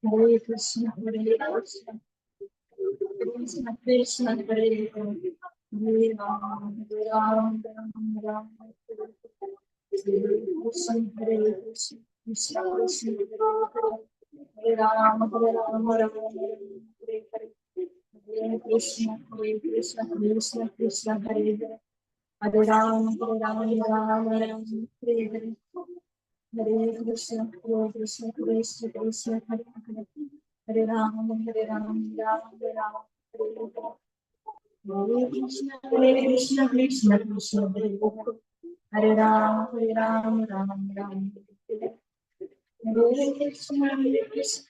Hare Krishna, Hare Krishna, Krishna Krishna, Hare Hare, Hare Rama, Hare Rama, Rama Rama, Hare Hare, Krishna, Hare Krishna, Krishna Krishna, Hare Hare, Hare Rama, Hare Rama, Rama Rama, Hare Hare, Hare Krishna, Krishna Krishna, Hare Hare, Hare Rama, Rama Rama, Hare Hare. Hare Krishna, Krishna Krishna, Hare Hare, Hare Rama, Rama Rama, Hare Hare. Hare Krishna, Krishna Krishna, Hare Hare, Hare Rama, Rama Rama, Hare Hare. Hare Krishna, Krishna Krishna,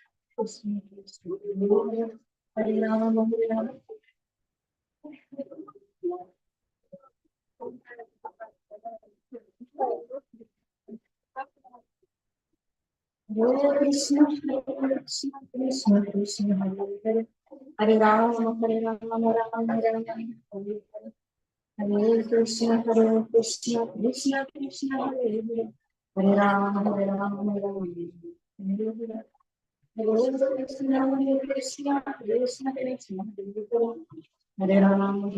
Hare Hare, Hare Rama, Rama. Hare Krishna, Krishna Krishna, Hare Hare, Hare Rama, Rama Rama, Hare Hare. Hare Krishna, Krishna Krishna, Hare Hare, Hare Rama, Rama Rama, Hare Hare. Hare Krishna, Krishna Krishna, Hare Hare, Hare Rama, Rama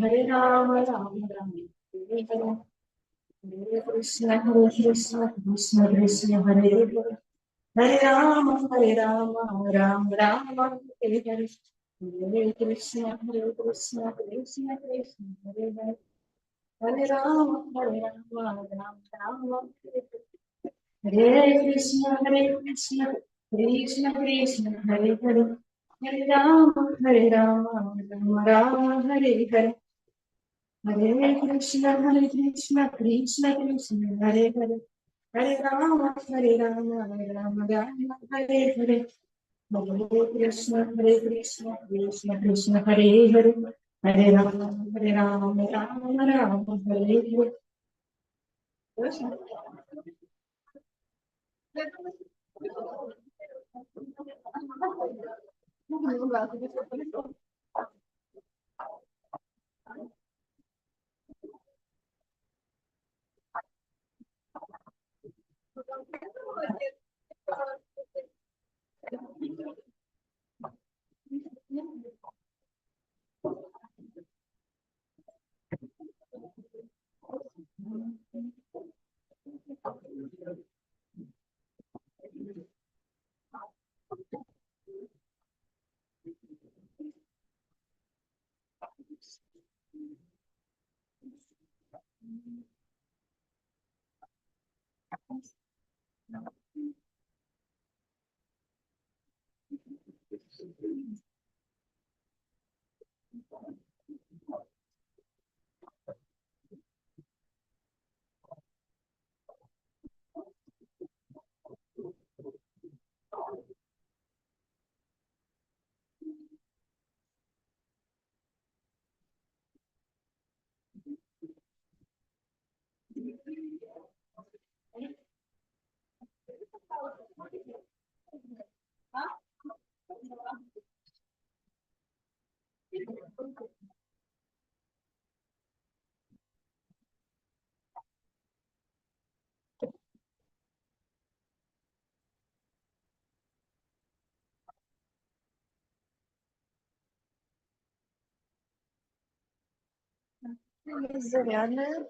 Rama, Hare Hare. Hare Krishna, Krishna Krishna, Hare Hare, Hare Rama, Rama Rama, Hare Hare. Hare Krishna, Krishna Krishna, Hare Hare, Hare Rama, Rama Rama, Hare Krishna, Krishna Krishna, Hare Hare, Hare Rama, Rama Rama, Hare Hare. Hare Krishna, Krishna Krishna, Hare Hare, Hare Rama, Rama Rama, Hare Hare. Hare Krishna, Krishna Krishna, Hare Hare, Hare Rama, Rama Rama, Hare Hare. Есть зарядная.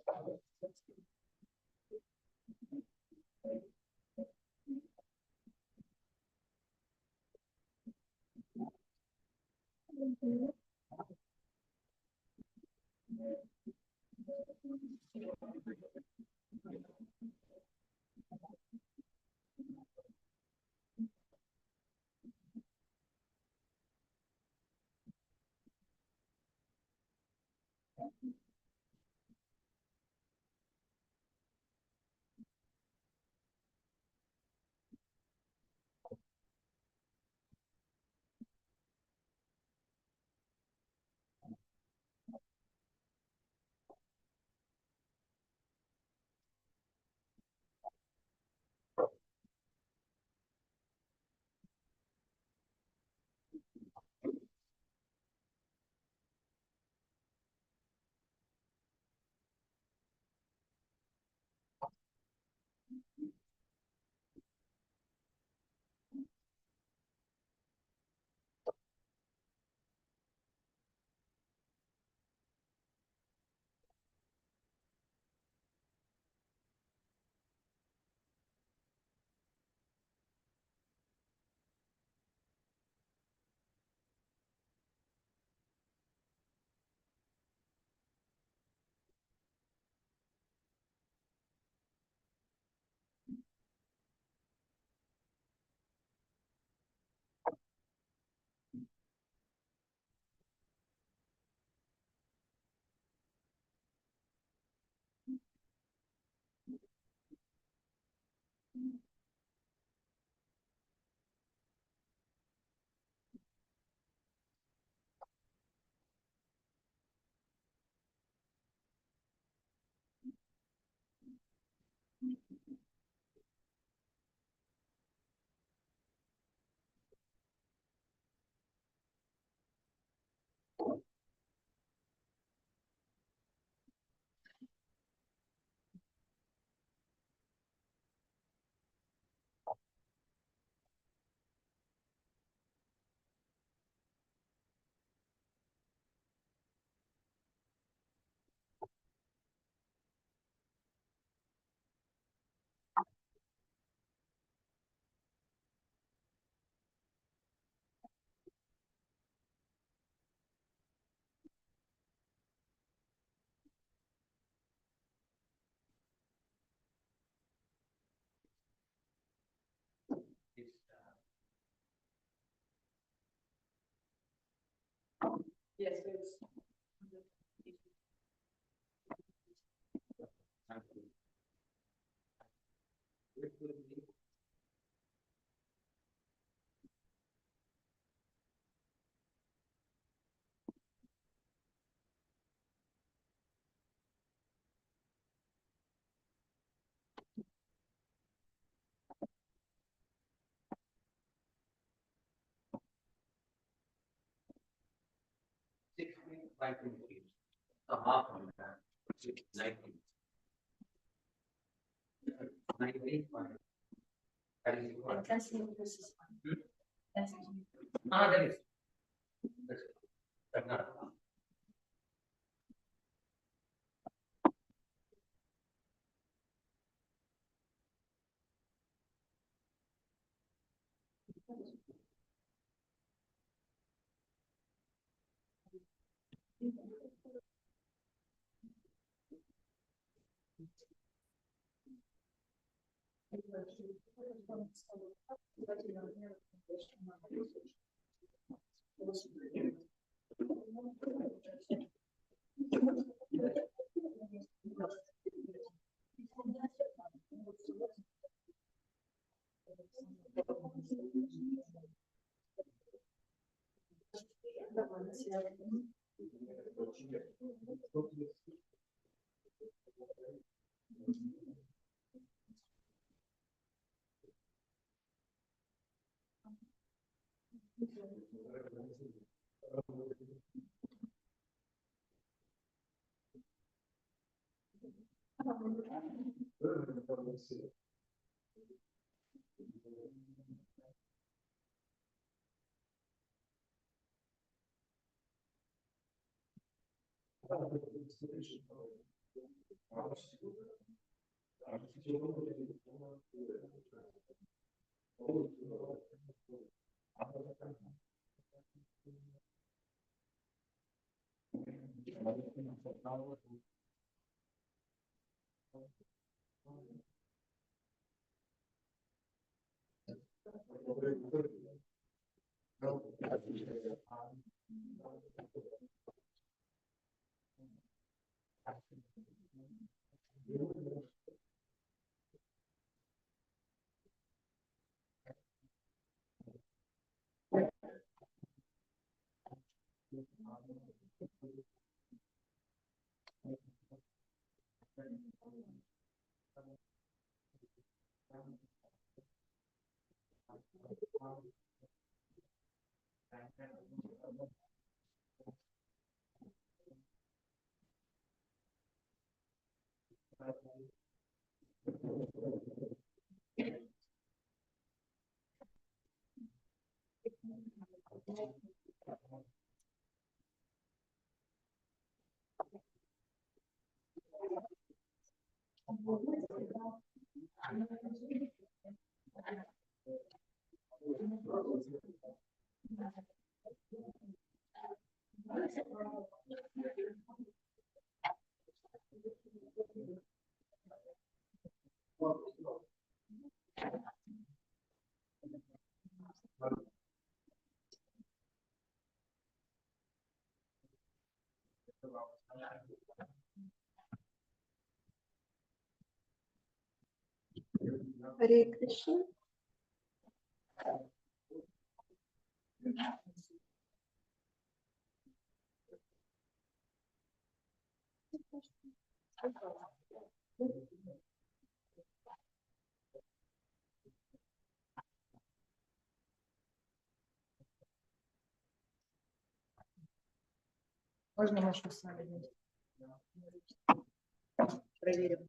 Харе Кришна. Можно нашу с вами проверим.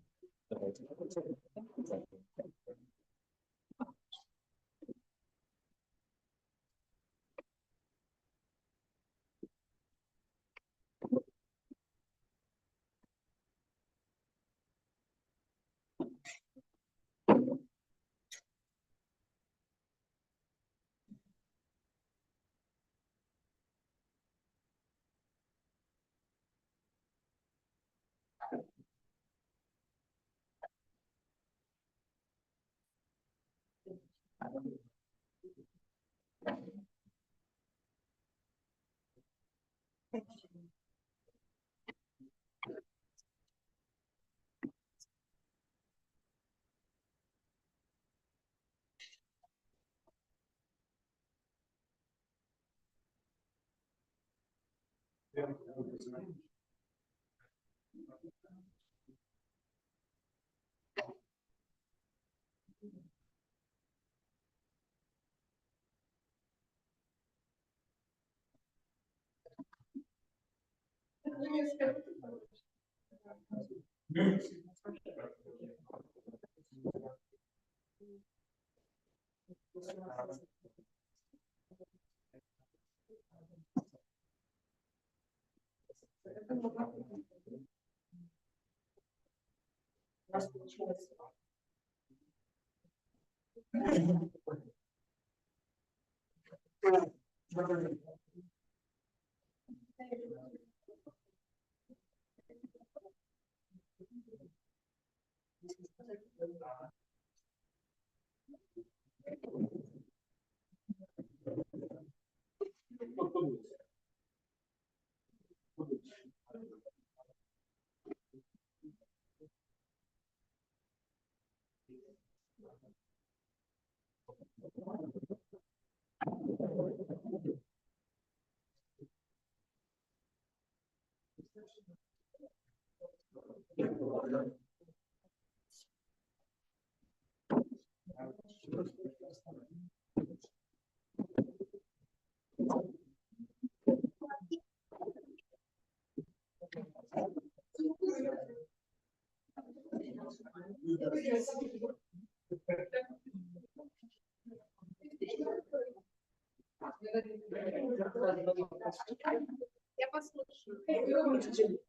Я послушаю.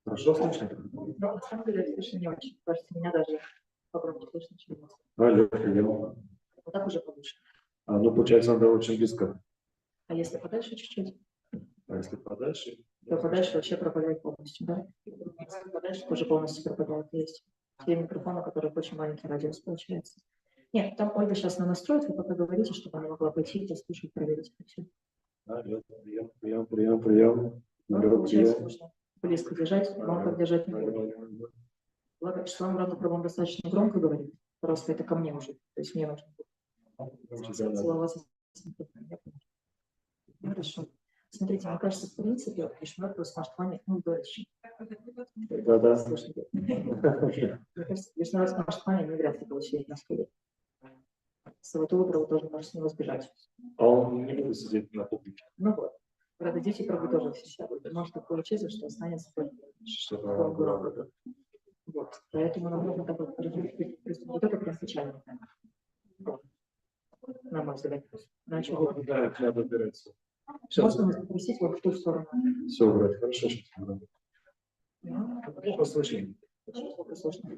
Хорошо слышно? На самом деле слышно не очень. Кажется, меня даже погромче слышно, чем вас. Алло, алло. Вот так уже получше. Ну, получается, надо очень близко. А если подальше чуть-чуть? А если подальше? То подальше вообще пропадает полностью, да? Если подальше тоже полностью пропадает. Есть те микрофоны, которые очень маленький радиус получается. Нет, там Ольга сейчас на настроит, вы пока говорите, чтобы она могла пойти, послушать, проверить это все. Алло, прием. Получается, нужно близко держать, громко держать не будет. Ладно, что вам Роман достаточно громко говорит, просто это ко мне уже, то есть мне нужно целоваться с микрофоном. Хорошо. Смотрите, мне кажется, в принципе, Вишневый в смарт-плане дольше. Да. Слушайте, мне кажется, Вишневый в смарт-плане не вряд ли получает на стуле. Золотого права тоже может с него сбежать. А он не будет сидеть на публике. Ну вот. Правда, дети правда тоже все сядут. Может так получиться, что останется только. Вот. Поэтому нам нужно такой вот это прям печально. На мой взгляд. Иначе вот. Да, надо выбираться. Можно вас попросить вот в ту сторону? Все, брат, хорошо. Плохо слышно. Плохо слышно.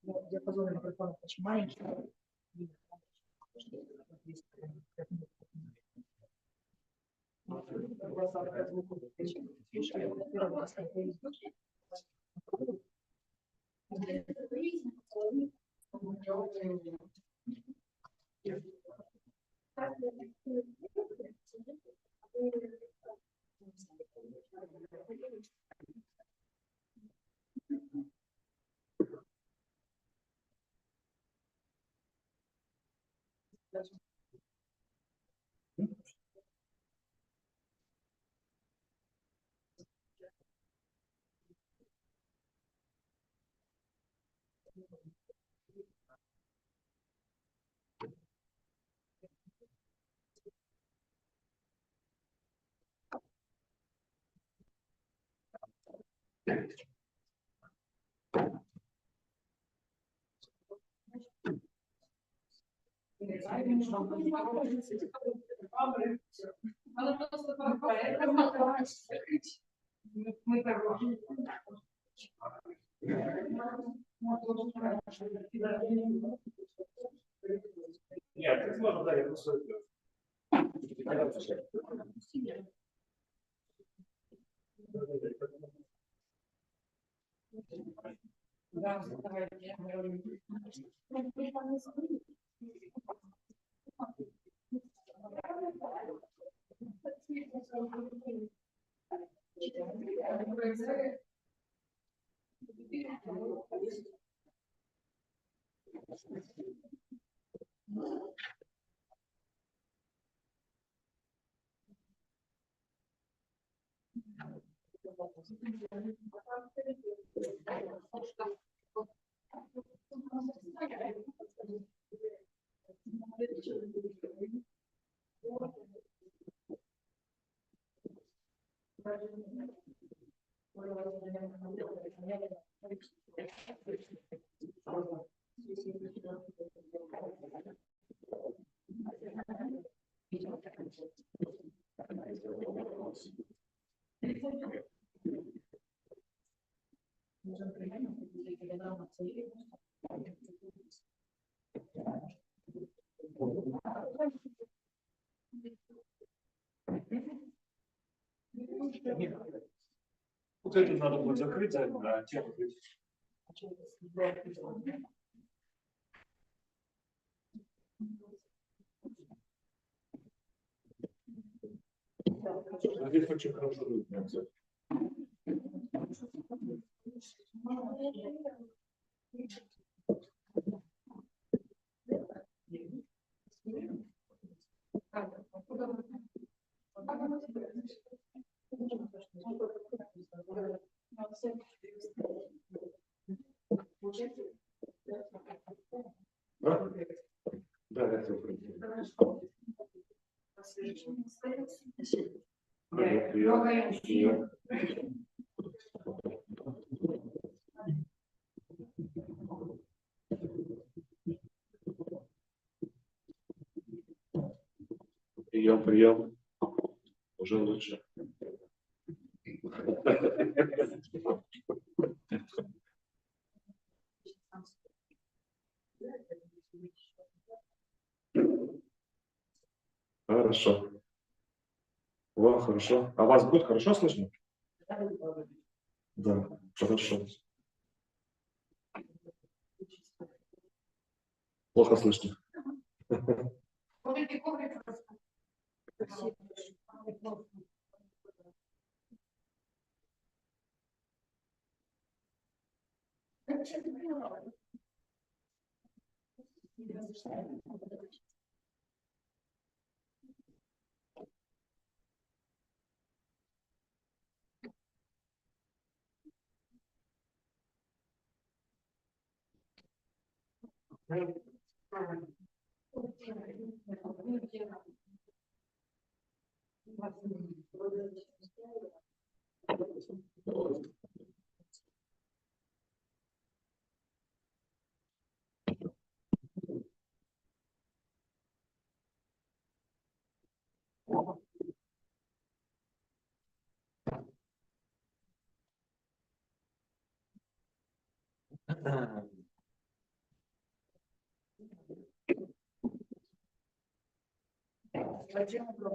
Диапазон микрофона очень маленький. Нет, можно, да, я просто... Вот это надо будет закрыть, а тему открыть. Здесь очень хорошо видно. Да? Да, это прием. Прием. Уже лучше. Хорошо. О, хорошо. А вас будет хорошо слышно? Да, хорошо. Плохо слышно.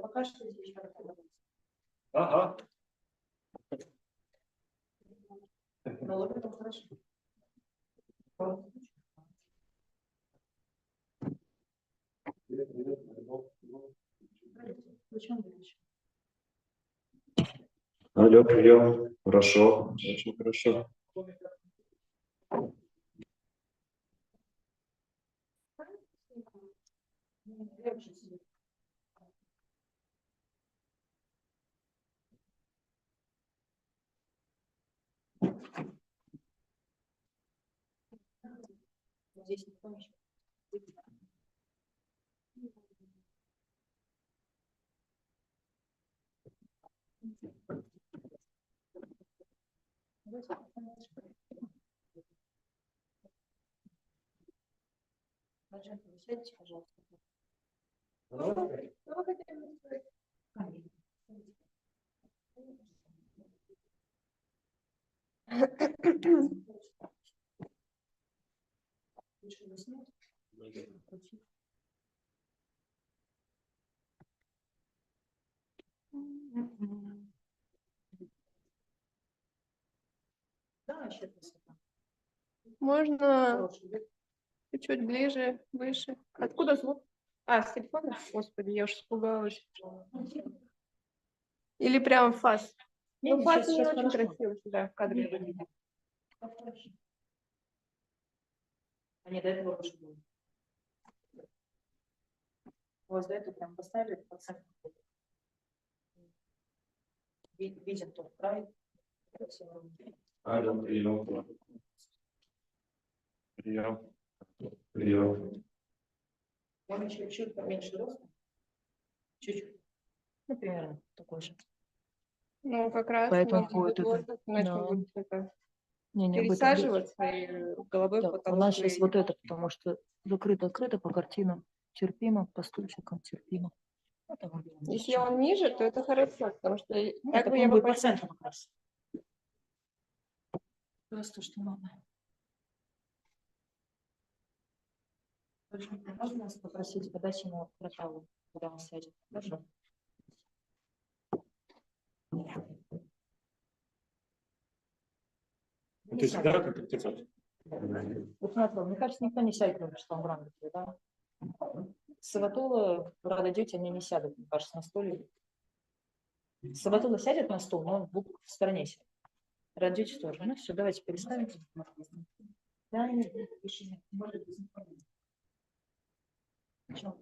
Пока что здесь. Ага. Ну, вот это хорошо. Алло, прием. Хорошо. Очень хорошо. Здесь не помнишь. Пожалуйста, сядьте, пожалуйста. Можно чуть-чуть ближе, выше. Откуда звук? А, с телефона? Господи, я уж испугалась. Или прям фас? Ну, фас не очень красиво сюда в кадре выглядит. Они до этого уже были. Вот до этого прям поставили процент. Виден тот край. Алло, прием. Прием. Прием. Он чуть-чуть поменьше роста. Чуть-чуть. Ну, примерно такой же. Ну, как раз. Поэтому вот, будет вот, это. иначе Да. будет это Не, пересаживаться и головой да, в у потолок. нас сейчас вот это, потому что закрыто-открыто по картинам. Терпимо, по стульчикам терпимо. Это выглядит Если сейчас. он ниже, то это хорошо, потому что Нет, как так бы он я бы будет по почти... центру как раз. Просто что надо. Можно вас попросить подать ему проталу, когда он сядет? Хорошо. Ты всегда как активатор? Вот смотри, мне кажется, никто не сядет на штанграме, да? Саватула в Радодете они не сядут, мне кажется, на стуле. Саватула сядет на стул, но он в стороне сядет. Радодете тоже. Ну все, давайте переставим. Да, нет, пишите. Может быть, Обычно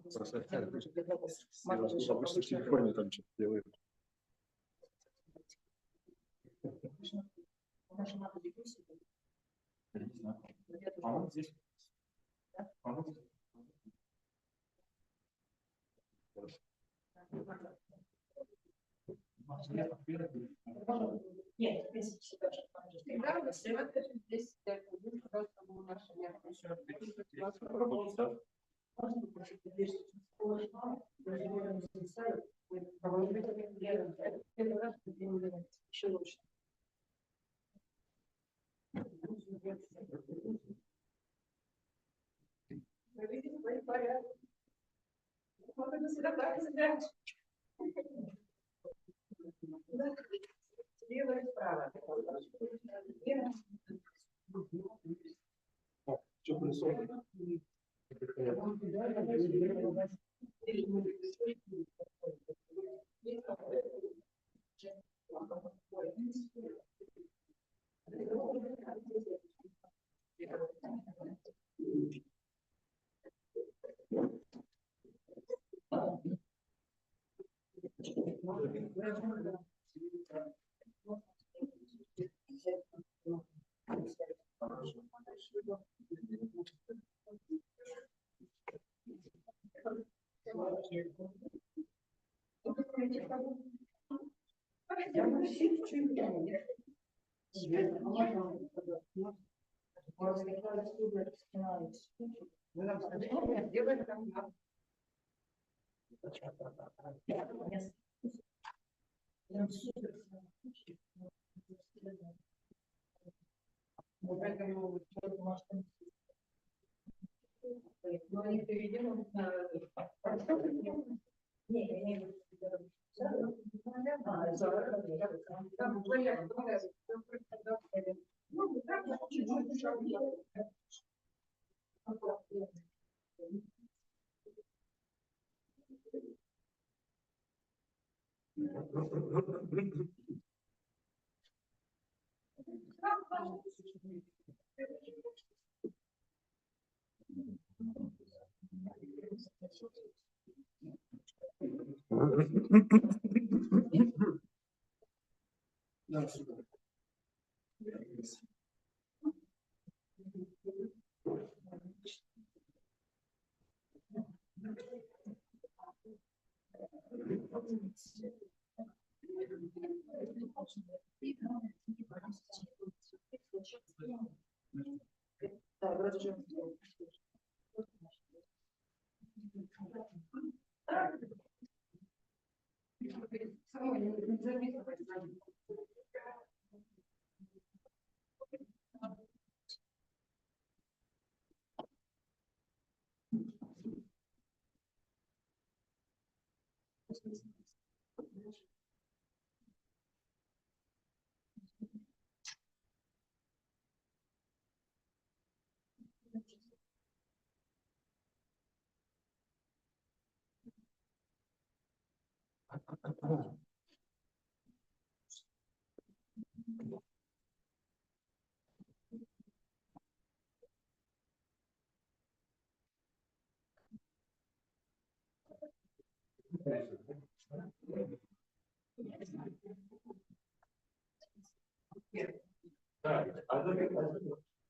в телефоне там что-то делают. По-моему, здесь. По-моему, нет, в принципе, всегда же там же. Всегда здесь просто было наше место. Можно попросить подвешать еще лучше. Слева и справа. что происходит?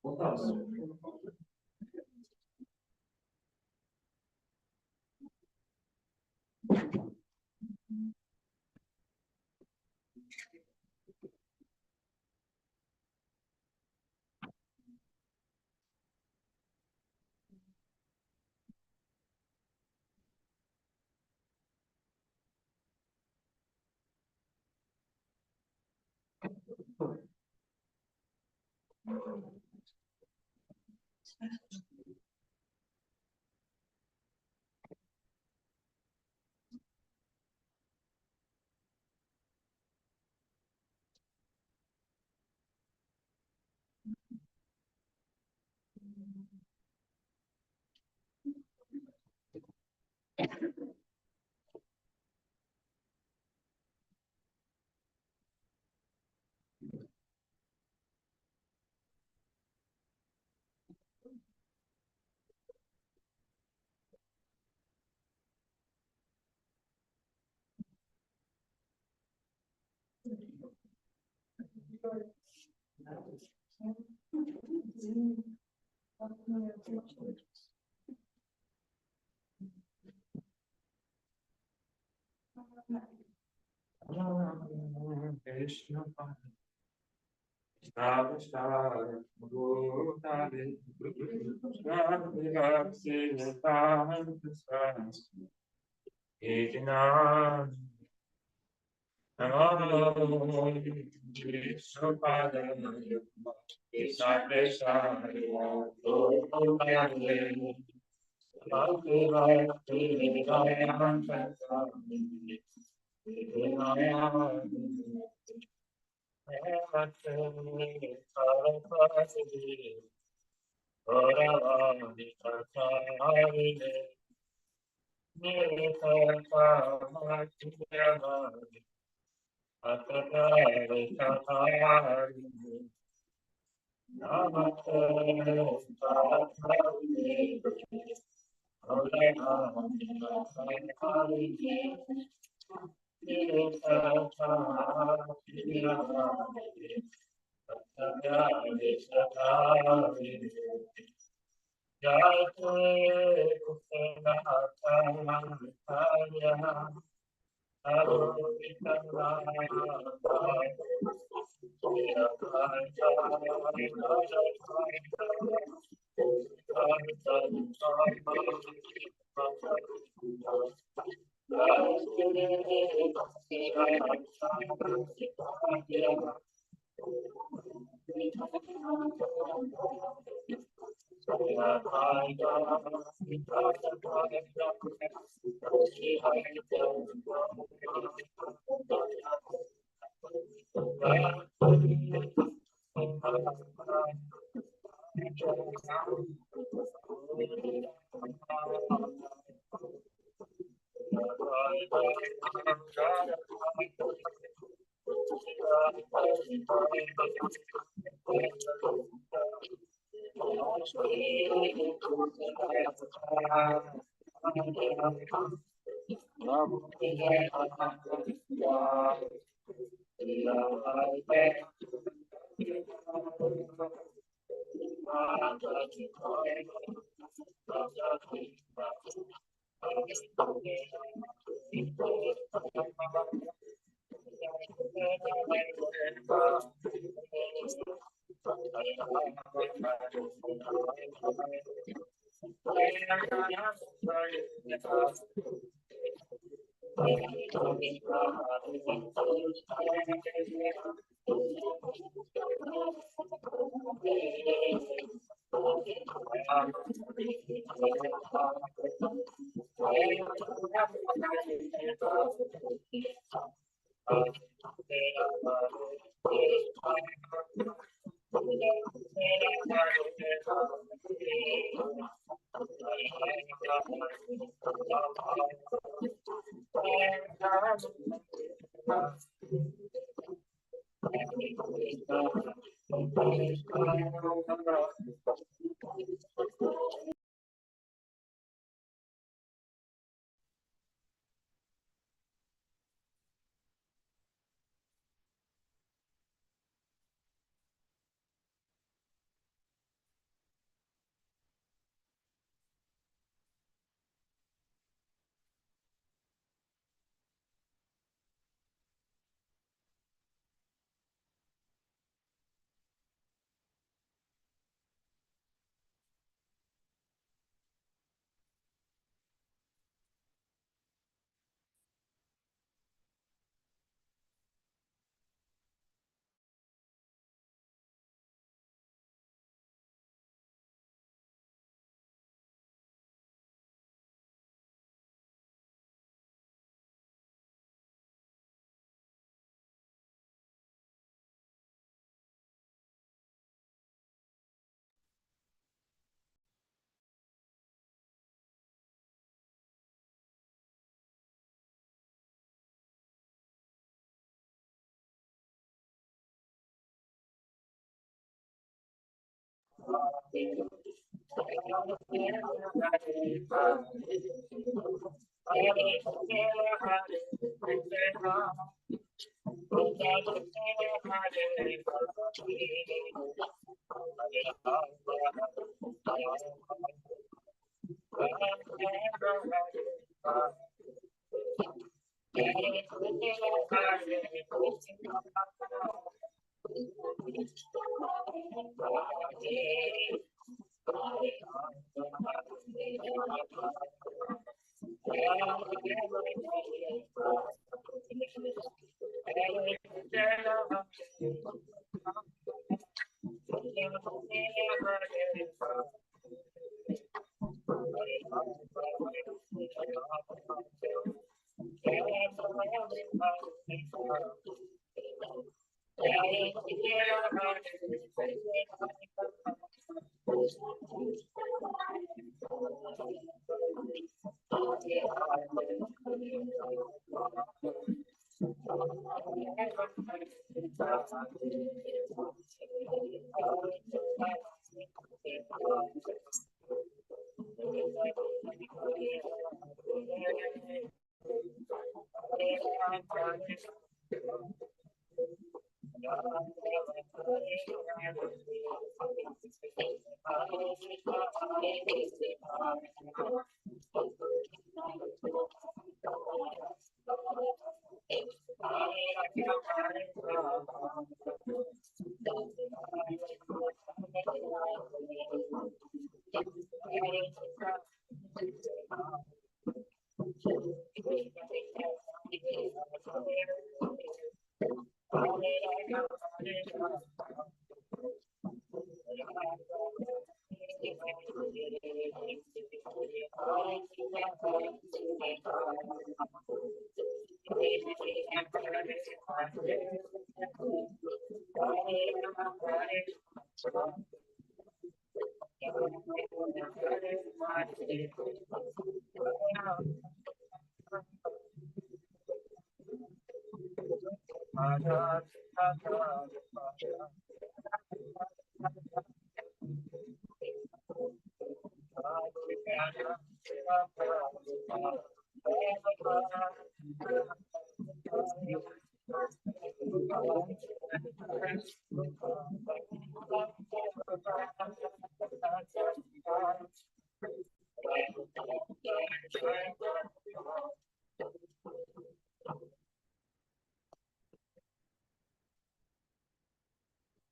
Вот там.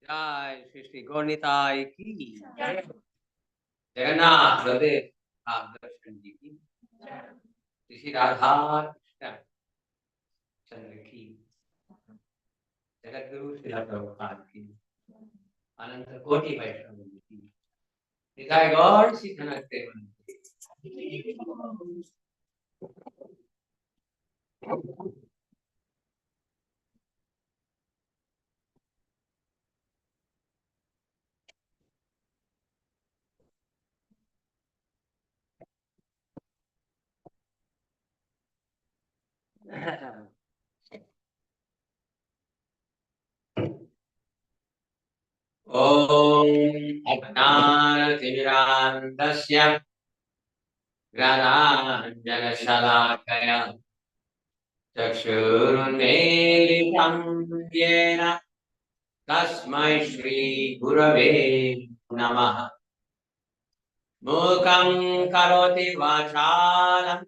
जय श्री श्री गौरनिताय की जगन्नाथ बलदेव दर्शन जी की श्री राधा कृष्ण चंद्र की जगत गुरु श्री प्रभुपाद की अनंत कोटि वैष्णव जी की निताय गौर सिद्धनाथ देवन Om Ajnanatirandasya Grananjanashalakaya Chakshurunmilitam Yena Tasmai Shri Gurave Namaha Mukam Karoti Vachalam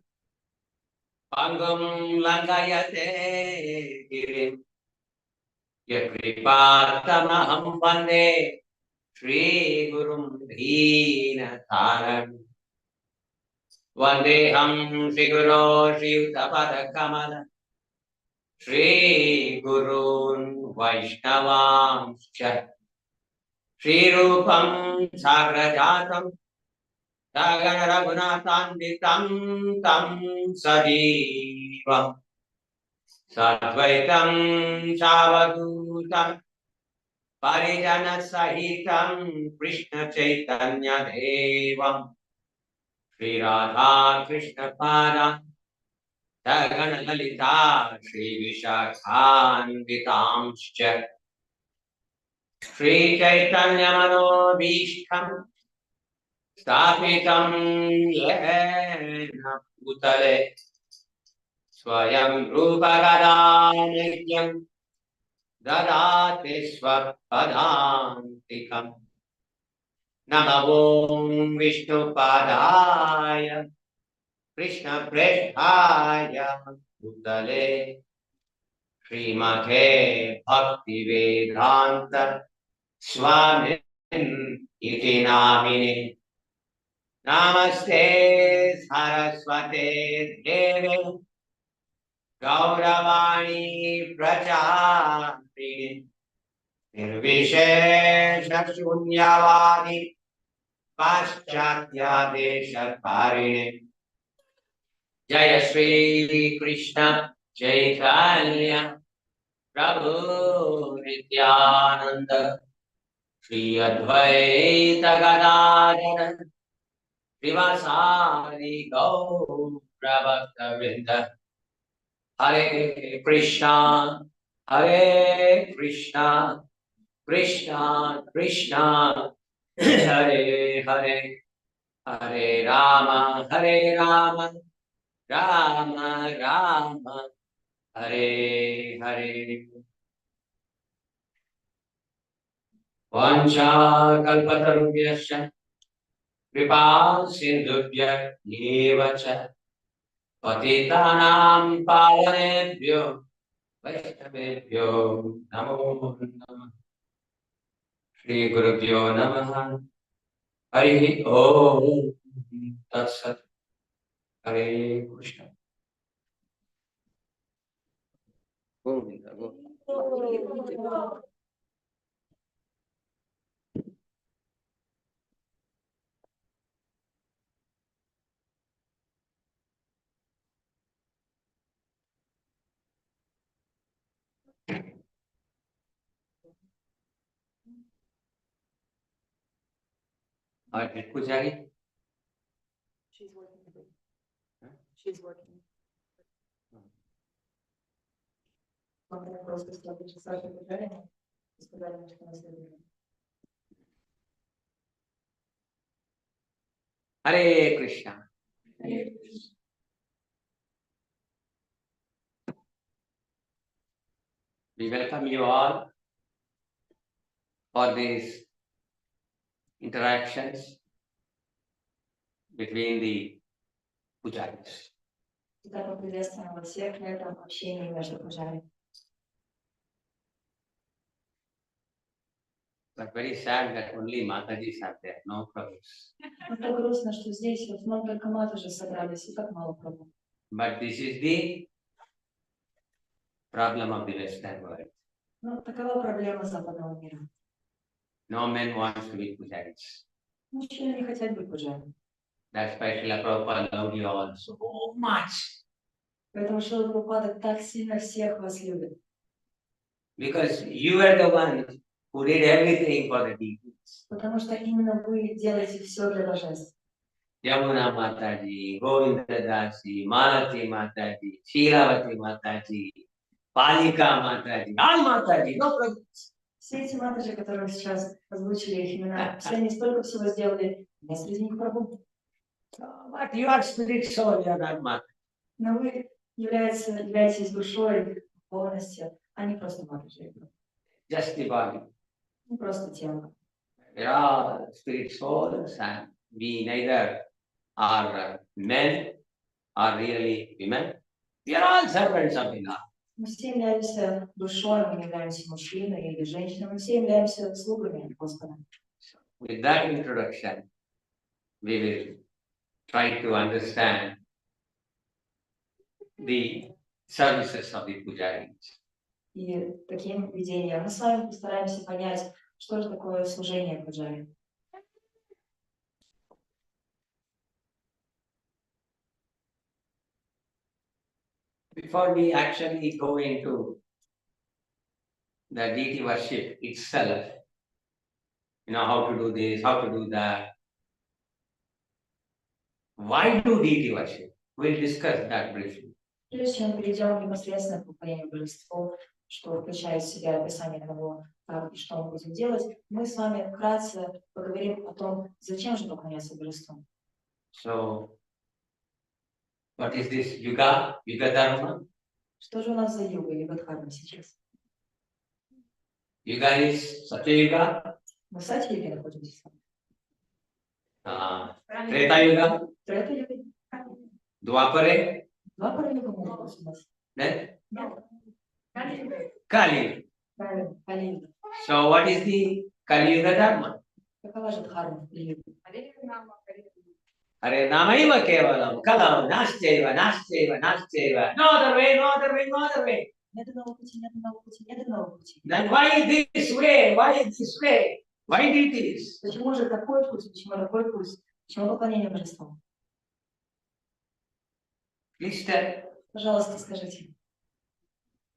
Pangam Langayate Girim Yakripatamaham Vande Shri Gurum Deenatharam Vandeham Shri Guru Shri Uttapadakamalam Shri Gurun Vaishnavamscha Shri Rupam Sagrajatam Sagana Raghunatanditam Tam Sadivam Sadvaitam Savadutam Parijana Sahitam Krishna Chaitanya Devam Shri Radha Krishna Pada Sagana Lalita Shri Vishakhanvitamscha Shri Chaitanya Manobhishtam Sthapitam Yena Bhutale Swayam Rupa Gadanityam Dadate Swapadantikam Namo Vishnu Padaya Krishna Preshaya Bhutale Srimate Bhakti Vedanta Swami Iti Namine Namaste Saraswate Deve Gauravani Prachari Nirvishesha Shunyavadi Paschatya Deshatarine Jaya Shri Krishna Chaitanya Prabhu Nityananda Shri Advaita Gadadara Srivasadi Gaura Bhakta Hare Krishna, Hare Krishna, Krishna Krishna, Hare Hare, Hare Rama, Rama Rama, Hare Hare. Vancha kalpatarubhyasya, kripa sindhubhya eva cha, patitanam pavanebhyo Vaishnavebhyo Namo Namah Shri Gurubhyo Namah Hari Om Tat Sat Hare Krishna Govinda Govinda और कुछ आगे She's working. She's working. Просто достаточно сразу побежали, сказали, что нас любят. Hare Krishna. We welcome you all for these interactions between the pujaris. Итак, мы приветствуем вас всех на этом общении между пожарами. But very sad that only Matajis are there, no brothers. Это грустно, что здесь в основном только матуши собрались, и так мало проблем. But this is the problem of the Western world. Но такова проблема западного мира. No man wants to be pujaris. Мужчины не хотят быть пожарами. That's why Srila Prabhupada loved you all so much. Поэтому Шрила Прабхупада так сильно всех вас любит. Because you are the one who did everything for the deities. Потому что именно вы делаете все для божеств. Yamuna Mataji, Govinda Dasi, Malati Mataji, Shilavati Mataji, Palika Mataji, all Mataji, no problems. Все эти матаджи, которые сейчас озвучили их имена, все они столько всего сделали, я среди них Прабху. But you are spirit soul, you are not mother. Но вы являетесь душой, полностью, а не просто матаджи. Just the body. Не просто тело. We are all spirit souls, and we neither are men or really women. We are all servants of the Lord. Мы все являемся душой, мы не являемся мужчиной или женщиной, мы все являемся слугами Господа. With that introduction, we will try to understand the services of the pujaris. И таким видением мы с вами постараемся понять, что же такое служение пуджари. Before we actually go into the deity worship itself, how to do this, how to do that. Why do deity worship? We'll discuss that briefly. Прежде чем перейдем непосредственно к поклонению божеству, что включает в себя описание того, как и что мы будем делать, мы с вами вкратце поговорим о том, зачем же поклоняться божеству. So, what is this yuga dharma? Что же у нас за юга или дхарма сейчас? Yuga is Satya Yuga, Мы в Сати-юге находимся. Treta Yuga, Трета-юга. Dwapare, Двапара-юга может быть у нас. then Kali. Правильно, Кали-юга. So, what is the Kali Yuga dharma? Какова же дхарма в Кали-юге? Hare Namaiva Kevalam, Kalam, Naschaiva, Naschaiva, Naschaiva. No other way, no other way, no other way. Нет иного пути, нет иного пути, нет иного пути. Then why this way? Why this way? Why did this? Почему же такой путь? Почему такой путь? Почему поклонение божеству? Please tell. Пожалуйста, скажите.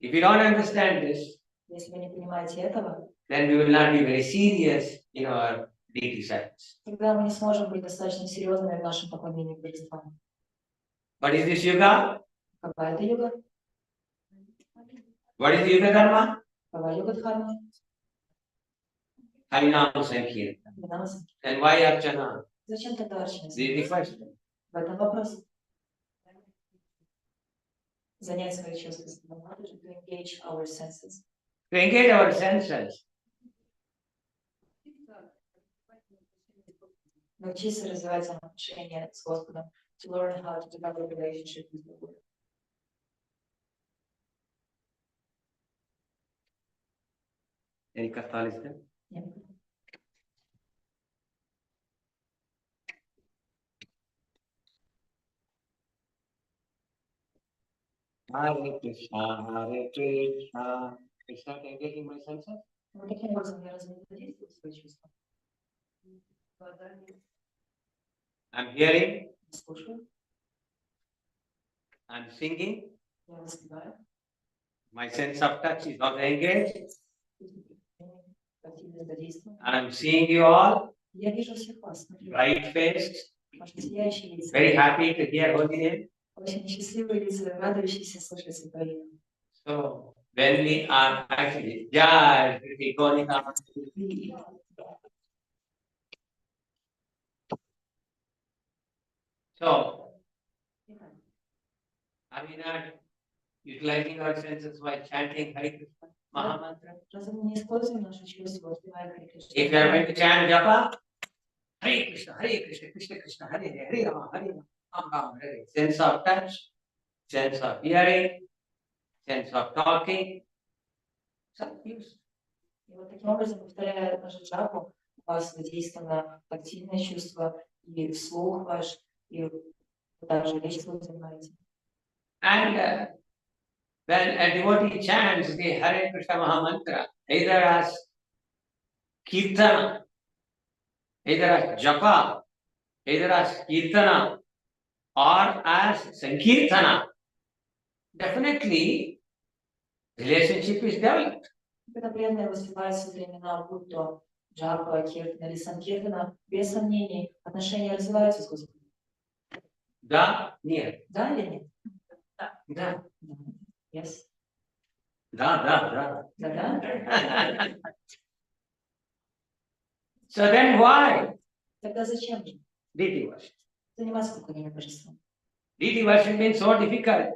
If you don't understand this, Если вы не понимаете этого, then we will not be very serious in our deity service. тогда мы не сможем быть достаточно серьезными в нашем поклонении божествам. What is this yuga? Какая это юга? What is the yuga dharma? Какая юга дхарма? Harinam Sankirtan. Винамаса. And why Archana? Зачем тогда Арчана? The first one. В этом вопрос. Занять свои чувства, to engage our senses. To engage our senses. Научиться развивать отношения с Господом. To learn how to develop a relationship with the Lord. Any Catholicism? Нет. Hare Krishna, Hare Krishna. Krishna, engaging my senses? Вот таким образом я задействую свои чувства. I'm hearing, Слушаю, I'm singing. я воспеваю. My sense of touch is not engaged. Активно задействую. And I'm seeing you all, Я вижу всех вас. Смотрю. bright-faced, Ваши сияющие лица. very happy to hear holy name. Очень счастливые лица, радующиеся слышать свое имя. So, when we are actually judged, we go in our So, are we not utilizing our senses while chanting Hare Krishna Mahamantra? Разве мы не используем наши чувства, воспевая Харе Кришна? If you are going to chant japa, Hare Krishna, Hare Krishna, Krishna Krishna, Hare Hare, Hare Rama, Hare Rama, Ram Ram, Hare Hare. Sense of touch, sense of hearing, sense of talking. So, use. И вот таким образом, повторяя нашу джапу, у вас задействовано тактильное чувство и слух ваш, и также речь вы занимаете. And when a devotee chants the Hare Krishna Mahamantra, either as Kirtana, either as Japa, either as Kirtana, or as Sankirtana, definitely relationship is developed. Когда преданные воспевают свои имена, будь то джапа, киртана или санкиртана, без сомнений отношения развиваются с Господом. Да, нет. Да или нет? Да. Yes. Da. Да-да. So then why Тогда зачем же deity worship? заниматься поклонением божествам? Deity worship means so difficult.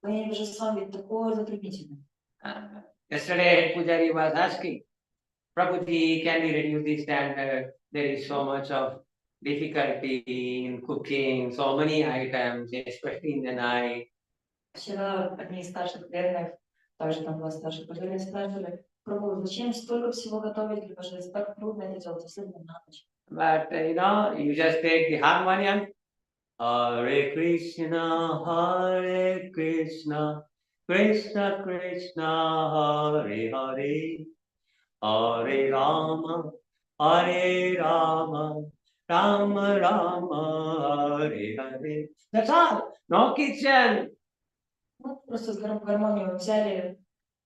Поклонение божествам ведь такое затруднительное. Yesterday, Pujari was asking, Prabhuji, can we reduce the standard? There is so much of difficulty in cooking, so many items, especially in the night. Вчера одни из старших преданных, также там два старших преданных, спрашивали, Прабhu, зачем столько всего готовить для божеств? Так трудно это делать, особенно на ночь. But you just take the harmonium. Hare Krishna, Krishna Krishna, Hare Hare, Hare Rama, Rama Rama, Hare Hare. That's all. No kitchen. Ну, просто гармонию взяли,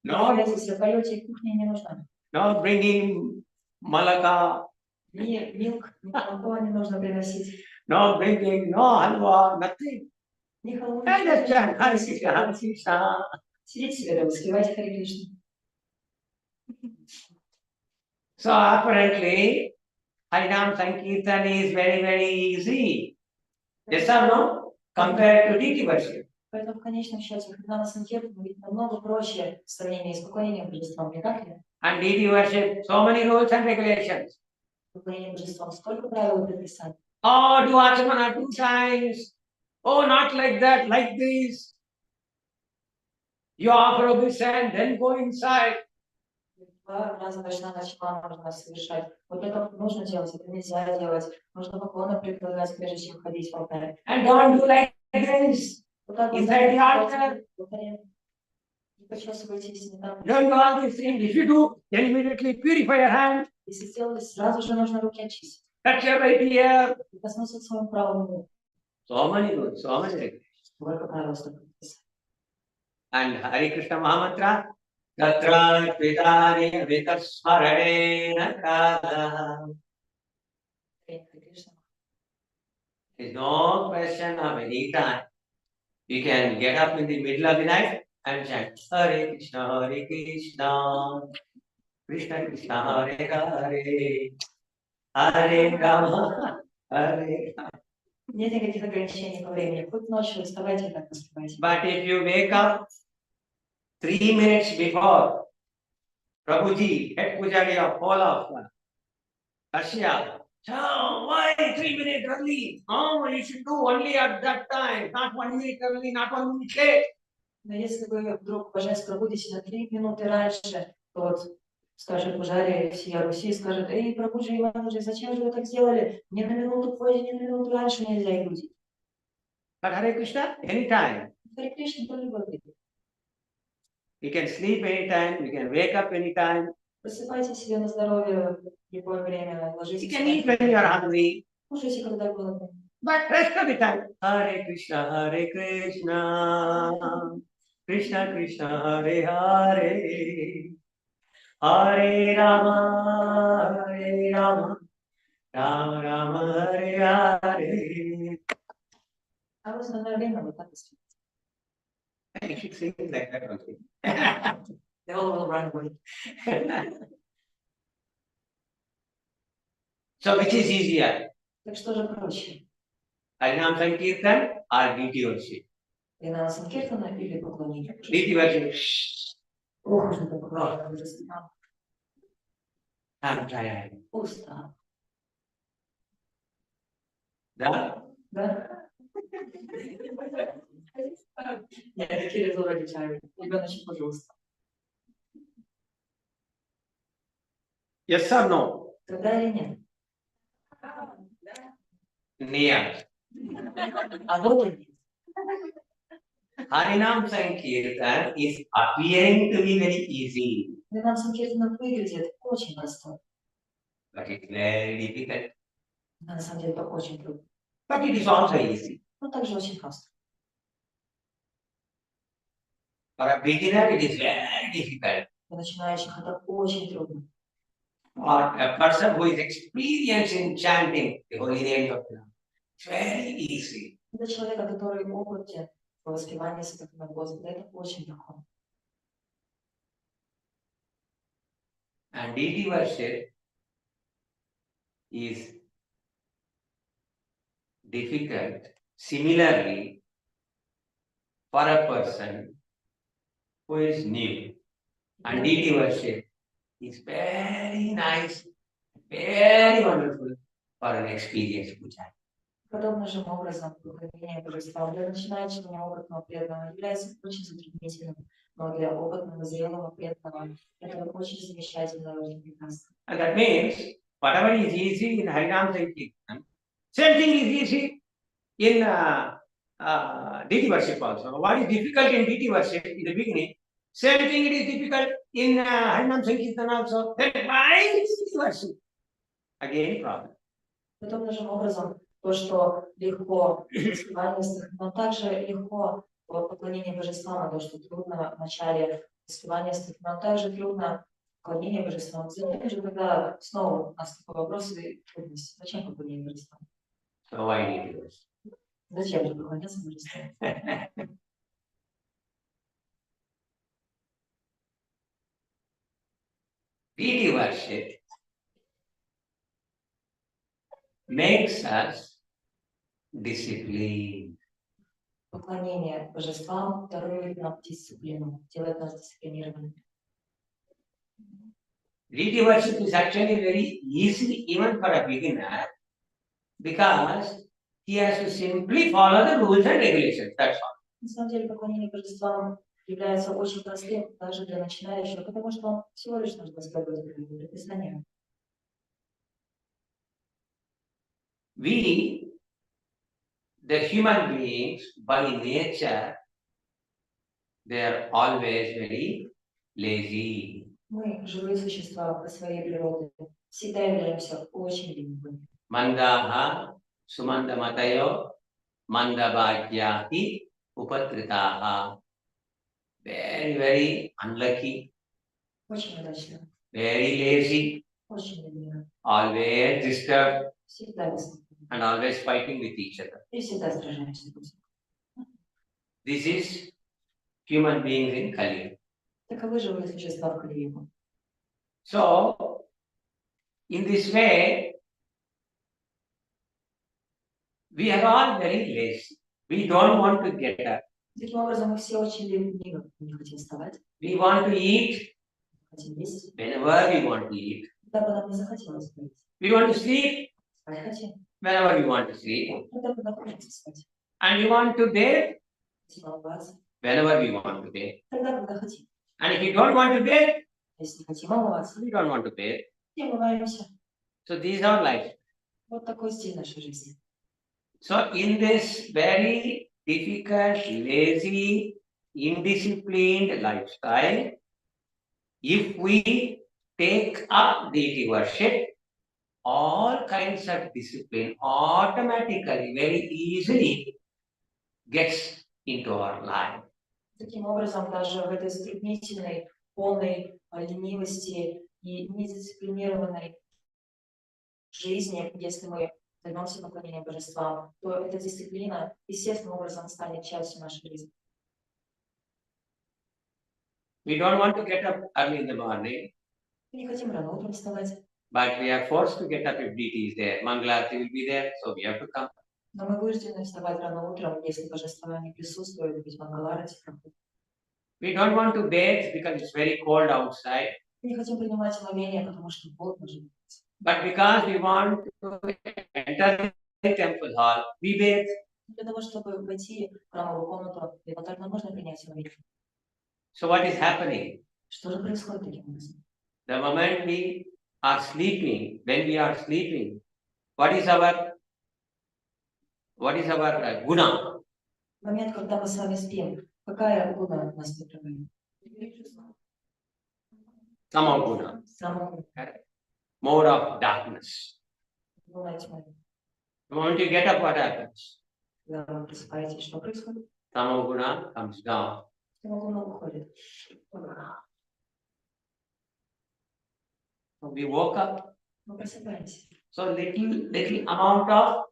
No, запоете, и кухня не нужна. no bringing malaka. Ни милк, ни молоко не нужно приносить. No bringing, no halwa, nothing. Ни халву, Understand? Hare Krishna, Hare Krishna. Сидите себе дома, воспевайте Харе Кришну. So apparently, Harinam Sankirtan is very, very easy. Yes or no? Compared to deity worship. Поэтому в конечном счете, когда на Санкиртан ведь намного проще в сравнении с поклонением божествам, не так ли? And deity worship, so many rules and regulations. Поклонение божествам, столько правил и предписаний. Oh, do Achamana 2 times. Oh, not like that, like this. You offer obeisance, then go inside. Два раза Вайшнава Ачмана нужно совершать. Вот это нужно делать, это нельзя делать. Нужно поклоны предлагать, прежде чем ходить в алтарь. And don't do like this. Вот так вот Inside the altar. не почесывайтесь, не там. Don't do all these things. If you do, then immediately purify your hand. Если сделали, сразу же нужно руки очистить. Touch your right ear. И коснуться своим правым ухом. So many rules, so many regulations. Сколько правил стоит предписать. And Hare Krishna Mahamantra. Tatra Vidani Vitasmarane Nakada. Харе Кришна. There's no question of any time. You can get up in the middle of the night and chant Hare Krishna, Krishna Krishna, Hare Hare, Hare Rama, Hare Rama. Нет никаких ограничений по времени. Хоть ночью вставайте, как вставайте. But if you wake up 3 minutes before Prabhuji, head pujari of all of Russia, so why 3 minutes early? Oh, you should do only at that time, not 1 minute early, not 1 minute late. Но если вы вдруг божеств пробудите на 3 минуты раньше, то вот скажет пожаре всей Руси, скажет, эй, Прабхуджи, Иванович, зачем же вы так сделали? Ни на минуту позже, ни на минуту раньше нельзя и люди. But Hare Krishna, anytime. Харе Кришна то любое время. You can sleep anytime, you can wake up anytime. Просыпайте себе на здоровье в любое время, You ложитесь can eat when you are hungry. кушайте, когда голодны. But rest of the time, Hare Krishna, Krishna Krishna, Hare Hare, Hare Rama, Rama Rama, Hare Hare. А в остальное время вот так и спите. You should sing it like that only. They all will run away. So which is easier? Так что же проще? Harinam Sankirtan or deity worship? Вина Санкиртана или поклонение? Deity worship. Ох, уж это поклонение божествам. I'm tired. Устал. Да? Да? Нет, такие резу ради чаю. Ребеночек, пожалуйста. Yes or no? Тогда или нет? Near. А вот и нет. Harinam Sankirtan is appearing to be very easy, Вина Санкиртана выглядит очень простой. but it's very difficult. Но на самом деле это очень трудно. But it is also easy. Но также очень просто. For a beginner, it is very difficult. Для начинающих это очень трудно. For a person who is experienced in chanting the holy names of God, it's very easy. Для человека, который в опыте в воспевании святых Господа, это очень легко. And deity worship is difficult. Similarly, for a person who is new, and deity worship is very nice, very wonderful for an experienced puja. Подобным же образом поклонение божествам для начинающего неопытного преданного является очень затруднительным, но для опытного, зрелого преданного это очень замечательно и очень прекрасно. And that means whatever is easy in Harinam Sankirtan, same thing is easy in deity worship also. What is difficult in deity worship in the beginning, same thing it is difficult in Harinam Sankirtan also. Then why deity worship? Again problem. Подобным же образом то, что легко в воспеваниях, но также легко поклонение божествам, то, что трудно в начале воспевания, но также трудно поклонение божествам. Затем же, когда снова у нас такой вопрос и трудность, зачем поклонение божествам? So why deity worship? Зачем же поклоняться божествам? Deity worship makes us disciplined. Поклонение божествам дарует нам дисциплину, делает нас дисциплинированными. Deity worship is actually very easy even for a beginner because he has to simply follow the rules and regulations. That's all. На самом деле поклонение божествам является очень простым даже для начинающего, потому что он всего лишь нужно следовать предписаниям. We, the human beings, by nature, they are always very lazy. Мы, живые существа по своей природе, всегда являемся очень ленивыми. Mandaha, sumandamatayo, mandabhagyati, upatritaha. Very, very unlucky, Очень удачно, very lazy, очень ленивы. always disturbed, Всегда беспокойны. and always fighting with each other. И всегда сражаемся друг с другом. This is human beings in Kali. Таковы живые существа в Кали-югу. So, in this way, we are all very lazy. We don't want to get up. Таким образом, мы все очень ленивы, не хотим вставать, We want to eat хотим есть, whenever we want to eat. когда бы нам не захотелось спать. We want to sleep Спать хотим, whenever we want to sleep. когда бы хочется спать. And we want to bathe Хотим омываться, whenever we want to bathe. тогда, когда хотим. And if we don't want to bathe, Если не хотим омываться, we don't want to bathe. не омываемся. So these are life. Вот такой стиль нашей жизни. So in this very difficult, lazy, indisciplined lifestyle, if we take up deity worship, all kinds of discipline automatically, very easily gets into our life. Таким образом, даже в этой затруднительной, полной ленивости и недисциплинированной жизни, если мы займемся поклонением божествам, то эта дисциплина естественным образом станет частью нашей жизни. We don't want to get up early in the morning, Мы не хотим рано утром вставать, but we are forced to get up if deity is there. Mangalarti will be there, so we have to come. но мы вынуждены вставать рано утром, если божества не присутствуют, ведь Мангаларати проходит. We don't want to bathe because it's very cold outside, Мы не хотим принимать омовение, потому что холодно же. but because we want to enter the temple hall, we bathe. Для того, чтобы войти в храмовую комнату, элементарно нужно принять омовение. So what is happening? Что же происходит таким образом? The moment we are sleeping, when we are sleeping, what is our guna? В момент, когда мы с вами спим, какая гуна нас прикрывает? Sama guna, Самая more of darkness. гуна тьмы. The moment you get up, what happens? Когда вы просыпаетесь, что происходит? Sama guna comes down. Тьма гуна уходит. So we woke up. Мы просыпаемся. So little amount of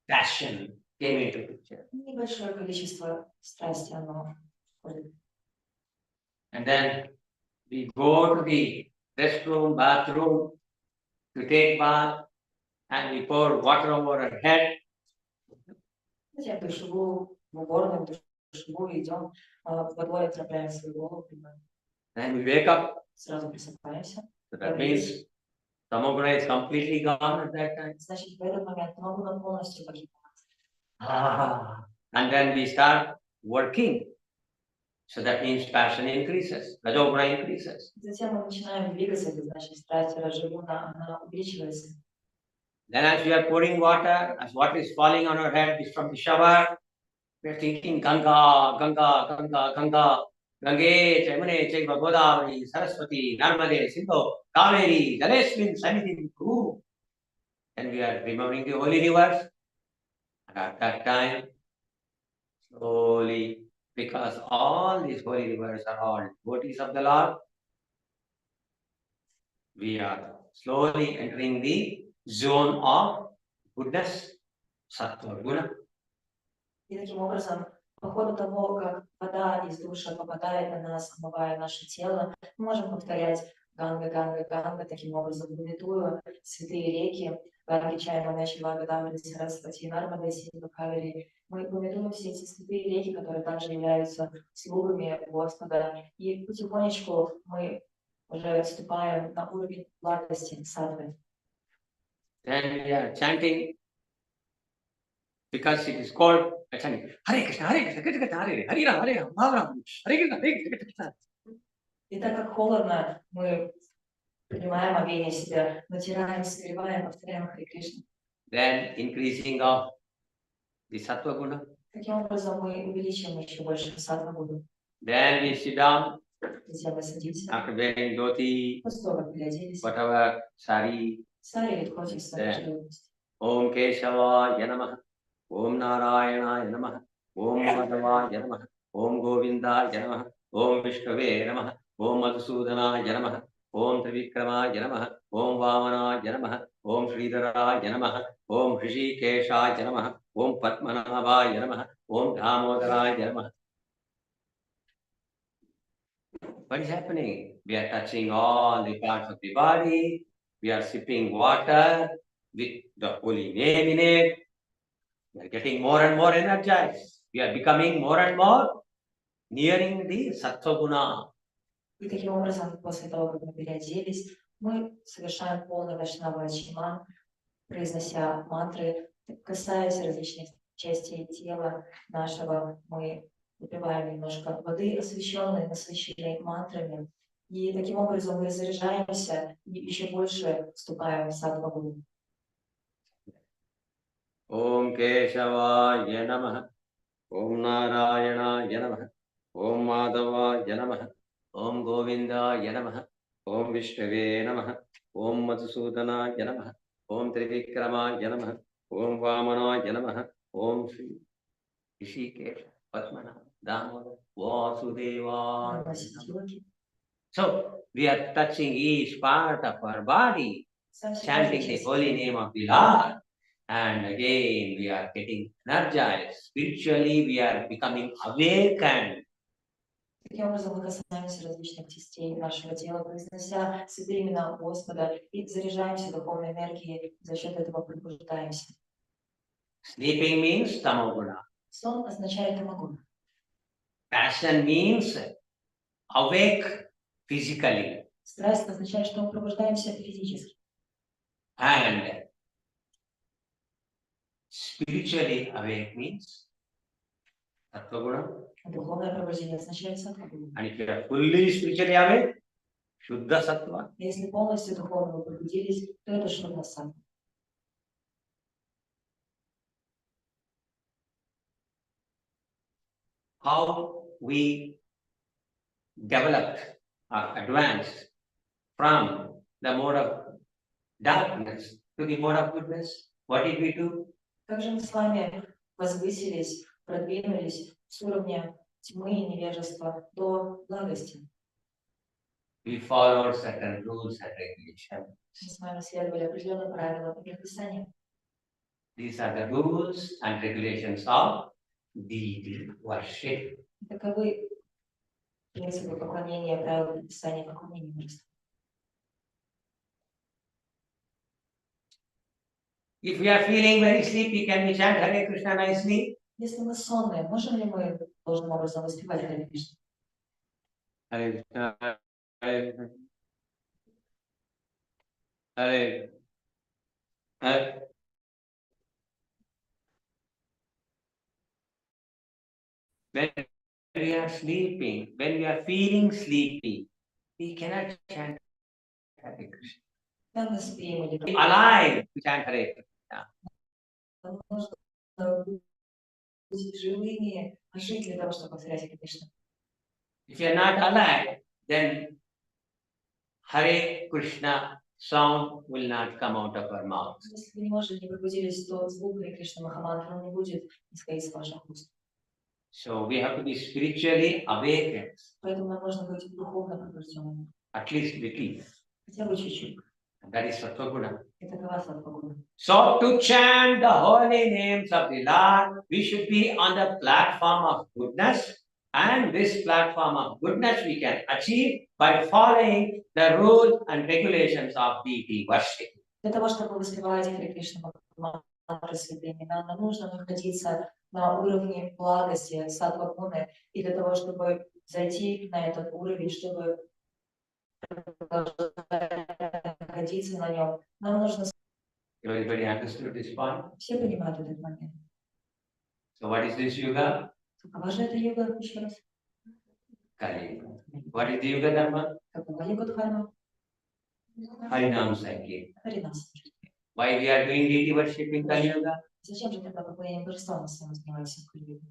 passion came into picture. Небольшое количество страсти, оно входит. And then we go to the restroom, bathroom, to take bath, and we pour water over our head. Знаете, в душевую, в уборную, в душевую идем, водой отравляем свою голову, Then we wake up. сразу просыпаемся. So that means Tamoguna is completely gone at that time. Значит, в этот момент Тамагуна полностью погибла. And then we start working. So that means passion increases, Rajoguna increases. Затем мы начинаем двигаться, это значит, страсть Раджагуна, она увеличивается. Then as we are pouring water, as water is falling on our head from the shower, we are thinking Ganga, Ganga, Ganga, Ganga, Gange, Chamune, Chaiva, Godavari, Saraswati, Narmade, Sindhu, Kaveri, Jalesmin, Sanidhi, Kuru. And we are remembering the holy rivers. And at that time, slowly, because all these holy rivers are all devotees of the Lord, we are slowly entering the zone of goodness, sattva, guna. И таким образом, по ходу того, как вода из душа попадает на нас, омывая наше тело, мы можем повторять Ганга, Ганга, Ганга, таким образом, пометуя святые реки, Ганги, Чаймана, Чива, Гадаври, Сарасвати, Нармада, Синду, Кавери. Мы пометуем все эти святые реки, которые также являются слугами Господа. И потихонечку мы уже вступаем на уровень благости, садвы. Then we are chanting, because it is called chanting, Hare Krishna, Hare Krishna, Krishna Krishna, Hare Hare, Hare Ram, Hare Ram, Ram Ram, Hare Krishna, Hare Krishna, Krishna Krishna. И так как холодно, мы принимаем омовение себя, натираем, согреваем, повторяем Харе Кришна. Then increasing of the sattva guna. Таким образом мы увеличиваем еще больше саттва гуну. Then we sit down Затем мы садимся, after wearing dhoti, после того, как переоделись, whatever, sari. сари відходять в свою жертвенность. Om Keshavaya Namaha, Om Narayana Namaha, Om Madhavaya Namaha, Om Govindaya Namaha, Om Vishnave Namaha, Om Madhusudana Namaha, Om Trivikramaya Namaha, Om Vamana Namaha, Om Sridharaya Namaha, Om Hrishikeshaya Namaha, Om Padmanabhaya Namaha, Om Damodaraya Namaha. What is happening? We are touching all the parts of the body. We are sipping water with the holy name in it. We are getting more and more energized. We are becoming more and more nearing the sattva guna. И таким образом, после того, как мы переоделись, мы совершаем полный вайшнава ачиман, произнося мантры, касаясь различных частей тела нашего, мы выпиваем немножко воды, освященной, насыщенной мантрами. И таким образом мы заряжаемся и еще больше вступаем в саттва-гуну. Om Keshavaya Namaha, Om Narayana Namaha, Om Madhava Namaha, Om Govinda Namaha, Om Vishnave Namaha, Om Madhusudana Namaha, Om Trivikrama Namaha, Om Vamana Namaha, Om Sri Rishikesh Padmana Damodar Vasudeva. So we are touching each part of our body, chanting the holy name of the Lord. And again, we are getting energized. Spiritually, we are becoming awakened. Таким образом, мы касаемся различных частей нашего тела, произнося святые имена Господа и заряжаемся духовной энергией, за счет этого пробуждаемся. Sleeping means tamoguna. Сон означает тамагуна. Passion means awake physically. Страсть означает, что мы пробуждаемся физически. And spiritually awake means sattva-guna. Духовное пробуждение означает саттва-гуна. And if you are fully spiritually awake, shuddha sattva. Если полностью духовно вы пробудились, то это шудда саттва. How we developed or advanced from the mode of darkness to the mode of goodness. What did we do? Как же мы с вами возвысились, продвинулись с уровня тьмы и невежества до благости? We followed certain rules and regulations. Мы с вами следовали определенным правилам и предписаниям. These are the rules and regulations of deity worship. Таковы принципы поклонения, правила предписания поклонения божеству. If we are feeling very sleepy, can we chant Hare Krishna nicely? Если мы сонные, можем ли мы должным образом воспевать Харе Кришна? Hare Krishna, Hare Krishna, Hare Hare. When we are sleeping, when we are feeling sleepy, we cannot chant Hare Krishna. Когда мы спим или Alive to chant Hare Krishna. нам нужно быть живыми, а жить для того, чтобы повторять Харе Кришна. If you are not alive, then Hare Krishna sound will not come out of our mouth. Если вы не можете, не пробудились, то звук Харе Кришна Махамантры не будет исходить из ваших уст. So we have to be spiritually awakened, Поэтому нам нужно быть духовно пробужденными. at least little. Хотя бы чуть-чуть. And that is Sattva-guna. Это такова сатва-гуна. So to chant the holy names of the Lord, we should be on the platform of goodness. And this platform of goodness we can achieve by following the rules and regulations of deity worship. Для того, чтобы воспевать Харе Кришна Махамантры святые имена, нам нужно находиться на уровне благости, сатва-гуны, и для того, чтобы зайти на этот уровень, чтобы находиться на нем, нам нужно... Everybody understood this point? Все понимают этот момент. So what is this yuga? Какова же это юга, еще раз? Kali Yuga. What is the yuga dharma? Какова юга дхарма? Harinam Sankirtan. Харинас. Why we are doing deity worship in Kali Yuga? Зачем же тогда поклонение божествам мы с вами занимаемся в Кали-юге?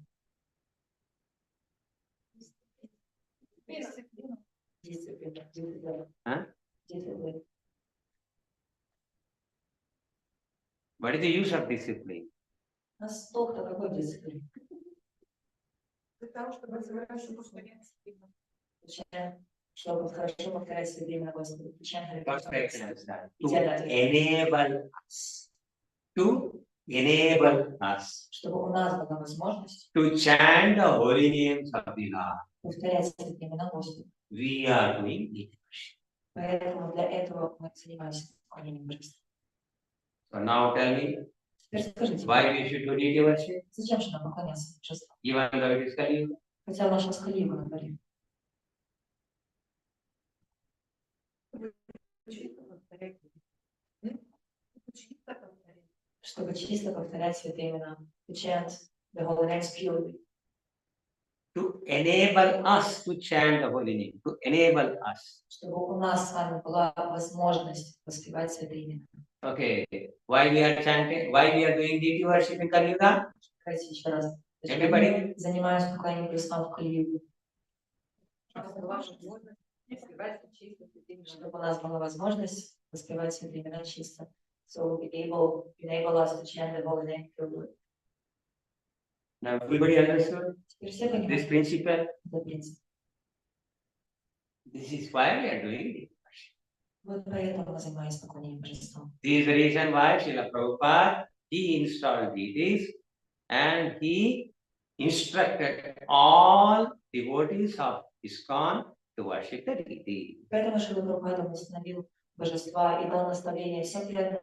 Дисциплина. Huh? Дисциплина. What is the use of discipline? А сток-то какой дисциплины? Для того, чтобы совершенно повторять себя. Включаем, чтобы хорошо повторять святые имена Господа. Включаем Харе First Кришна. section is that. To enable us Чтобы у нас была возможность to chant the holy names of the Lord. повторять святые имена Господа. We are doing deity worship. Поэтому для этого мы занимаемся поклонением божествам. So now tell me, Теперь скажите, why we should do deity worship? зачем же нам поклоняться божествам? Even though it is Kali Yuga. Хотя наша Кали-юга на дворе. Чтобы чисто повторять святые имена. To chant the holy names purely. To enable us to chant the holy name. To enable us. Чтобы у нас с вами была возможность воспевать святые имена. Okay. Why we are chanting? Why we are doing deity worship in Kali Yuga? Давайте еще раз. Everybody? Занимаюсь поклонением божествам в Кали-юге. Чтобы у нас была возможность воспевать святые имена чисто. So enable us to chant the holy name purely. Now everybody understood Теперь все this понимают principle. этот принцип. This is why we are doing it. Вот поэтому мы занимаемся поклонением божествам. This is the reason why Srila Prabhupada, he installed deities and he instructed all devotees of ISKCON to worship the deity. Поэтому Шрила Прабхупада установил божества и дал наставление всем преданным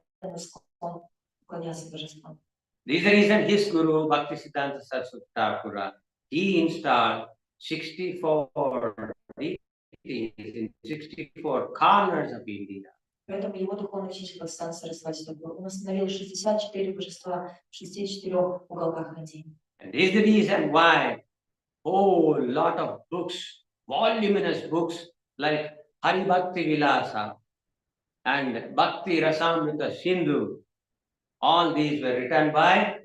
поклоняться божествам. This is the reason his guru, Bhaktisiddhanta Saraswati Thakura, he installed 64 deities in 64 corners of India. Поэтому его духовный учитель Бхактисиддханта Сарасвати Thakura, он установил 64 божества в 64 уголках Индии. And this is the reason why whole lot of books, voluminous books like Hari Bhakti Vilasa and Bhakti Rasamrita Sindhu, all these were written by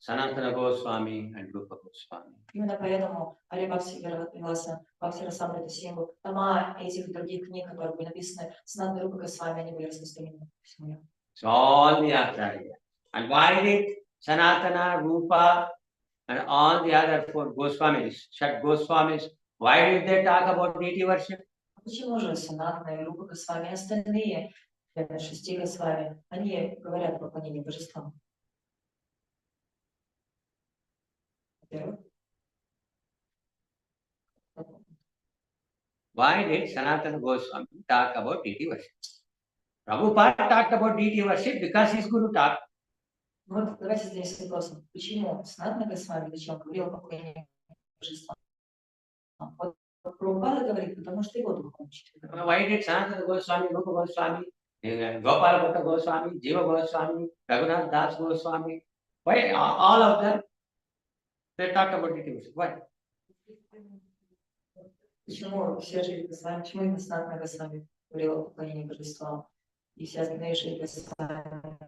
Sanatana Goswami and Rupa Goswami. Именно поэтому Хари Бхакти Виласа, Бхакти Расамрита Сингу, тома этих других книг, которые были написаны Санатаной Рупой Госвами, они были распространены по всему миру. So all the Acharya. And why did Sanatana, Rupa, and all the other four Goswamis, Shat Goswamis, why did they talk about deity worship? Почему же Санатана, Рупа Госвами и остальные 6 Госвами, они говорят о поклонении божествам? Во-первых, Why did Sanatana Goswami talk about deity worship? Prabhupada talked about deity worship because his guru talked. Вот давайте зададимся вопросом, почему Санатана Госвами, зачем говорил о поклонении божествам? Вот Прабхупада говорит, потому что его духовный учитель. Why did Sanatana Goswami, Rupa Goswami, Gopal Bhatta Goswami, Jiva Goswami, Raghunath Das Goswami, why all of them, they talked about it? Why? Почему все жили Госвами, почему именно Санатана Госвами говорил о поклонении божествам? И все остальные жили Госвами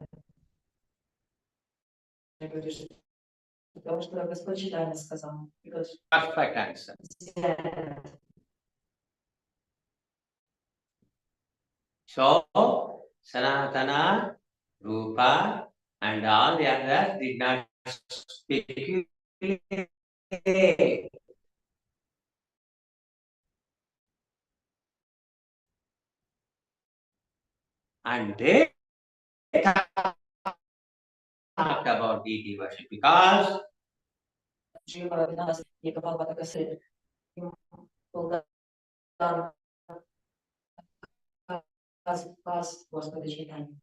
говорили, что потому что Господь Чайтанья сказал. Perfect answer. So, Sanatana, Rupa, and all the others did not speculate. And they talked about deity worship because Жива нас и Гопал Бхатта Госвами был дан указ Господа Чайтаньи.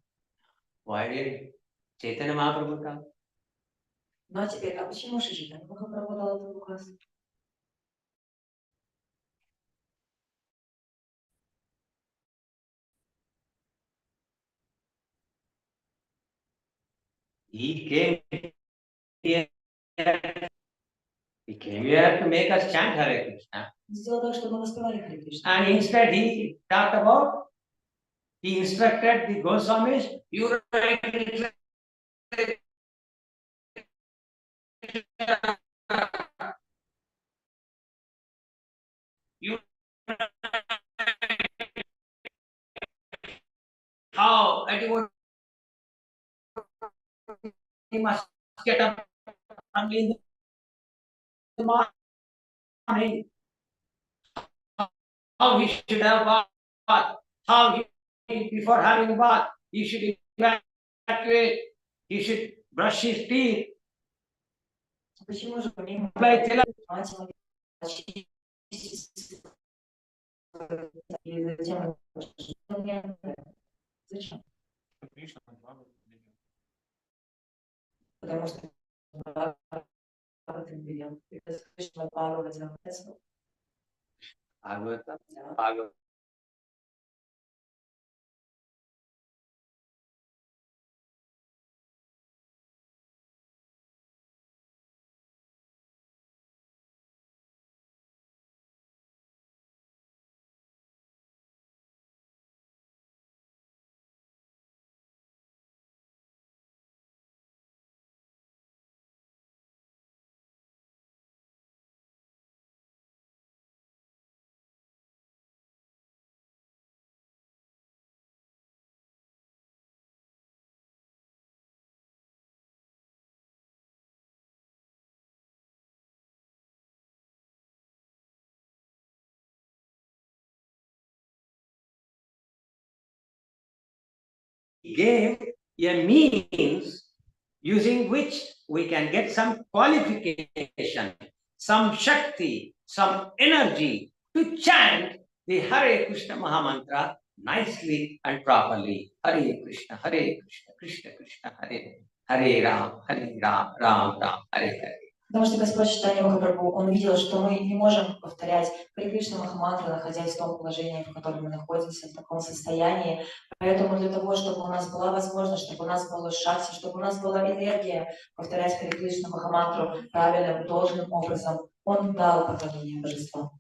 why did Chaitanya Mahaprabhu talk? Ну а теперь, а почему Шри Чайтанья Махапрабху дал этот указ? He came here. He came here to make us chant Hare Krishna. Сделал так, чтобы мы воспевали Харе Кришна. And instead he talked about, he instructed the Goswamis, you write you how anyone he must get up early in the morning. How he should have bath, how he before having a bath, he should evacuate, he should brush his teeth. Почему же помимо Apply tilak. и затем зачем? Потому что Кришна пару разобрался. Bhagavatam. Gave a means using which we can get some qualification, some Shakti, some energy to chant the Hare Krishna Mahamantra nicely and properly. Hare Krishna, Krishna Krishna, Hare Ram, Ram Ram, Hare Hare. Потому что Господь Чайтанья Махапрабху, он видел, что мы не можем повторять Харе Кришна Махамантру, находясь в том положении, в котором мы находимся, в таком состоянии. Поэтому для того, чтобы у нас была возможность, чтобы у нас было шакти, чтобы у нас была энергия повторять Харе Кришна Махамантру правильным, должным образом, он дал поклонение божествам.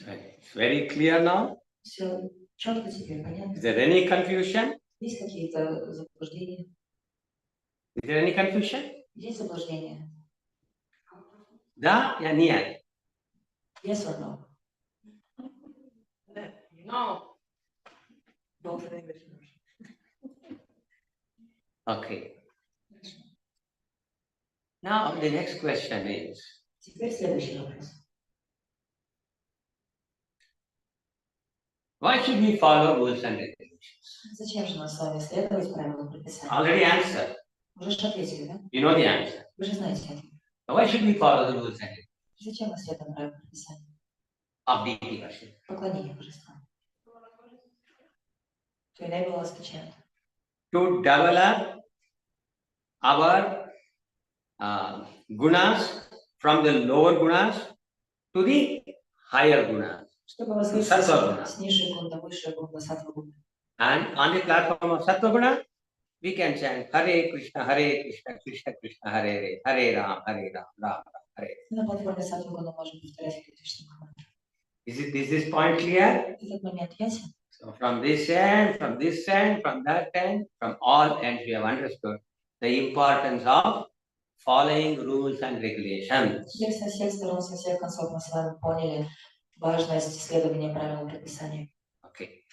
It's very clear now. Все четко теперь, понятно? Is there any confusion? Есть какие-то заблуждения? Is there any confusion? Есть заблуждения? Да, я нет. Yes or no? No. Both in English. Okay. Now the next question is, Теперь следующий вопрос. why should we follow rules and regulations? Зачем же нам с вами следовать правилам предписания? Already answered. Вы же ответили, да? You know the answer. Вы же знаете ответ. Why should we follow the rules and regulations Зачем мы следуем правилам предписания? of deity worship? Поклонение божествам. to enable us to chant, to develop our gunas from the lower gunas to the higher gunas. чтобы возвыситься с низшей гун до высшей гун до саттва гуна. And on the platform of Sattva Guna, we can chant Hare Krishna, Krishna Krishna, Hare Ram, Ram Ram, Hare. На платформе саттва гуна можем повторять Кришна мантру. Is this point clear? Этот момент ясен? So from this end, from that end, from all ends we have understood the importance of following rules and regulations. Теперь со всех сторон, со всех концов мы с вами поняли важность следования правилам предписания. Okay.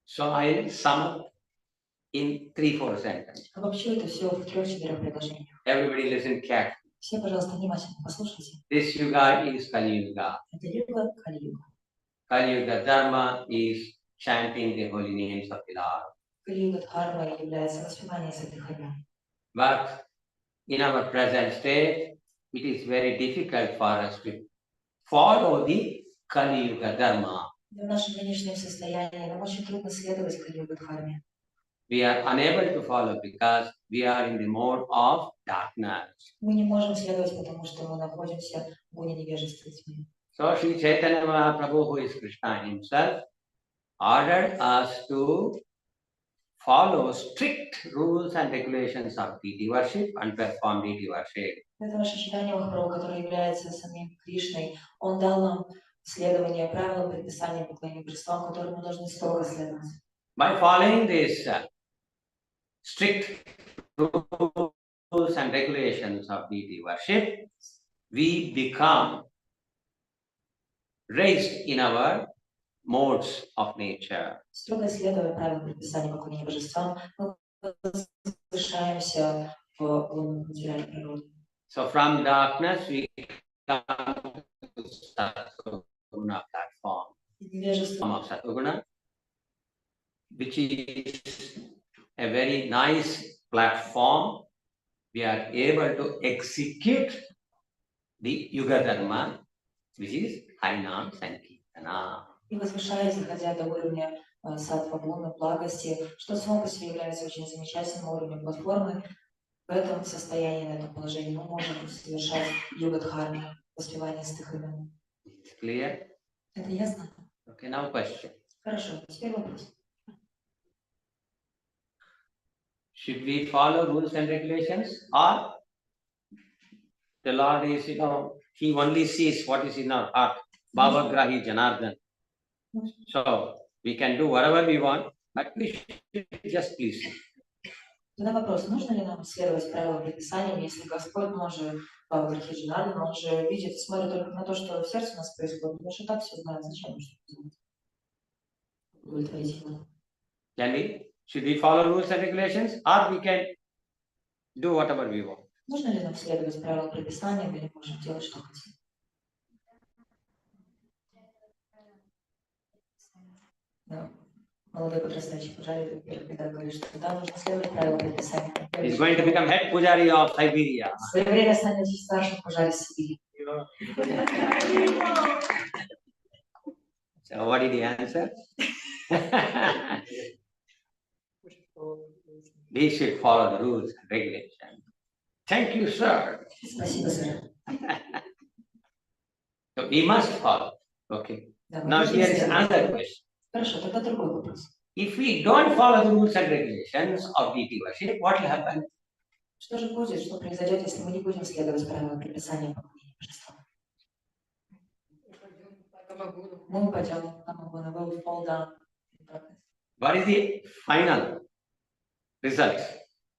So I'll sum up in 3-4 sentences. Обобщу это все в 3-4 предложениях. Everybody listen carefully. Все, пожалуйста, внимательно послушайте. This yuga is Kali Yuga. Это юга, Кали-юга. Kali Yuga Dharma is chanting the holy names of the Lord. Кали-юга Дхарма является воспеванием святых имен. But in our present state, it is very difficult for us to follow the Kali Yuga Dharma. В нашем нынешнем состоянии нам очень трудно следовать Кали-юга Дхарме. We are unable to follow because we are in the mode of darkness. Мы не можем следовать, потому что мы находимся в гуне невежества и тьмы. So Sri Chaitanya Mahaprabhu, who is Krishna himself, ordered us to follow strict rules and regulations of deity worship and perform deity worship. Это наше Чайтанья Махапрабху, который является самим Кришной. Он дал нам следование правилам, предписаниям, поклонению божествам, которым мы должны строго следовать. By following these strict rules and regulations of deity worship, we become raised in our modes of nature. Строго следуя правилам предписания поклонения божествам, мы возвышаемся в материальной природе. So from darkness we come to Sattva-guna platform. Of Sattva-guna, which is a very nice platform. We are able to execute the Yuga Dharma, which is Harinam Sankirtana. И возвышаясь, доходя до уровня саттва-гуны, благости, что само по себе является очень замечательным уровнем платформы, в этом состоянии, на этом положении мы можем совершать юга-дхарму, воспевание святых имен. Clear? Это ясно? Okay, now question. Хорошо, теперь вопрос. Should we follow rules and regulations, or the Lord is, He only sees what is in our heart. Bhava Grahi Janardhan. So we can do whatever we want, but we should just please Him. Тогда вопрос, нужно ли нам следовать правилам предписаниям, если Господь, Он же Бхава Грахи Джанардхан, Он же видит, смотрит только на то, что в сердце у нас происходит, потому что так все знает, зачем нужно делать? Удовлетворить Его. Should we follow rules and regulations, or we can do whatever we want? Нужно ли нам следовать правилам предписаниям, или можем делать, что хотим? Да. Молодой подрастающий пужари, когда говорит, что да, нужно следовать правилам предписаниям. He's going to become head pujari of Siberia. В свое время станет старшим пужари Сибири. So what did he answer? We should follow the rules and regulations. Thank you, sir. Спасибо, сэр. So we must follow. Okay. Да, Now here is another question. Хорошо, тогда другой вопрос. If we don't follow the rules and regulations of deity worship, what will happen? Что же будет, что произойдет, если мы не будем следовать правилам предписания поклонения божествам? Мы упадем на Магуна, we will fall down. What is the final result?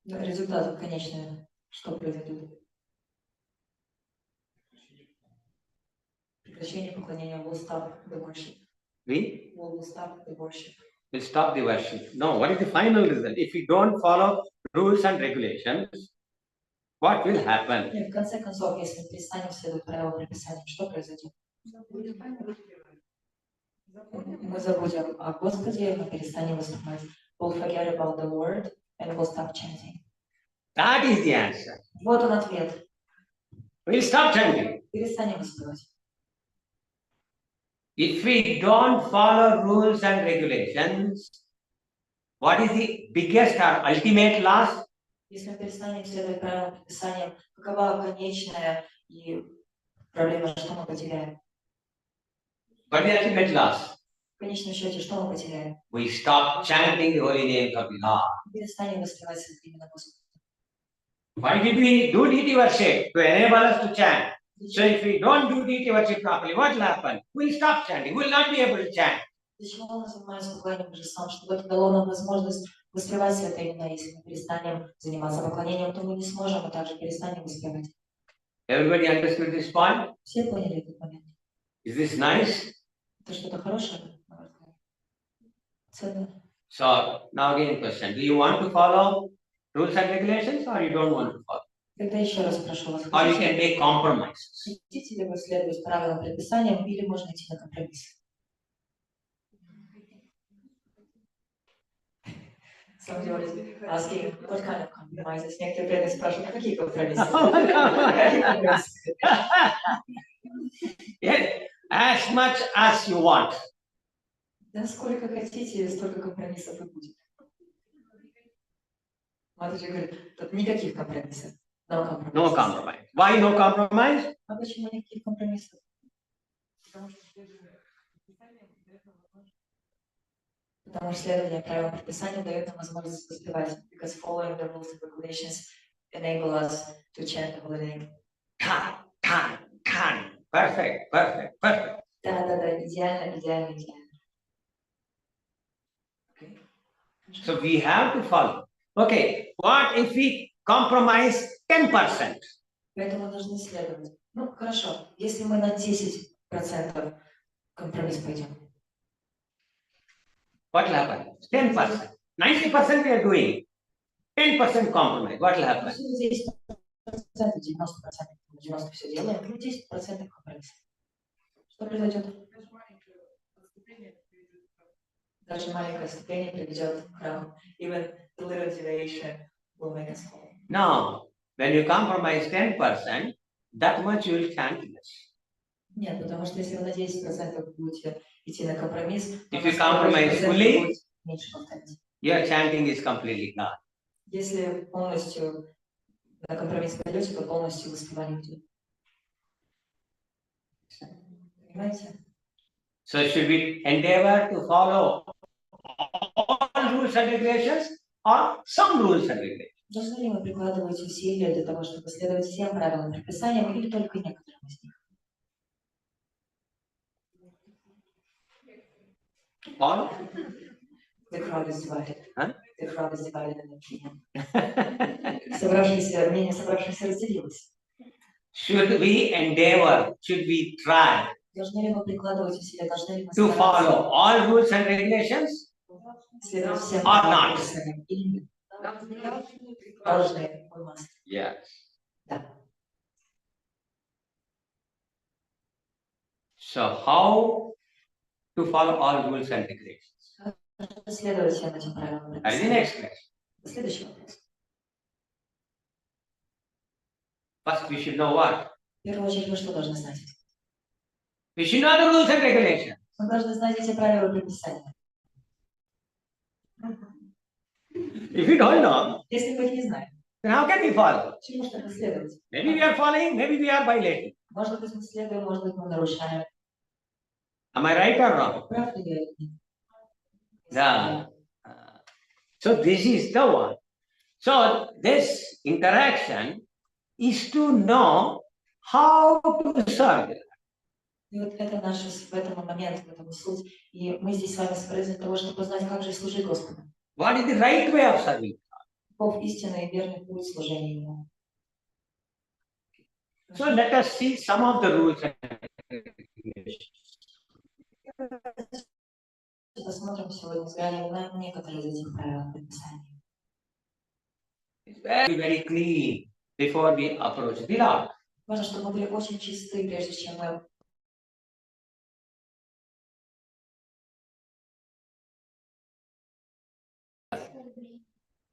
Результат конечный, что произойдет? Прекращение поклонения will stop the worship. We Will stop the worship. will stop the worship. No, what is the final result? If we don't follow rules and regulations, what will happen? И в конце концов, если мы перестанем следовать правилам предписания, что произойдет? Мы забудем о Господе, мы перестанем воспевать. We'll forget about the word and we'll stop chanting. That is the answer. Вот он ответ. We'll stop chanting. Перестанем воспевать. If we don't follow rules and regulations, what is the biggest or ultimate loss? Если мы перестанем следовать правилам, предписаниям, какова конечная и проблема, что мы потеряем? What is the ultimate loss? В конечном счете, что мы потеряем? We stop chanting the holy names of the Lord. Перестанем воспевать святые имена Господа. Why did we do deity worship? To enable us to chant. So if we don't do deity worship properly, what will happen? We'll stop chanting. We'll not be able to chant. Для чего мы занимаемся поклонением божествам? Чтобы это дало нам возможность воспевать святые имена. Если мы перестанем заниматься поклонением, то мы не сможем, а также перестанем воспевать. Everybody understood this point? Все поняли этот момент? Is this nice? Это что-то хорошее? Ценно. So now again question. Do you want to follow rules and regulations or you don't want to follow? Тогда еще раз прошу вас. Or you can make compromises. Хотите ли вы следовать правилам, предписаниям, или можно идти на компромисс? Somebody is asking what kind of compromises. Некоторые преданные спрашивают, какие компромиссы? Yes, as much as you want. Да сколько хотите, столько компромиссов и будет. Матушка говорит, тут никаких компромиссов. No compromise. No compromise. Why no compromise? А почему никаких компромиссов? Потому что следование правилам предписания дает нам возможность воспевать. Because following the rules and regulations enable us to chant the holy name. Tan. Perfect. Да, идеально. Okay. So we have to follow. Okay, what if we compromise 10%? Поэтому мы должны следовать. Ну, хорошо, если мы на 10% компромисс пойдем. What will happen? 10%. 90% we are doing. 10% compromise. What will happen? 10%, 90% все делаем, ну 10% компромисс. Что произойдет? Даже маленькое отступление приведет к краху. Even the little deviation will make us fall. No, when you compromise 10%, that much you will chant less. Нет, потому что если вы на 10% будете идти на компромисс, If you compromise fully, меньше повторить. your chanting is completely gone. Если полностью на компромисс пойдете, то полностью воспевание идет. Понимаете? So should we endeavor to follow all rules and regulations or some rules and regulations? Должны ли мы прикладывать усилия для того, чтобы следовать всем правилам предписаниям или только некоторым из них? All? The crowd is divided. Huh? The crowd is divided in opinion. Мнение собравшихся разделилось. Should we endeavor, should we try Должны ли мы прикладывать усилия, должны ли мы to follow all rules and regulations следовать всем or not? предписаниям или нет? Должны, we must. Yes. Да. So how to follow all rules and regulations? Следовать всем этим правилам That is the next question. Следующий вопрос. First, we should know what? В первую очередь, мы что должны знать? We should know the rules and regulations. Мы должны знать эти правила предписания. If we don't know, Если мы их не знаем, then how can we follow? чему же тогда следовать? Maybe we are following, maybe we are violating. Может быть, мы следуем, может быть, мы нарушаем. Am I right or wrong? Прав ли я или нет? Yeah. So this is the one. So this interaction is to know how to serve. И вот это наш в этом момент, в этом суть. И мы здесь с вами собрались для того, чтобы узнать, как же служить Господу. What is the right way of serving? Каков истинный и верный путь служения Ему. So let us see some of the rules and regulations. Посмотрим сегодня, взглянем на некоторые из этих правил предписаний. It's very clean before we approach the Lord. Важно, чтобы мы были очень чисты, прежде чем мы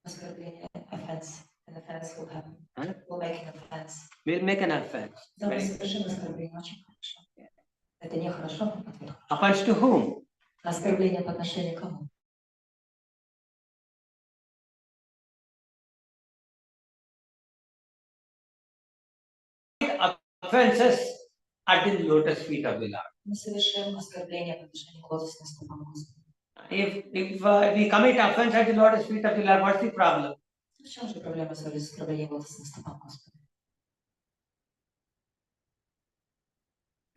оскорбление, offense. An offense will happen. Huh? We'll make an offense. We'll make an offense. Да, мы совершим оскорбление, очень хорошо. Это нехорошо, ответ хорошо. Offense to whom? Оскорбление по отношению к кому? Offenses at the lotus feet of the Lord. Мы совершаем оскорбление по отношению к лотосным стопам Господа. If we commit offense at the lotus feet of the Lord, what's the problem? В чем же проблема с оскорблением лотосным стопам Господа?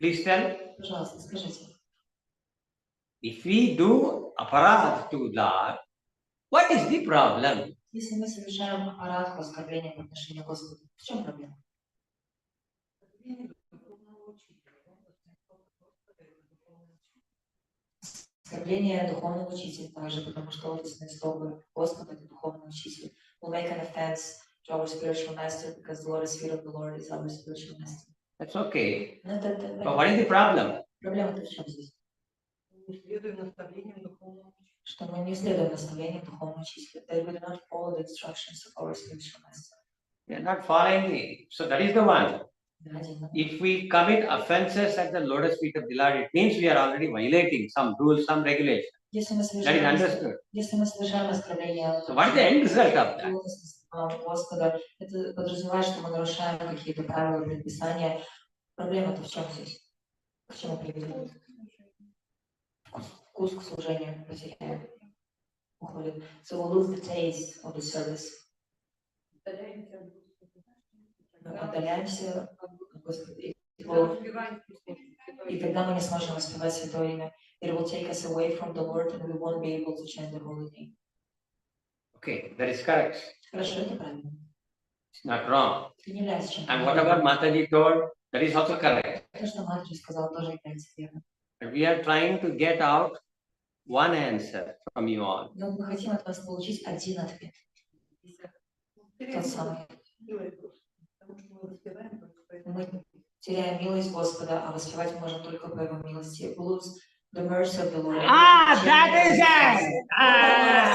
Please tell. Пожалуйста, скажите. If we do aparadh to Lord, what is the problem? Если мы совершаем аппаратку оскорбления по отношению к Господу, в чем проблема? Оскорбление духовного учителя также, потому что лотосные стопы Господа — это духовный учитель. We'll make an offense to our spiritual master because the lotus feet of the Lord is our spiritual master. That's okay. Но это But what is the problem? проблема-то в чем здесь? Что мы не следуем наставлениям духовного учителя. That we do not follow the instructions of our spiritual master. We are not following it. So that is the one. Да, один. If we commit offenses at the lotus feet of the Lord, it means we are already violating some rules, some regulations. Если мы That is understood. совершаем оскорбление So what is the end result of that? Господа, это подразумевает, что мы нарушаем какие-то правила, предписания. Проблема-то в чем здесь? К чему приведет? Вкус к служению потеряем. Уходит. So we'll lose the taste of the service. Мы отдаляемся от Господа. И тогда мы не сможем воспевать Святое Имя. It will take us away from the Lord and we won't be able to chant the holy name. Okay, that is correct. Хорошо, это правильно. It's not wrong. Это не является чем-то. And whatever Mataji told, that is also correct. То, что Матери сказал, тоже является верным. And we are trying to get out one answer from you all. Но мы хотим от вас получить один ответ. Тот самый. Мы теряем милость Господа, а воспевать мы можем только по Его милости. We lose the mercy of the Lord. That is it!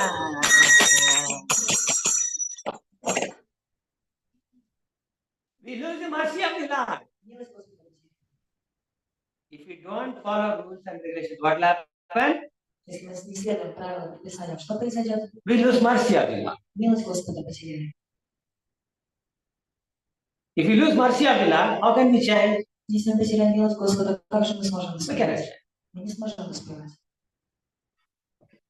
We lose the mercy of the Lord. Милость Господа. If we don't follow rules and regulations, what will happen? Если мы не следуем правилам, предписаниям, что произойдет? We lose mercy of the Lord. Милость Господа потеряем. If we lose mercy of the Lord, how can we chant? Если мы потеряем милость Господа, как же мы сможем We cannot воспевать? chant. Мы не сможем воспевать.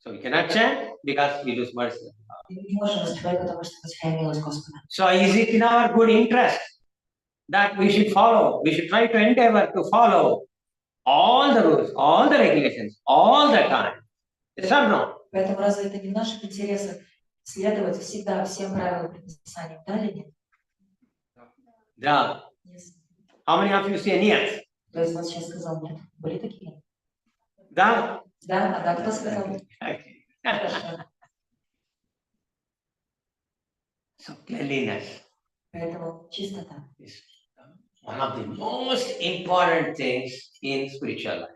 So we cannot chant because we lose mercy. Мы не можем воспевать, потому что потеряем милость Господа. So is it in our good interest that we should follow? We should try to endeavor to follow all the rules, all the regulations, all the time. Yes or no? Поэтому разве это не в наших интересах следовать всегда всем правилам предписаниям? Да или нет? Yeah. Нет. How many of you say yes? То есть вот сейчас сказал нет. Были такие? Да? Да, а да, кто сказал? Okay. Хорошо. So cleanliness Поэтому чистота. is one of the most important things in spiritual life.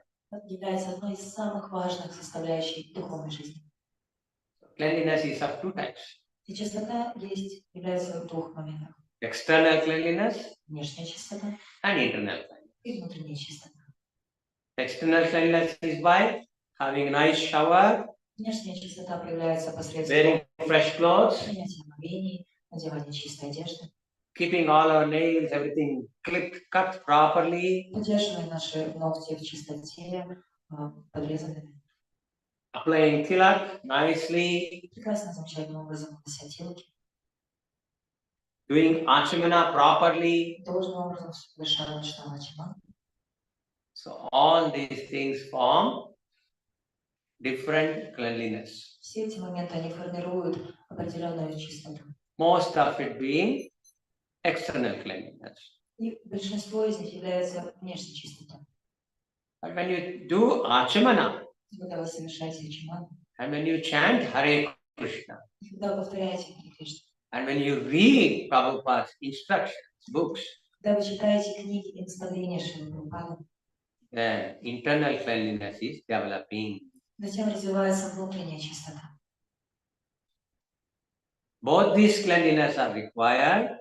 Является одной из самых важных составляющих духовной жизни. Cleanliness is of two types. И чистота является в двух моментах. External cleanliness Внешняя чистота and internal cleanliness. и внутренняя чистота. External cleanliness is by having a nice shower, Внешняя чистота проявляется посредством wearing fresh clothes, принятия омовений, надевания чистой одежды, keeping all our nails, everything clipped, cut properly, поддерживая наши ногти в чистоте, подрезанными. applying tilak nicely, Прекрасно, замечательным образом нанося телки, doing achimana properly. должным образом совершая ночного ачимана. So all these things form different cleanliness. Все эти моменты, они формируют определенную чистоту. Most of it being external cleanliness. И большинство из них является внешней чистотой. But when you do achimana Когда вы совершаете ачиман, and when you chant Hare Krishna когда вы повторяете Харе Кришна, and when you read Prabhupada's instructions, books, когда вы читаете книги и наставления Шрилы Прабхупады, then internal cleanliness is developing. затем развивается внутренняя чистота. Both these cleanliness are required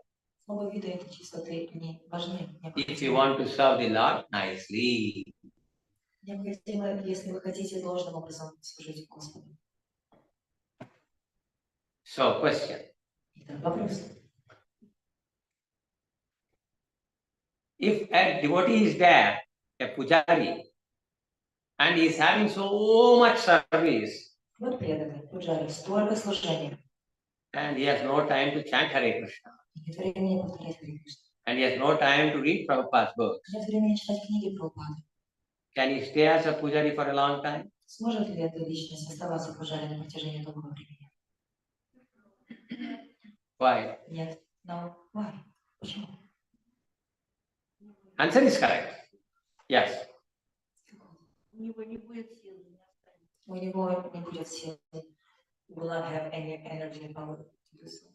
Оба вида этой чистоты, они важны. if you want to serve the Lord nicely. Необходимо, если вы хотите должным образом служить Господу. So, question. Итак, вопрос. If a devotee is there, a pujari, and he is having so much service, Вот преданный, пуджари, столько служения. and he has no time to chant Hare Krishna, Нет времени повторять Харе Кришна. and he has no time to read Prabhupada's books, Нет времени читать книги Прабхупады. can he stay as a pujari for a long time? Сможет ли эта личность оставаться пуджари на протяжении долгого времени? Why? Нет. No. Why? Почему? Answer is correct. Yes. У него не будет сил. У него не будет сил. Will not have any energy and power to do so.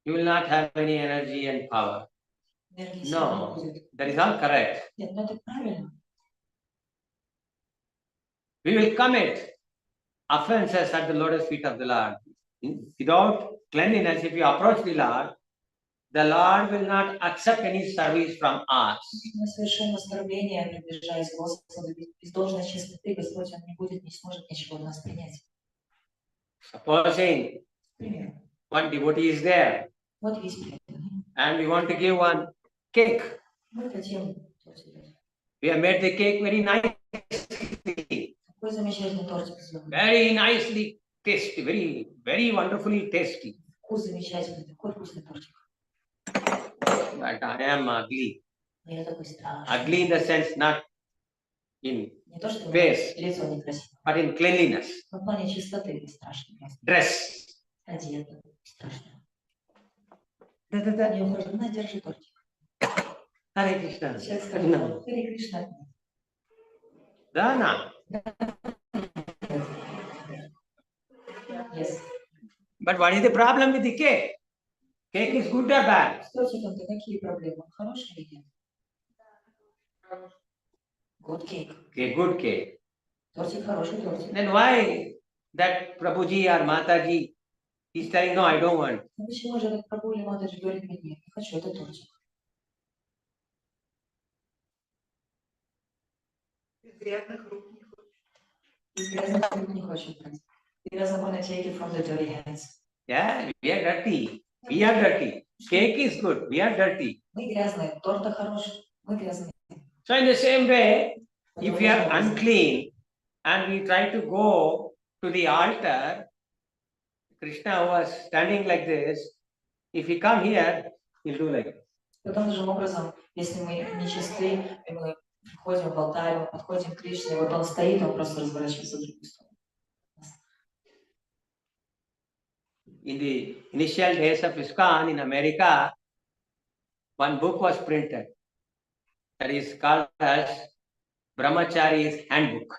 You will not have any energy and power. Энергии сил не No, будет. that is all correct. Нет, но это правильно. We will commit offenses at the lotus feet of the Lord. Without cleanliness, if you approach the Lord will not accept any service from us. Мы совершаем оскорбление, приближаясь к Господу. Без должной чистоты Господь Он не будет, не сможет ничего от нас принять. Supposing Пример. one devotee is there Вот есть преданный. and we want to give one cake. Мы хотим. We have made the cake very nicely, Какой замечательный тортик сделан. very nicely tasty, very, very wonderfully tasty. Вкус замечательный, такой вкусный тортик. But I am ugly. Я такой страшный. Ugly in the sense not in Не то, что face, лицо некрасивое, but in cleanliness. но в плане чистоты ты страшный. Dress. Одета. Страшно. Da. Я ухожу, на, держи тортик. Hare Krishna. Человек сказал, Харе Кришна. Dana. Yes. But what is the problem with the cake? Cake is good or bad? С тортиком-то какие проблемы? Он хороший или нет? Good cake. Okay, good cake. Тортик хороший тортик. Then why that Prabhuji or Mataji is telling, no, I don't want. Ну почему же этот Прабху или Матаджи говорит мне, нет, не хочу, это тортик. Из грязных рук не хочет. Из грязных рук не хочет брать. He doesn't want to take it from the dirty hands. Yeah, we are dirty. We are dirty. Cake is good. We are dirty. Мы грязные, торт хороший, мы грязные. So in the same way, if we are unclean and we try to go to the altar, Krishna was standing like this. If he come here, he'll do like this. Таким же образом, если мы нечисты, и мы приходим в алтарь, мы подходим к Кришне, вот он стоит, он просто разворачивается в другую сторону. In the initial days of ISKCON in America, one book was printed that is called as Brahmachari's Handbook.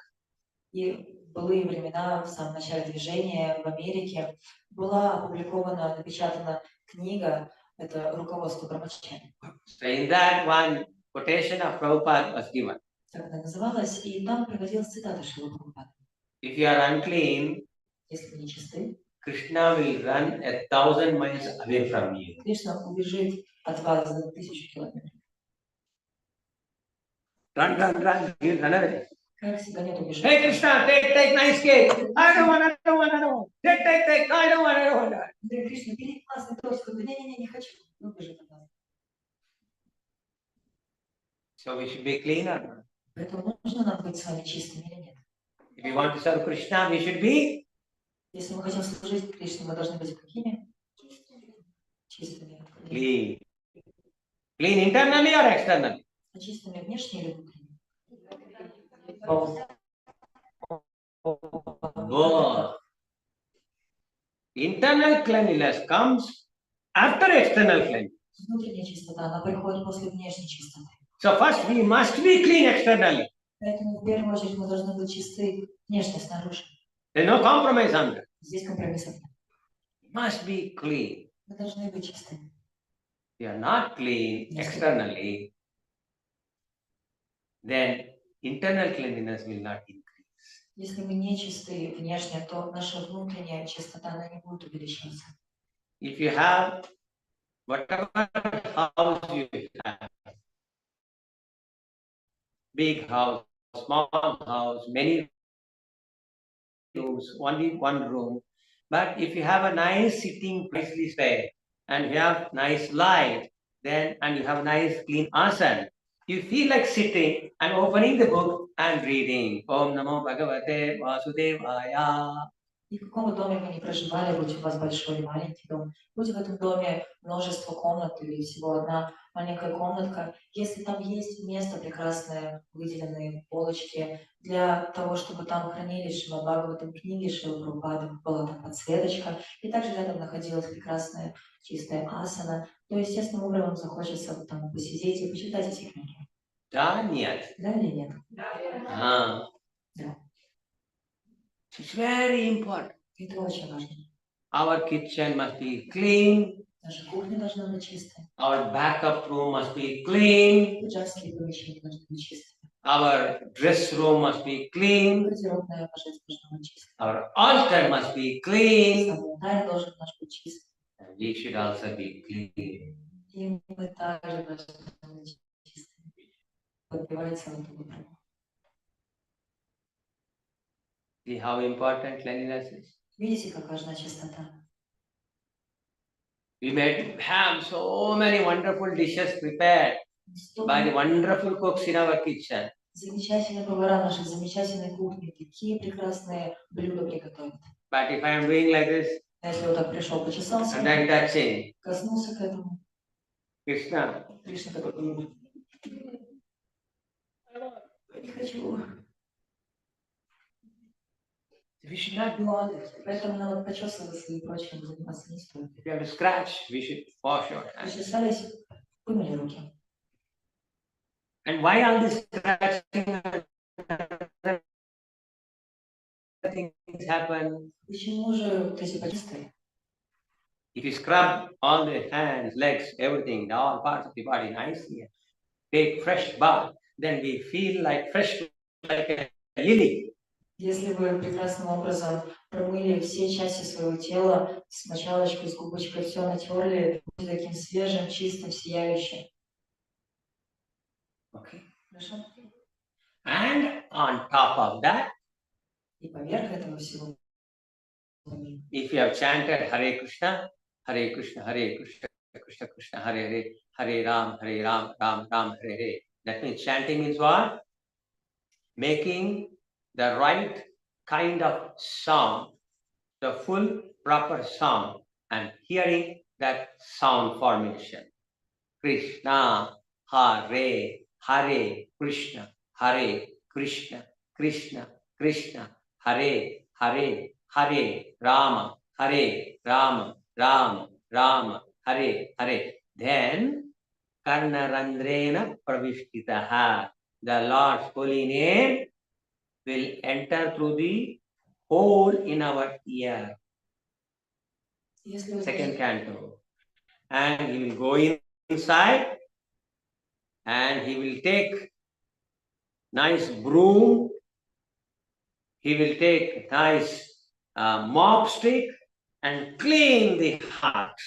И в былые времена, в самом начале движения в Америке, была опубликована, напечатана книга, это руководство Брахмачари. So in that one quotation of Prabhupada was given. Так она называлась, и там приводилась цитата Шрила Прабхупады. If you are unclean, Если вы нечисты, Krishna will run 1,000 miles away from you. Кришна убежит от вас за 1000 километров. Run, he'll run away. Как всегда нет убежать. Hey Krishna, take nice cake. I don't want. Take. I don't want. Андрей, Кришна, бери классный тортик. Не хочу. Убежит от вас. So we should be cleaner. Поэтому нужно нам быть с вами чистыми или нет? If we want to serve Krishna, we should be Если мы хотим служить Кришне, мы должны быть какими? Чистыми. clean. Clean internally or externally? А чистыми внешне или внутренне? Both. Both. Internal cleanliness comes after external cleanliness. Внутренняя чистота, она приходит после внешней чистоты. So first we must be clean externally. Поэтому в первую очередь мы должны быть чисты внешне, снаружи. There's no compromise on that. Здесь компромиссов нет. Must be clean. Мы должны быть чистыми. We are not clean externally, then internal cleanliness will not increase. Если мы не чисты внешне, то наша внутренняя чистота, она не будет увеличиваться. If you have whatever house you have, big house, small house, many rooms, only one room. But if you have a nice sitting nicely spread, and you have nice light, then and you have nice clean asana, you feel like sitting and opening the book and reading. Om Namo Bhagavate Vasudevaya. И в каком бы доме вы ни проживали, будь у вас большой или маленький дом, будь в этом доме множество комнат или всего одна маленькая комнатка, если там есть место прекрасное, выделенные полочки для того, чтобы там хранились Шримад Бхагаватам, книги Шрилы Прабхупады, была там подсветочка, и также рядом находилась прекрасная чистая асана, то естественным образом захочется там посидеть и почитать эти книги. Да, нет. Да или нет? Да. Да. It's very important. Это очень важно. Our kitchen must be clean. Наша кухня должна быть чистая. Our backup room must be clean. Пиджакские помещения должны быть чистые. Our dress room must be clean. Гардеробная пожалуйста, должна быть чистая. Our altar must be clean. Сам алтарь должен наш быть чистым. And we should also be clean. И мы также должны быть чистыми. Подбивается в эту выборку. See how important cleanliness is? Видите, как важна чистота? We may have so many wonderful dishes prepared by the wonderful cooks in our kitchen. Замечательные повара нашей замечательной кухни, такие прекрасные блюда приготовят. But if I am doing like this, А если вот так пришел, почесался, and then touching, коснулся к этому, Krishna, Кришна такой, не хочу. we should not do all this. Поэтому надо почесываться и прочим заниматься не стоит. If you have a scratch, we should wash our hands. Почесались, вымыли руки. And why all this scratching and things happen? Почему же вот эти почувствия? If you scrub all the hands, legs, everything, all parts of the body nicely, take fresh bath, then we feel like fresh, like a lily. Если вы прекрасным образом промыли все части своего тела с мочалочкой, с губочкой, все натерли, будете таким свежим, чистым, сияющим. Okay. Хорошо? And on top of that, И поверх этого всего, if you have chanted Hare Krishna, Hare Krishna, Hare Krishna, Krishna Krishna, Hare Hare, Hare Ram, Ram Ram, Hare Hare. That means chanting means what? Making the right kind of sound, the full proper sound, and hearing that sound formation. Krishna, Hare, Hare Krishna, Hare Krishna, Krishna Krishna, Hare Hare, Hare Rama, Ram Rama, Hare Hare. Then Karnarandrena Pravishtitaha, the Lord's holy name will enter through the hole in our ear. Second canto. And he will go inside and he will take nice broom, he will take nice mop stick and clean the heart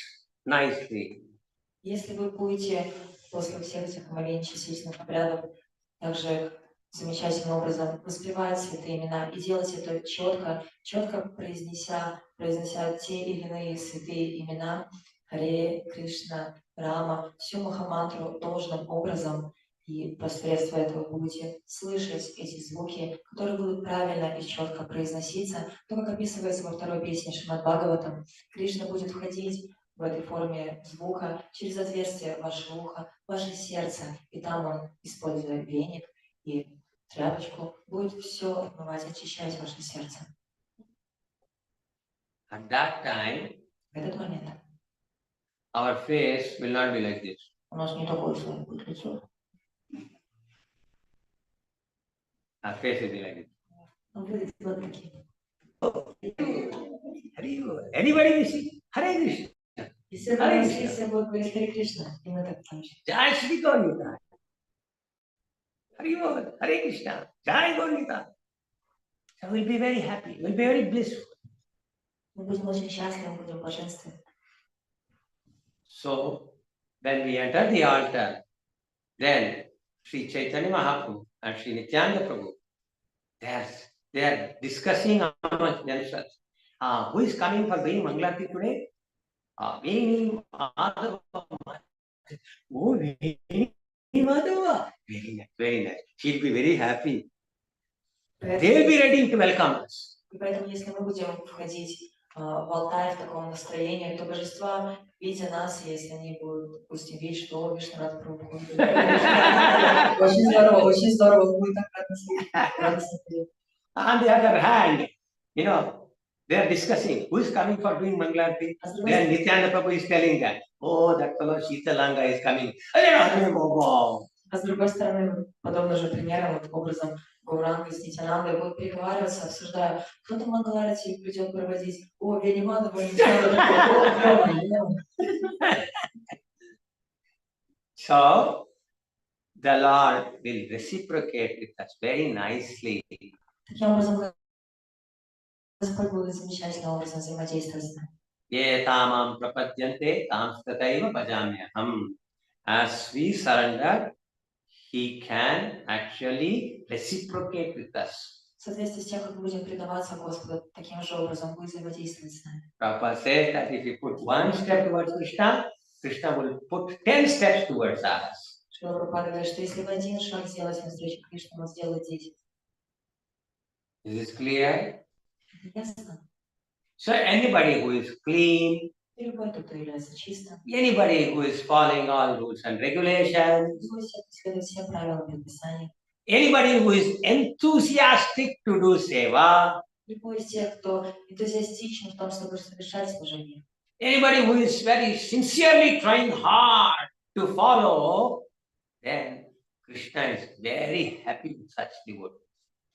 nicely. Если вы будете после всех этих молений частичных обрядов также замечательным образом воспевать святые имена и делать это четко произнеся те или иные святые имена, Харе, Кришна, Рама, всю Махамантру должным образом, и посредством этого будете слышать эти звуки, которые будут правильно и четко произноситься, то, как описывается во второй песне Шримад Бхагаватам, Кришна будет входить в этой форме звука через отверстие вашего уха, ваше сердце, и там он, используя веник и тряпочку, будет все отмывать, очищать ваше сердце. At that time, В этот момент our face will not be like this. у нас не такое с вами будет лицо. Our face will be like this. Он будет вот таким. Anybody will see Hare Krishna. И все все будут говорить Харе Кришна, и мы так тоже. Jai Shri Gauranga. Hare Krishna. Jai Gauranga. So we'll be very happy. We'll be very blissful. Мы будем очень счастливы, будем блаженствовать. So when we enter the altar, then Sri Chaitanya Mahaprabhu and Sri Nityananda Prabhu they are discussing amongst themselves. Who is coming for doing Mangalarti today? Veni Madhava. Oh, Veni Madhava. Very nice, very nice. She'll be very happy. They'll be ready to welcome us. И поэтому, если мы будем входить в алтарь в таком настроении, то божества, видя нас, если они будут, допустим, видеть, что Вишнурат Прабху выходит. Очень здорово будет так радостно. On the other hand, you know, they are discussing who is coming for doing Mangalarti. Then Nityananda Prabhu is telling them, oh, that fellow Sheetalanga is coming. А с другой стороны, подобно же примерам, вот образом Гауранга с Нитянандой будут переговариваться, обсуждая, кто-то Мангаларати придет проводить, о, Венимадова, So, the Lord will reciprocate with us very nicely. Таким образом, Господь будет замечательным образом взаимодействовать с нами. Ye tamam prapadyante tam stataiva bhajamyaham. As we surrender, He can actually reciprocate with us. В соответствии с тем, как мы будем предаваться Господу, таким же образом будет взаимодействовать с нами. Prabhupada says that if you put one step towards Krishna, Krishna will put 10 steps towards us. Шрила Прабхупада говорит, что если вы один шаг сделаете навстречу Кришне, он сделает 10. Is this clear? Ясно? So anybody who is clean, И любой, кто является чистым, anybody who is following all rules and regulations, любой, кто следует всем правилам предписаний, anybody who is enthusiastic to do seva, любой из тех, кто энтузиастичен в том, чтобы совершать служение, anybody who is very sincerely trying hard to follow, then Krishna is very happy with such devotees.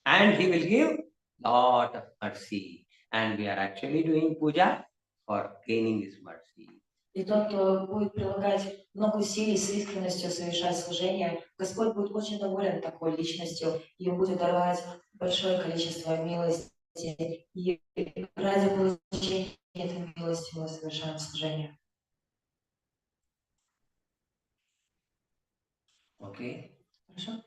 And he will give lot of mercy. And we are actually doing puja for gaining this mercy. и тот, кто будет прилагать много усилий с искренностью совершать служение, Господь будет очень доволен такой личностью, и он будет давать большое количество милости, и ради получения этой милости мы совершаем служение. Okay. Хорошо?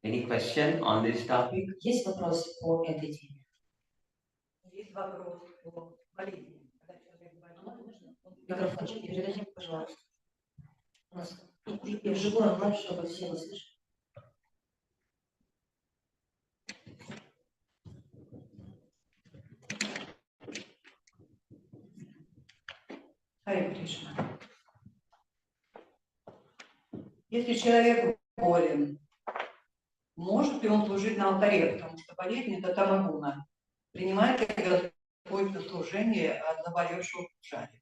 Any question on this topic? Есть вопрос по этой теме? Есть вопрос по болезни. Когда человек больной, Микрофончик передадим, пожалуйста. У нас и вживую онлайн, чтобы все вас слышали. Харе Кришна. Если человек болен, может ли он служить на алтаре, потому что болезнь – это тамагуна. Принимает ли Господь на служение от заболевшего в шаре?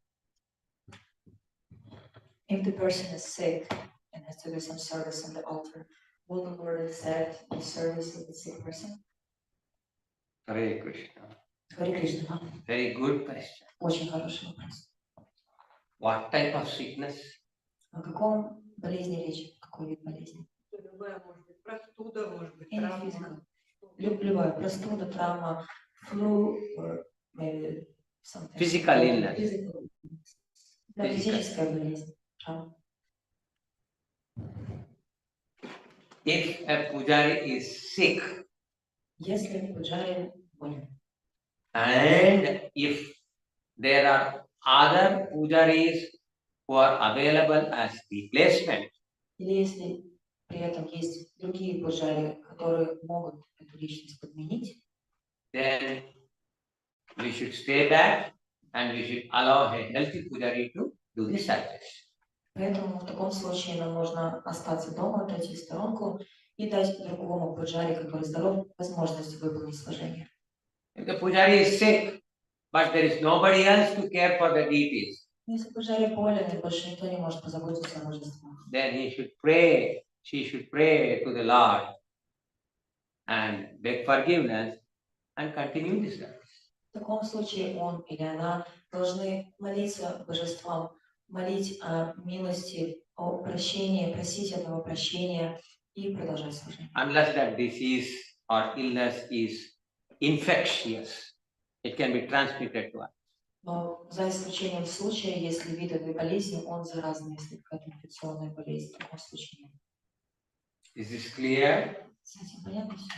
If the person is sick and has to do some service on the altar, will the Lord accept the service of the sick person? Hare Krishna. Харе Кришна. Very good question. Очень хороший вопрос. What type of sickness? О каком болезни речь? Какой вид болезни? Любая, может быть, простуда, может быть, Any травма. physical. Любая простуда, травма, flu, or maybe something. Physical illness. Physical. Да, Physical. физическая болезнь. Травма. If a pujari is sick, Если пуджари болен, and if there are other pujaris who are available as replacement, или если при этом есть другие пуджари, которые могут эту личность подменить, then we should stay back and we should allow a healthy pujari to do the service. поэтому в таком случае нам нужно остаться дома, отойти в сторонку и дать другому пуджари, который здоров, возможность выполнить служение. If the pujari is sick, but there is nobody else to care for the deities, Если пуджари болен, и больше никто не может позаботиться о божествах, then he should pray, she should pray to the Lord and beg forgiveness and continue the service. в таком случае он или она должны молиться божествам, молить о милости, о прощении, просить этого прощения и продолжать служение. Unless that disease or illness is infectious, it can be transmitted to us. Но за исключением случая, если вид этой болезни, он заразный, если какая-то инфекционная болезнь, в таком случае нет. Is this clear? С этим понятно все?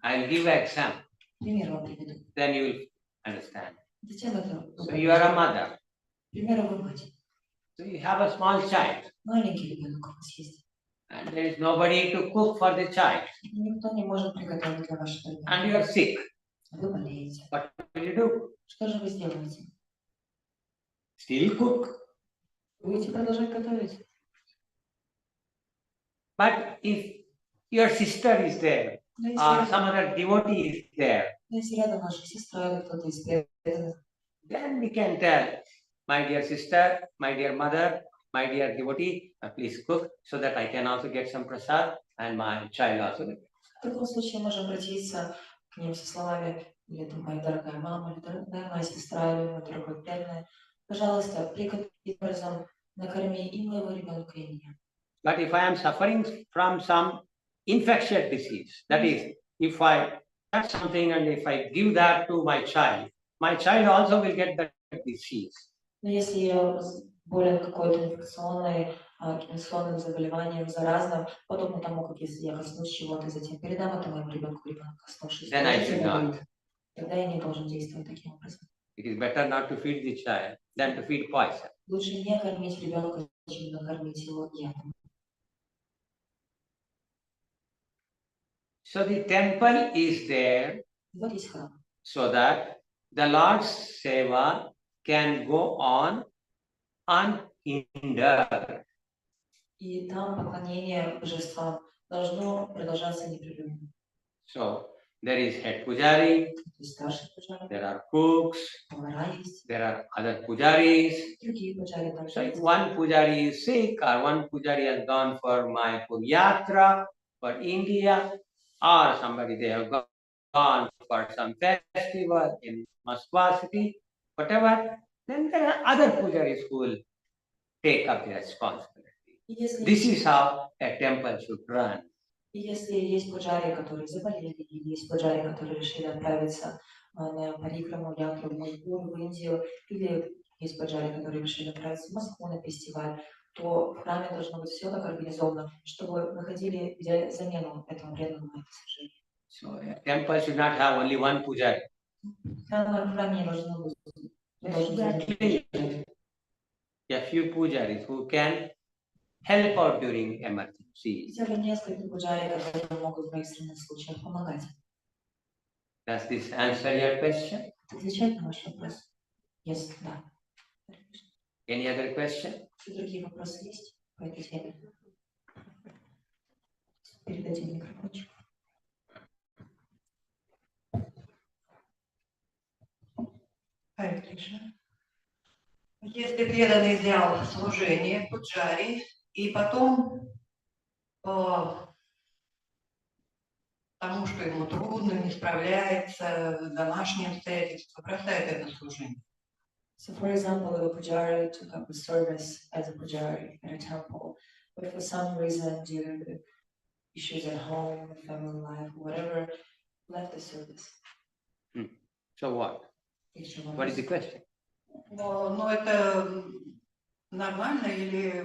I'll give an example. Пример вам приведу. Then you will understand. Затем это... So you are a mother. К примеру, вы мать. So you have a small child. Маленький ребенок у вас есть. And there is nobody to cook for the child. Никто не может приготовить для вашего And you are ребенка. sick. Вы болеете. What will you do? Что же вы сделаете? Still cook. Будете продолжать готовить. But if your sister is there, Но or если, some other devotee is there, если рядом ваша сестра или кто-то из преданных, then we can tell, my dear sister, my dear mother, my dear devotee, please cook so that I can also get some prasad and my child also. в таком случае можем обратиться к ним со словами, или там, моя дорогая мама, или дорогая моя сестра, или мой дорогой преданный, пожалуйста, приготовить образом накорми и моего ребенка, и меня. But if I am suffering from some infectious disease, that is, if I touch something and if I give that to my child also will get that disease. Но если я болен какой-то инфекционным заболеванием, заразным, подобно тому, как если я коснусь чего-то, и затем передам это моему ребенку, ребенок коснувшись, Then I should not. тогда я не должен действовать таким образом. It is better not to feed the child than to feed poison. Лучше не кормить ребенка, чем накормить его ядом. So the temple is there Вот есть храм, so that the Lord's seva can go on unhindered. и там поклонение божествам должно продолжаться непрерывно. So there is head pujari, То есть старший пуджари, there are cooks, повара есть, there are other pujaris. другие пуджари также So if есть. one pujari is sick or one pujari has gone for Mayapur Yatra for India, or somebody they have gone for some festival in Moskva city, whatever, then there are other pujaris who will take up the responsibility. И если, This is how a temple should run. и если есть пуджари, которые заболели, или есть пуджари, которые решили отправиться на парикраму, ятру в Москву, в Индию, или есть пуджари, которые решили отправиться в Москву на фестиваль, то в храме должно быть все так организовано, чтобы выходили замену этому преданному это служению. So a temple should not have only one pujari. В храме не должно быть. There should be at least a few pujaris who can help out during emergencies. Хотя бы несколько пуджари, которые могут в экстренных случаях помогать. Does this answer your question? Это отвечает на ваш вопрос? Yes, да. Any other question? Еще другие вопросы есть по этой теме? Передадим микрофончик. Харе Кришна. Если преданный взял служение пуджари и потом тому, что ему трудно, не справляется, домашние обстоятельства, бросает это служение. So, for example, if a pujari took up the service as a pujari in a temple, but for some reason, due to the issues at home, family life, whatever, left the service. So what? What is the question? Но это нормально или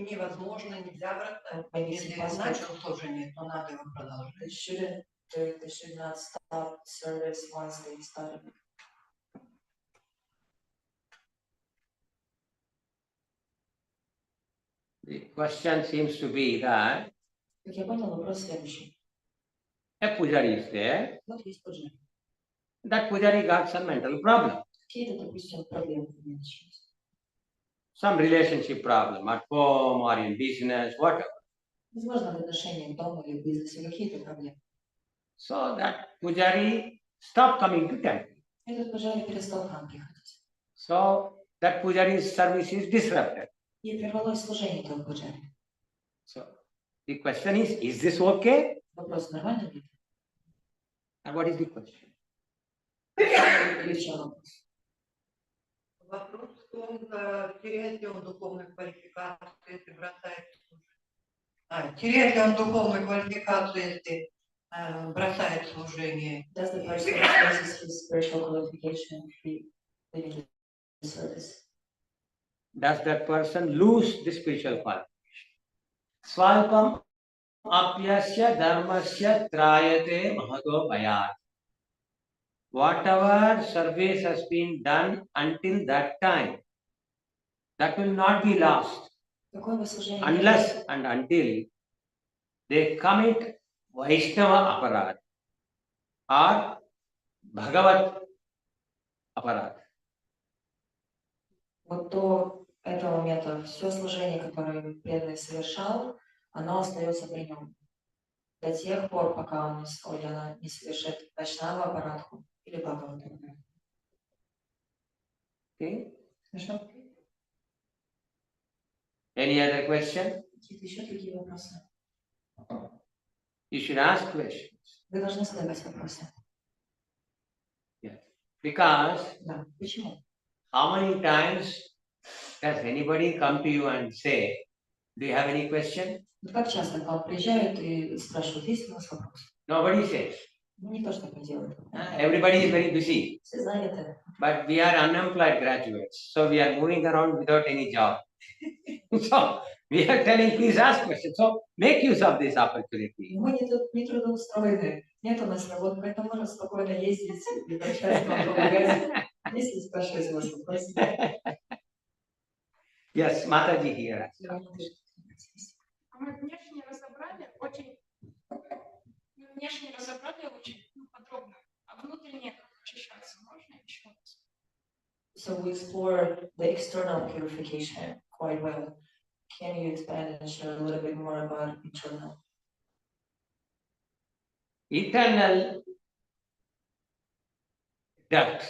невозможно, нельзя брать. Если начал служение, то надо его продолжать. They should not stop service once they started. The question seems to be that Как я понял, вопрос следующий. a pujari is there. Вот есть пуджари. That pujari got some mental problem, Какие-то, допустим, проблемы у меня начались. some relationship problem at home or in business, whatever. Возможно, в отношениях дома или в бизнесе какие-то проблемы. So that pujari stopped coming to temple. Этот пуджари перестал к нам приходить. So that pujari's service is disrupted. И прервалось служение этого пуджари. So the question is this okay? Вопрос, нормально ли? And what is the question? Или в чем вопрос? Вопрос в том, теряет ли он духовную квалификацию, если бросает служение. Теряет ли он духовную квалификацию, если бросает служение? Does the person lose his spiritual qualification if he leaving the service? Does that person lose the spiritual qualification? Swalpam apyasya dharmasya trayate mahato bhayat. Whatever service has been done until that time, that will not be lost Какое бы служение ни unless было, and until they commit Vaishnava aparad or Bhagavat aparad. вот до этого момента все служение, которое преданный совершал, оно остается при нем. До тех пор, пока он или она не совершит Вайшнава аппаратку или Бхагавату. Okay? Хорошо? Any other question? Какие-то еще другие вопросы? You should ask questions. Вы должны задавать вопросы. Yes. Because Да. Почему? how many times does anybody come to you and say, do you have any question? Вот как часто к вам приезжают и спрашивают, есть у вас вопрос? Nobody says. Ну, никто же так не делает. Everybody is very busy. Все заняты. But we are unemployed graduates. So we are moving around without any job. So we are telling, please ask questions. So make use of this opportunity. Мы не трудоустроены. Нет у нас работы, поэтому можно спокойно ездить и общаться, вам помогать. Если спрашиваете вас вопросы. Yes, Mataji here. Внешнее разобрали очень подробно, а внутреннее очищаться можно еще раз? So we explore the external purification quite well. Can you expand and share a little bit more about internal? Eternal dirt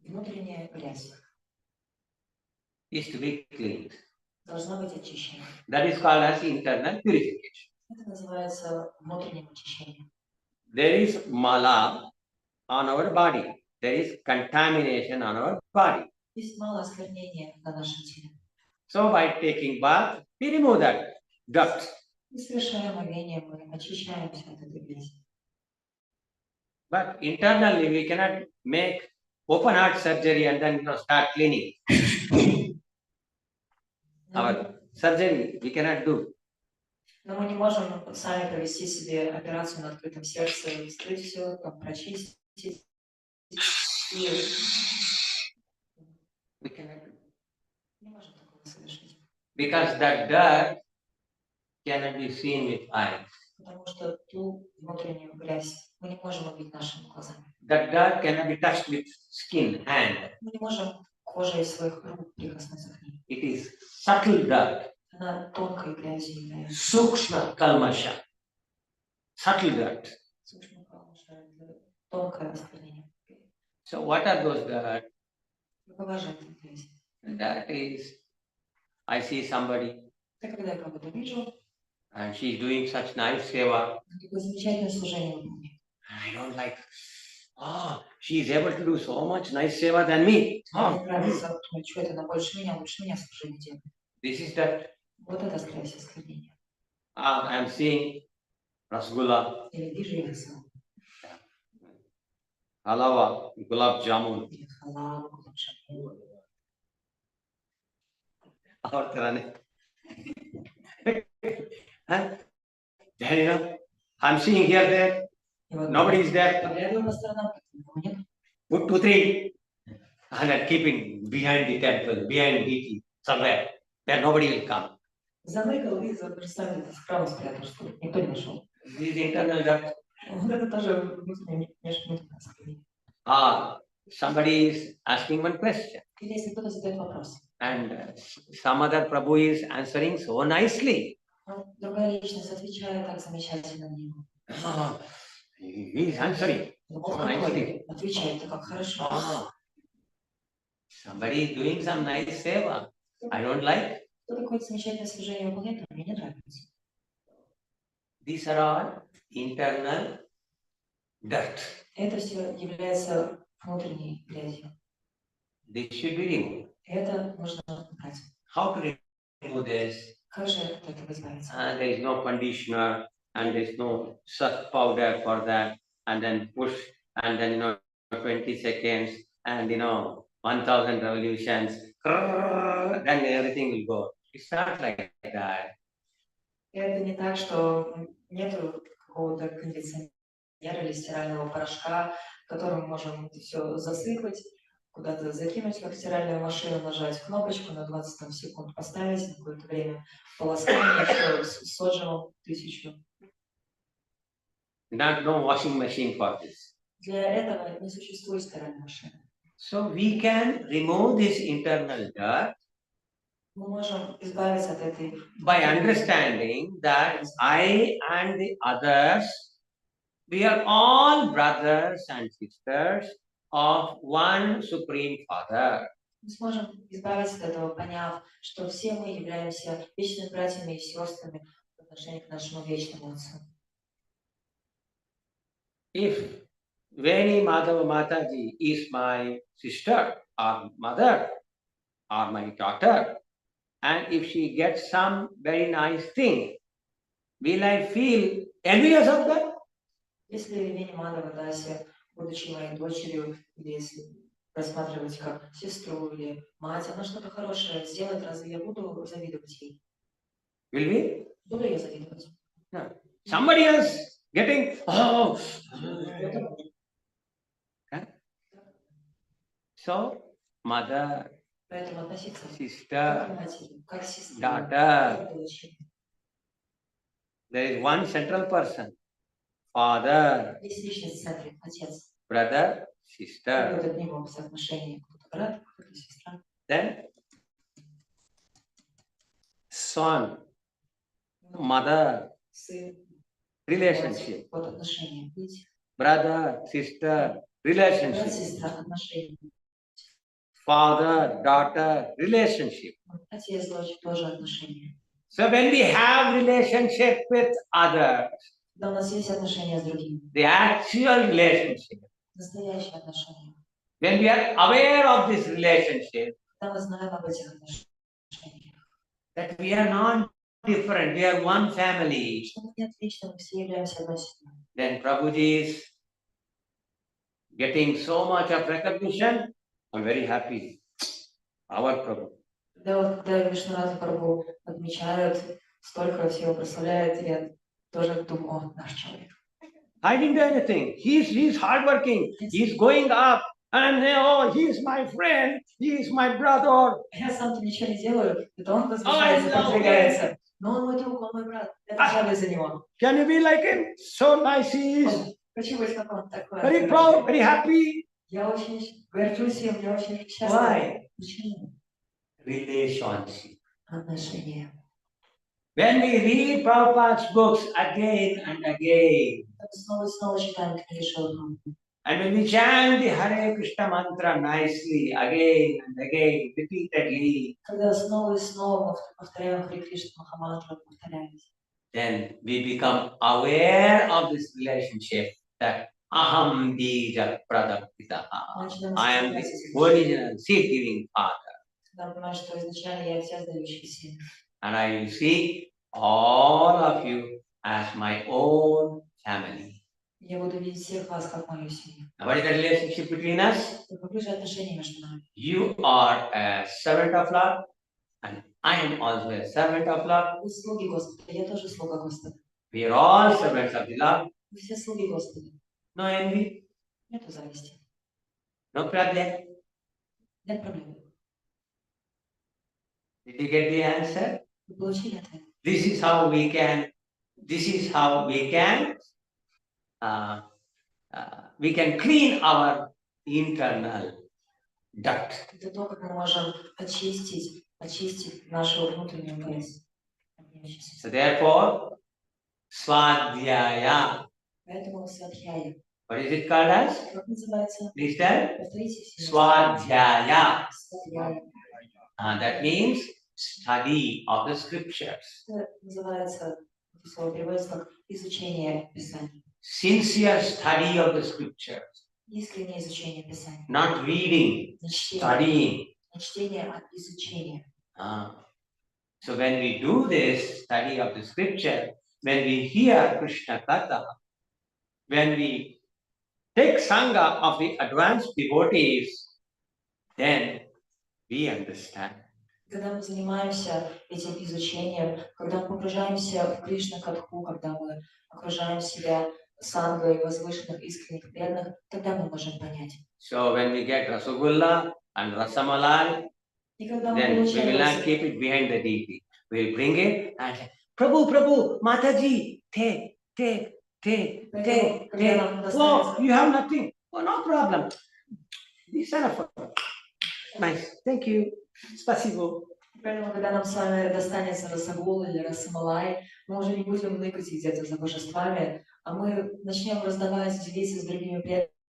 Внутренняя грязь is to be cleaned. должна быть очищена. That is called as internal purification. Это называется внутренним очищением. There is mala on our body. There is contamination on our body. Есть мало осквернения на нашем теле. So by taking bath, we remove that dirt. И совершая омовение, мы очищаемся от этой грязи. But internally, we cannot make open heart surgery and then start cleaning. Our surgery we cannot do. Но мы не можем сами провести себе операцию на открытом сердце, вскрыть все, прочистить. We cannot do. Не можем такого совершить. Because that dirt cannot be seen with eyes. Потому что ту внутреннюю грязь мы не можем увидеть нашими глазами. That dirt cannot be touched with skin, hand. Мы не можем кожей своих рук прикоснуться к ней. It is subtle dirt. Она тонкой грязью является. Sukshma kalmasha. Subtle dirt. Тонкое осквернение. So what are those dirt? Какова же эта грязь? That is, I see somebody Это когда я кого-то вижу, and she is doing such nice seva. такое замечательное служение выполняет. I don't like, oh, she is able to do so much nice seva than me. Мне нравится, что это она больше меня служение делает. This is that. Вот это грязь осквернения. I am seeing rasgulla, Я вижу яйцо. halwa, gulab jamun. Халаву, Our tarane. Then, you know, I'm seeing here there, nobody is there. Поглядываю по сторонам, никого нет. Put 2, 3, and then keeping behind the temple, behind the somewhere, where nobody will come. Заныкал и представили это в храм спрятал, что никто не нашел. This is internal dirt. Вот это тоже внутреннее осквернение. Somebody is asking one question, Или если кто-то задает вопрос, and some other Prabhu is answering so nicely. другая личность отвечает так замечательно на него. He is answering so nicely. Отвечает так хорошо. Somebody is doing some nice seva. I don't like. Кто такое замечательное служение выполняет, мне не нравится. These are all internal dirt. Это все является внутренней грязью. This should be removed. Это нужно убрать. How to remove this? Как же от этого избавиться? There is no conditioner, and there is no such powder for that, and then push, and then 20 seconds, and 1,000 revolutions, then everything will go. It's not like that. И это не так, что нету какого-то кондиционера или стирального порошка, которым можем это все засыпать, куда-то закинуть, как в стиральную машину, нажать кнопочку на 20 там, секунд, поставить на какое-то время, полоскание, все, с отжимом 1000. No washing machine for this. Для этого не существует стиральной машины. So we can remove this internal dirt Мы можем избавиться от этой by understanding that I and the others, we are all brothers and sisters of one Supreme Father. Мы сможем избавиться от этого, поняв, что все мы являемся вечными братьями и сестрами в отношении к нашему вечному Отцу. If Veni Madhava Mataji is my sister or mother or my daughter, and if she gets some very nice thing, will I feel envious of that? Если Вени Мадава Даси, будучи моей дочерью, или если рассматривать как сестру или мать, она что-то хорошее сделает, разве я буду завидовать ей? Will we? Буду я завидовать? No. Somebody else getting, oh. Okay? So, mother, Поэтому относиться к sister, матери, как к сестре, daughter, как к дочери. there is one central person, father, Есть личность в центре, отец. brother, И sister. вот от него соотношение, кто-то брат, кто-то сестра. Then, son, mother, Сын, relationship, вот отношения. Дети, brother, sister, брат, relationship, сестра, отношения. father, daughter, relationship. Отец, дочь, тоже отношения. So when we have relationship with others, Когда у нас есть отношения с другими, the actual relationship, настоящие отношения, when we are aware of this relationship, когда мы знаем об этих отношениях, that we are not different, we are one family, что мы не отличны, мы все являемся одной семьей. then Prabhuji is getting so much of recognition. I'm very happy. Our Prabhu. Когда Вишнурадха Прабху отмечают, столько всего прославляют, я тоже думаю, о, наш человек. I didn't do anything. He's hardworking. He's going up. And oh, he's my friend. He's my brother. Я сам-то ничего не делаю, это он I возвышается, love продвигается. Но он мой друг, он мой брат, это жаль за него. Can you be like him? So nice he is. Хочу быть как он такой. Very proud, very happy. Я очень горжусь им, я очень счастлива. Why? Почему? Relationship. Отношения. When we read Prabhupada's books again and again, Снова и снова читаем книги Шилы. and when we chant the Hare Krishna mantra nicely again and again, repeatedly, Когда снова и снова повторяем Харе Кришна Махамантру, повторяемся, then we become aware of this relationship that Aham Bija Pradapitaha. I am the original seed-giving father. когда понимаешь, что изначально я отец, дающий сын. And I will see all of you as my own family. Я буду видеть всех вас как мою семью. Now, what is the relationship between us? Какое же отношение между нами? You are a servant of Lord, and I am also a servant of Lord. Вы слуги Господа, я тоже слуга Господа. We are all servants of the Lord. Мы все слуги Господа. No envy, Нету зависти. no problem. Нет проблем. Did you get the answer? Вы получили ответ. This is how we can clean our internal dirt. Это то, как мы можем очистить нашу внутреннюю грязь. So therefore, Swadhyaya. Поэтому свадхьяя. What is it called as? Как называется? Please tell. Повторите все. Swadhyaya. Свадхьяя. That means study of the scriptures. Это называется, это слово переводится как изучение Писания. Sincere study of the scriptures. Искреннее изучение Писания. Not reading, Не чтение. studying. Не чтение, а изучение. So when we do this study of the scripture, when we hear Krishna Katha, when we take Sangha of the advanced devotees, then we understand. Когда мы занимаемся этим изучением, когда мы погружаемся в Кришна-катху, когда мы окружаем себя сангой возвышенных, искренних, преданных, тогда мы можем понять. So when we get Rasagulla and Rasamalai, И когда мы then we получаем will not keep it behind the deity. We will bring it and say, Prabhu, Prabhu, Mataji, take. Поэтому, когда нам Oh, достанется, you have nothing. Oh, no problem. This kind of nice. Thank you. Спасибо. поэтому, когда нам с вами достанется Расагул или Расамалай, мы уже не будем ныкать где-то за божествами, а мы начнем раздавать, делиться с другими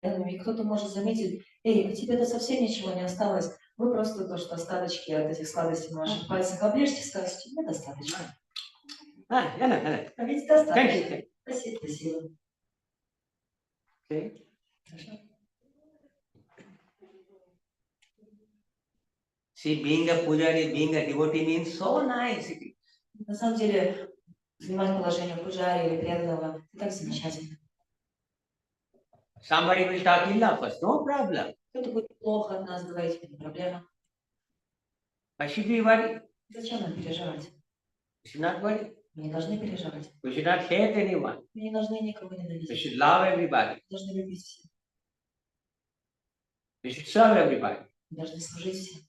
преданными, и кто-то может заметить: эй, у тебя-то совсем ничего не осталось, вы просто то, что остаточки от этих сладостей на ваших пальцах оближьте, скажете: мне достаточно. Yeah. А ведь достаточно. Thank you. Спасибо, спасибо. Okay. Хорошо. See, being a pujari, being a devotee means so nice. На самом деле, занимать положение пуджари или преданного — это так замечательно. Somebody will talk ill of us, no problem. Кто-то будет плохо от нас говорить, это не проблема. Why should we worry? Зачем нам переживать? We should not worry. Мы не должны переживать. We should not hate anyone. Мы не должны никого We ненавидеть. should love everybody. Мы должны любить всех. We should serve everybody. Мы должны служить всем.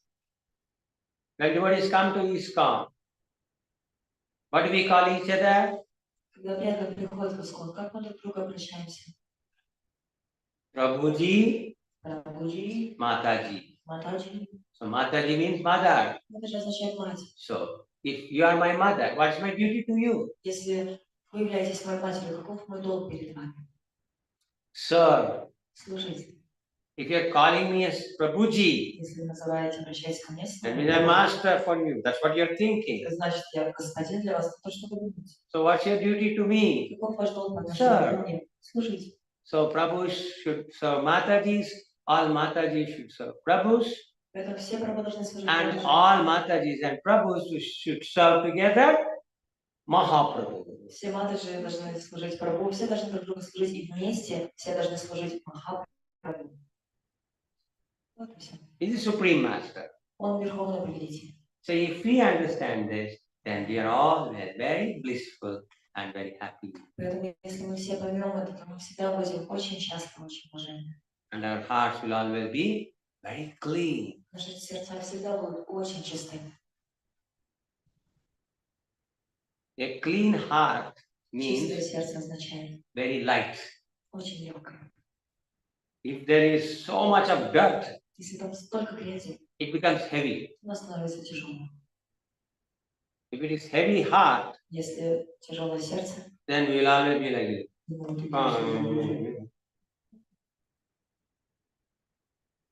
When devotees come to ISKCON, what do we call each other? Когда преданные приходят в Искон, как мы друг к другу обращаемся? Prabhuji, Прабхуджи, Mataji. Матаджи. So Mataji means mother. Это же означает мать. So if you are my mother, what's my duty to you? Если вы являетесь моей матерью, каков мой долг перед вами? Serve. Служить. If you are calling me as Prabhuji, Если вы называете, обращаясь ко мне, that means I'm master for you. That's what you're thinking. это значит, я господин для вас, это то, что вы думаете. So what's your duty to me? Каков ваш долг по отношению ко мне? Служить. So Prabhu should serve Matajis, all Matajis should serve Prabhus, Поэтому все прабху должны служить and Богу. all Matajis and Prabhus should serve together Mahaprabhu. Все матаджи должны служить Прабху, все должны друг другу служить, и вместе все должны служить Махапрабху. Вот и все. He's the Supreme Master. Он верховный повелитель. So if we understand this, then we are all very blissful and very happy. Поэтому, если мы все поймем это, то мы всегда будем очень счастливы, очень блаженны. And our hearts will always be very clean. Наши сердца всегда будут очень чистыми. A clean heart Чистое means сердце означает very light. очень легкое. If there is so much of dirt, Если там столько грязи, it becomes heavy. оно становится тяжелым. If it is heavy heart, Если тяжелое сердце, then we will always be like this.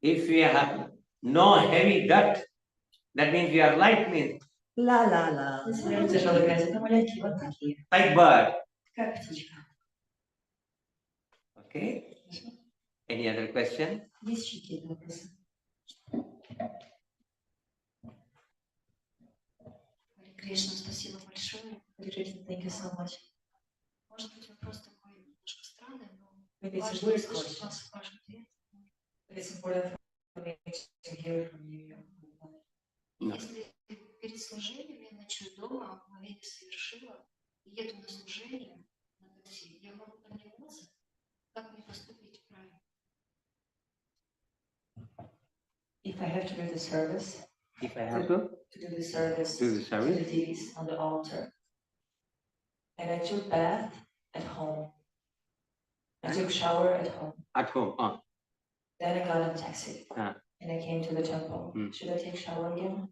If we have no heavy dirt, that means we are light, means la la la, если нет тяжелой грязи, то маленькие вот такие, like bird. как птичка. Okay. Any other question? Есть еще какие-то вопросы? Харе Кришна, спасибо большое. Thank you so much. Может быть, вопрос такой немножко странный, но Maybe it's a важно weird услышать question. ваш ответ. It's important for me to hear from you. No. Если перед служением я ночую дома, омовение совершила, и еду на служение на такси, я могу там не умыться? Как мне поступить правильно? If I have to do the service, If I have to do the service, do the to service, the deities on the altar, and I took bath at home, I took shower at home, at home. then I got a taxi, Ah. and I came to the temple. Should I take shower again?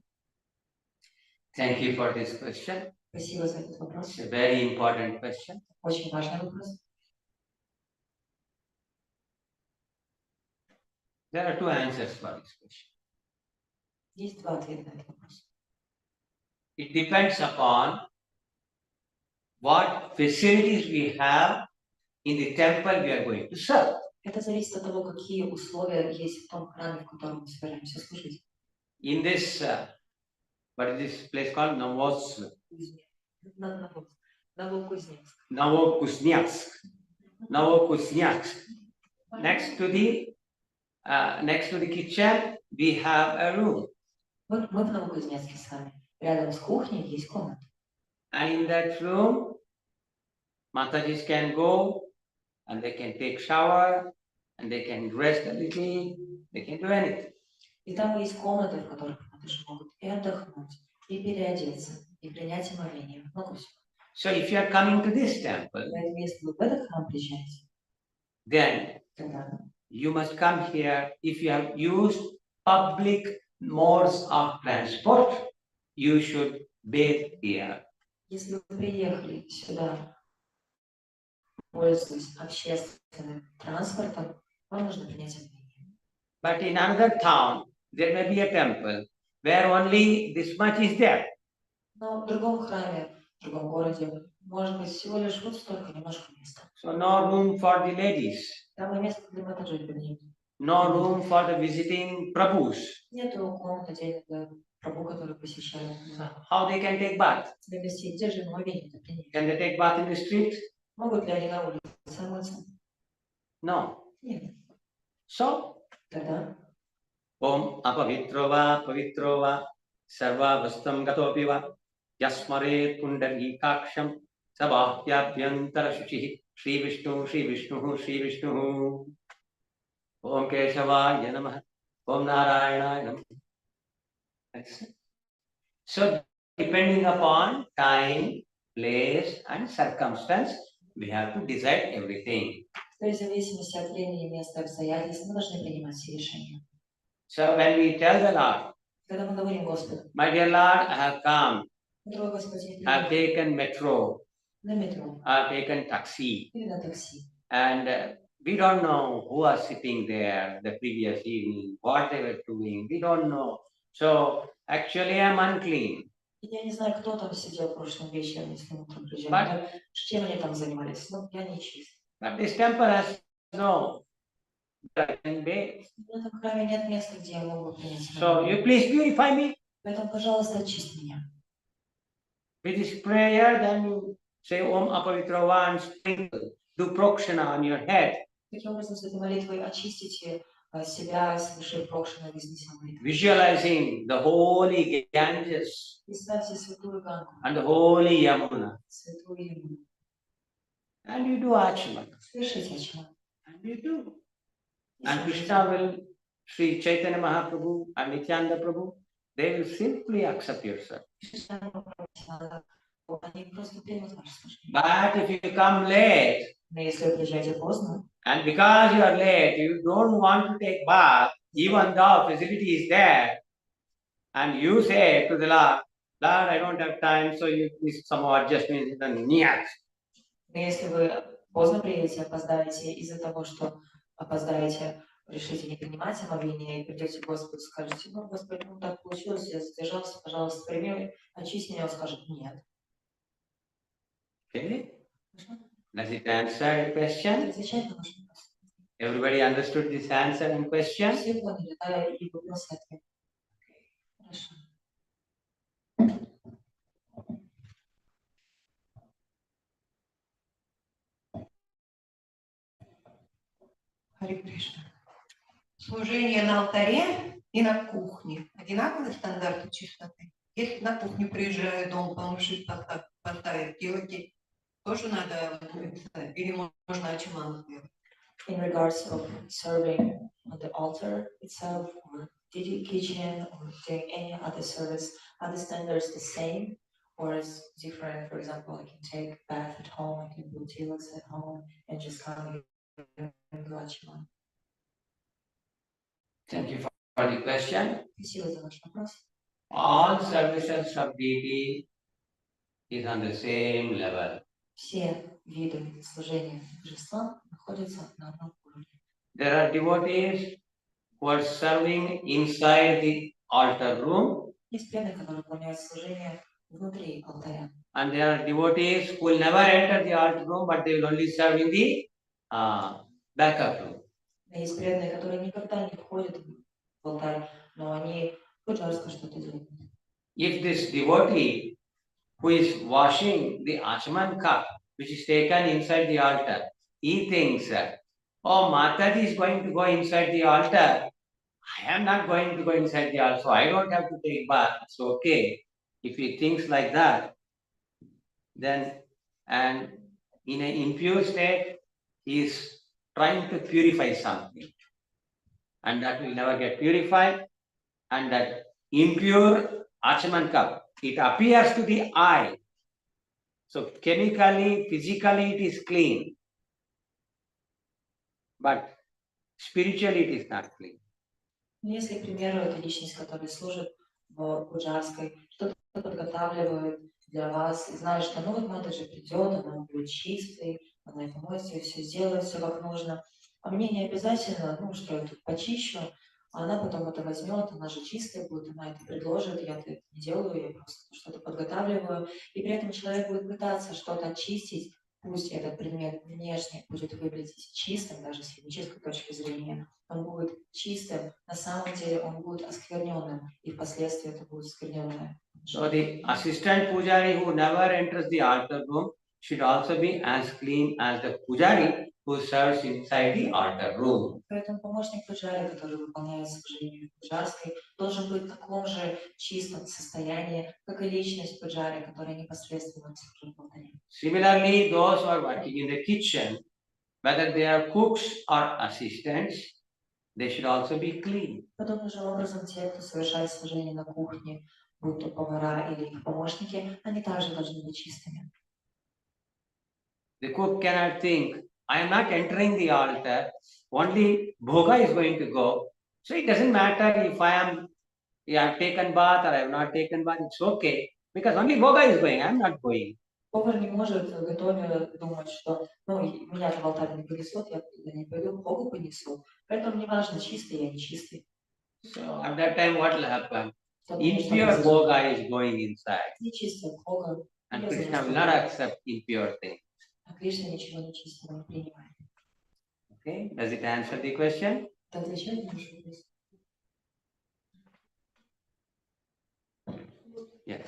Thank you for this question. Спасибо за этот вопрос. It's a very important question. Очень важный вопрос. There are two answers for this question. Есть два ответа на этот вопрос. It depends upon what facilities we have in the temple we are going to serve. Это зависит от того, какие условия есть в том храме, в котором мы собираемся служить. In this, what is this place called? Novokuznyatsk. Next to the kitchen, we have a room. Вот мы в Новокузнецке с вами. Рядом с кухней есть комната. And in that room, Matajis can go and they can take shower and they can rest a little, they can do anything. И там есть комнаты, в которых матуши могут и отдохнуть, и переодеться, и принять омовение. Много всего. So if you are coming to this temple, Поэтому если вы в этот храм приезжаете, then тогда you must come here. If you have used public modes of transport, you should bathe here. если вы приехали сюда, пользуясь общественным транспортом, вам нужно принять омовение. But in another town, there may be a temple where only this much is there. Но в другом храме, в другом городе, может быть всего лишь вот столько немножко места. So no room for the ladies, Там и места для матажей нет. no room for the visiting prabhus. Нету комнат отдельно для прабху, которые посещают. How they can take bath? Для гостей, где же омовение принять? Can they take bath in the street? Могут ли они на улице омыться? No. Нет. So, Тогда Om Apavitrova Sarva Vastam Gatopiva Yasmare Kundari Kaksham Sabhatyabhyantara Shuchi Shri Vishnu Shri Vishnu Shri Vishnu Om Keshavaya Namah Om Narayana Namah. So, depending upon time, place, and circumstance, we have to decide everything. то есть в зависимости от времени, места, обстоятельств мы должны принимать все решения. So, when we tell the Lord, Когда мы говорим Господу, my dear Lord, I have come, дорогой Господин, I have taken metro, на метро I have taken taxi, или на такси. and we don't know who are sitting there the previous evening, what they were doing, we don't know. So, actually, I'm unclean. Я не знаю, кто там сидел прошлым вечером, если мы утром приезжали, But- да, чем они там занимались, но я не чист. But this temple has no bathe. В этом храме нет места, где я могу принять So, омовение. you please purify me. Поэтому, пожалуйста, очисти меня. With this prayer, then you say Om Apavitrava and sprinkle, do prokshana on your head. Таким образом, с этой молитвой очистите себя, совершив прокшину из молитвы. Visualizing the holy Ganges Представьте святую Гангу, and the holy Yamuna. святую Яму. And you do Achman. Совершите ачман. And you do. And Krishna will, Sri Chaitanya Mahaprabhu and Nityananda Prabhu, they will simply accept your service. Они просто примут ваше служение. But if you come late, Но если вы приезжаете поздно, and because you are late, you don't want to take bath, even though facility is there, and you say to the Lord, Lord, I don't have time, so you please somehow adjust me, then нет. но если вы поздно приедете, опоздаете из-за того, что опоздаете, решите не принимать омовение и придете к Господу, скажете, ну, Господи, ну так получилось, я задержался, пожалуйста, прими, очисти меня, он скажет, нет. Okay? Does it answer your question? Отвечать на ваш вопрос. Everybody understood this answer and question? Все поняли, да, и вопрос и ответ. Хорошо. Харе Кришна. Служение на алтаре и на кухне. Одинаковые стандарты чистоты. Если на кухню приезжаю, дом помышить, поставить елки, тоже надо умыться. Или можно ачман сделать. In regards of serving on the altar itself, or kitchen, or doing any other service, are the standards the same or is different? For example, I can take bath at home, I can do tilaks at home, and just come and do ачман. Thank you for the question. Спасибо за ваш вопрос. All services of deity is on the same level. Все виды служения божествам находятся на одном уровне. There are devotees who are serving inside the altar room, Есть преданные, которые выполняют служение внутри алтаря. and there are devotees who will never enter the altar room, but they will only serve in the backup room. Есть преданные, которые никогда не входят в алтарь, но они хоть жарко что-то делают. If this devotee who is washing the Achman cup, which is taken inside the altar, he thinks, oh, Mataji is going to go inside the altar, I am not going to go inside the altar, so I don't have to take bath. It's okay. If he thinks like that, then, and in an impure state, he is trying to purify something. And that will never get purified. And that impure Achaman cup, it appears to the eye. So chemically, physically, it is clean. But spiritually, it is not clean. Если, к примеру, это личность, которая служит в Пуджарской, что-то подготавливает для вас, и знает, что ну вот мата же придет, она будет чистой, она помоется, все сделает, все как нужно. А мне не обязательно, ну что я тут почищу, а она потом это возьмет, она же чистая будет, она это предложит, я это не делаю, я просто что-то подготавливаю. И при этом человек будет пытаться что-то очистить, пусть этот предмет внешне будет выглядеть чистым, даже с физической точки зрения, он будет чистым, на самом деле он будет оскверненным, и впоследствии это будет оскверненное. So the assistant pujari who never enters the altar room should also be as clean as the pujari who serves inside the altar room. Поэтому помощник пуджари, который выполняет служение пуджарской, должен быть в таком же чистом состоянии, как и личность пуджари, которая непосредственно служит в алтаре. Similarly, those who are working in the kitchen, whether they are cooks or assistants, they should also be clean. Подобным же образом те, кто совершает служение на кухне, будь то повара или их помощники, они также должны быть чистыми. The cook cannot think, I am not entering the altar, only bhoga is going to go. So it doesn't matter if I have taken bath or I have not taken bath, it's okay. Because only bhoga is going, I am not going. Повар не может, готовя, думать, что ну, меня-то в алтарь не понесут, я не пойду, Богу понесу. Поэтому не важно, чистый я, не чистый. So at that time, what will happen? Потому что Impure bhoga is going inside. нечистый от Бога, And Krishna will not accept impure things. а Кришна ничего нечистого не принимает. Okay, does it answer the question? Это отвечает на ваш вопрос? Yes.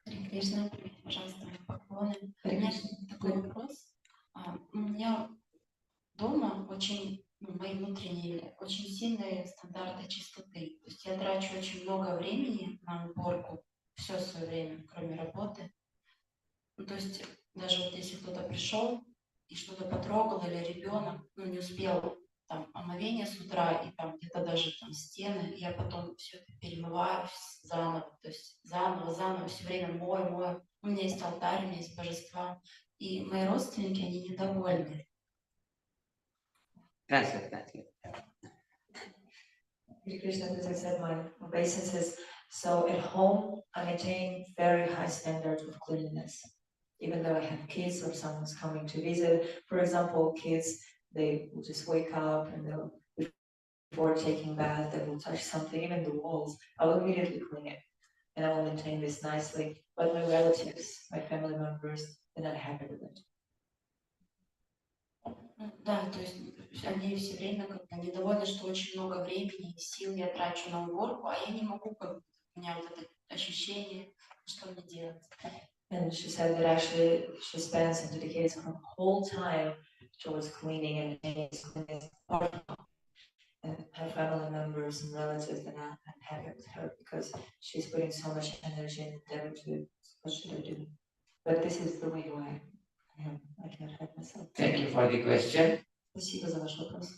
Харе Кришна, пожалуйста, поклоны. У меня такой вопрос. У меня дома очень, мои внутренние, очень сильные стандарты чистоты. То есть я трачу очень много времени на уборку, все свое время, кроме работы. Ну, то есть даже вот если кто-то пришел и что-то потрогал, или ребенок, ну, не успел там омовение с утра, и там где-то даже там стены, я потом все это перемываю заново, то есть заново, все время мою. У меня есть алтарь, у меня есть божества, и мои родственники, они недовольны. Translate. Hare Krishna, as I said, my obeisances. So at home, I maintain very high standards of cleanliness. Even though I have kids or someone's coming to visit, for example, kids, they will just wake up and they'll, before taking bath, they will touch something, even the walls. I will immediately clean it, and I will maintain this nicely. But my relatives, my family members, they're not happy with it. Да, то есть они все время как бы недовольны, что очень много времени и сил я трачу на уборку, а я не могу, как бы, у меня вот это ощущение, что мне делать. And she said that actually she spends and dedicates her whole time towards cleaning and maintaining cleanliness. And her family members and relatives are not happy with her because she's putting so much energy and endeavor to what should I do? But this is the way who I am. I cannot help myself. Thank you for the question. Спасибо за ваш вопрос.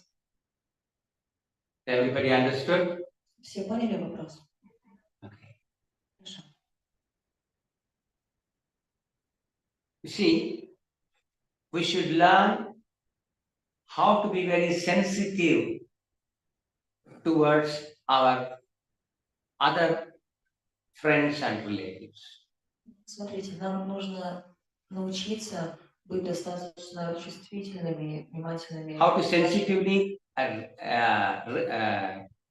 Everybody understood? Все поняли вопрос? Okay. Хорошо. You see, we should learn how to be very sensitive towards our other friends and relatives. Смотрите, нам нужно научиться быть достаточно чувствительными, внимательными. How to sensitively